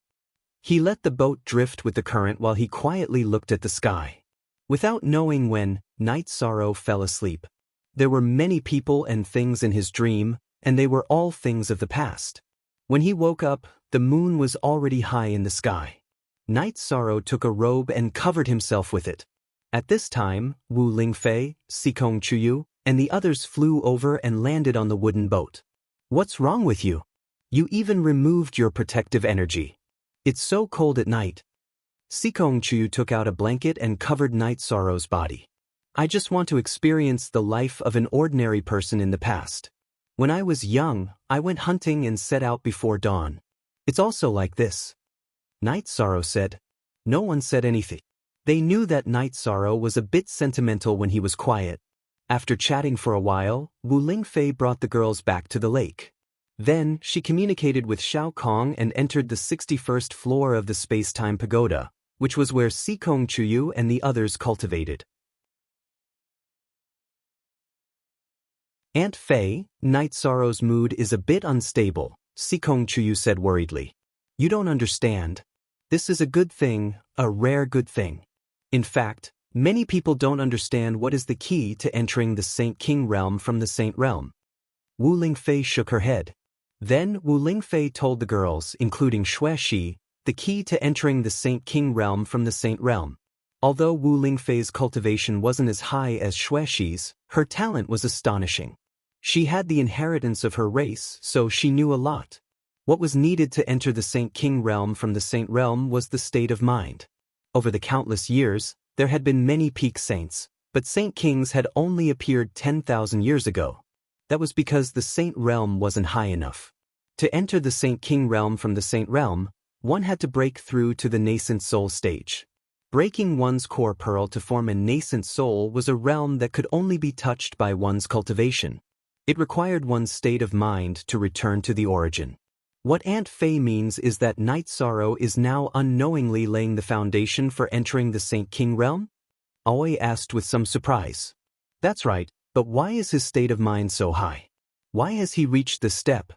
He let the boat drift with the current while he quietly looked at the sky. Without knowing when, Night Sorrow fell asleep. There were many people and things in his dream, and they were all things of the past. When he woke up, the moon was already high in the sky. Night Sorrow took a robe and covered himself with it. At this time, Wu Lingfei, Sikong Chuyu, and the others flew over and landed on the wooden boat. "What's wrong with you? You even removed your protective energy. It's so cold at night." Sikong Chuyu took out a blanket and covered Night Sorrow's body. "I just want to experience the life of an ordinary person in the past. When I was young, I went hunting and set out before dawn. It's also like this." Night Sorrow said. No one said anything. They knew that Night Sorrow was a bit sentimental when he was quiet. After chatting for a while, Wu Lingfei brought the girls back to the lake. Then, she communicated with Xiao Kong and entered the 61st floor of the space-time pagoda, which was where Sikong Chuyu and the others cultivated. "Aunt Fei, Night Sorrow's mood is a bit unstable," Sikong Chuyu said worriedly. "You don't understand. This is a good thing, a rare good thing. In fact, many people don't understand what is the key to entering the Saint King realm from the Saint realm." Wu Lingfei shook her head. Then Wu Lingfei told the girls, including Xueshi, the key to entering the Saint King realm from the Saint realm. Although Wu Lingfei's cultivation wasn't as high as Xueshi's, her talent was astonishing. She had the inheritance of her race, so she knew a lot. What was needed to enter the Saint King realm from the Saint realm was the state of mind. Over the countless years, there had been many peak saints, but Saint Kings had only appeared 10,000 years ago. That was because the Saint realm wasn't high enough. To enter the Saint King realm from the Saint realm, one had to break through to the nascent soul stage. Breaking one's core pearl to form a nascent soul was a realm that could only be touched by one's cultivation. It required one's state of mind to return to the origin. What Aunt Fei means is that Night Sorrow is now unknowingly laying the foundation for entering the Saint King realm? Aoi asked with some surprise. That's right, but why is his state of mind so high? Why has he reached this step?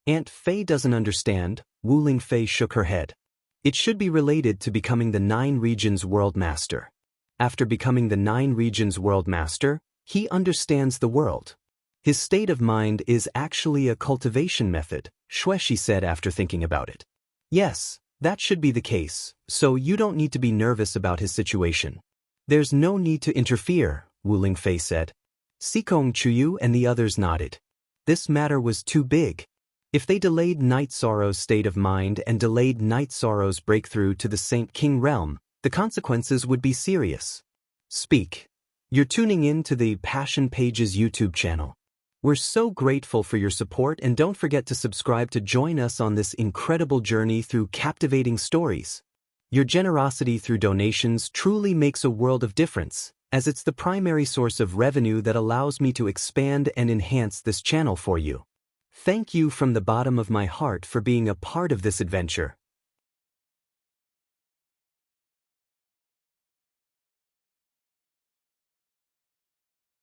Aunt Fei doesn't understand. Wu Lingfei shook her head. It should be related to becoming the 9 Regions World Master. After becoming the 9 Regions World Master, he understands the world. His state of mind is actually a cultivation method, Xueshi said after thinking about it. Yes, that should be the case, so you don't need to be nervous about his situation. There's no need to interfere, Wu Lingfei said. Sikong Chuyu and the others nodded. This matter was too big. If they delayed Night Sorrow's state of mind and delayed Night Sorrow's breakthrough to the Saint King realm, the consequences would be serious. Speak. You're tuning in to the Passion Pages YouTube channel. We're so grateful for your support, and don't forget to subscribe to join us on this incredible journey through captivating stories. Your generosity through donations truly makes a world of difference, as it's the primary source of revenue that allows me to expand and enhance this channel for you. Thank you from the bottom of my heart for being a part of this adventure.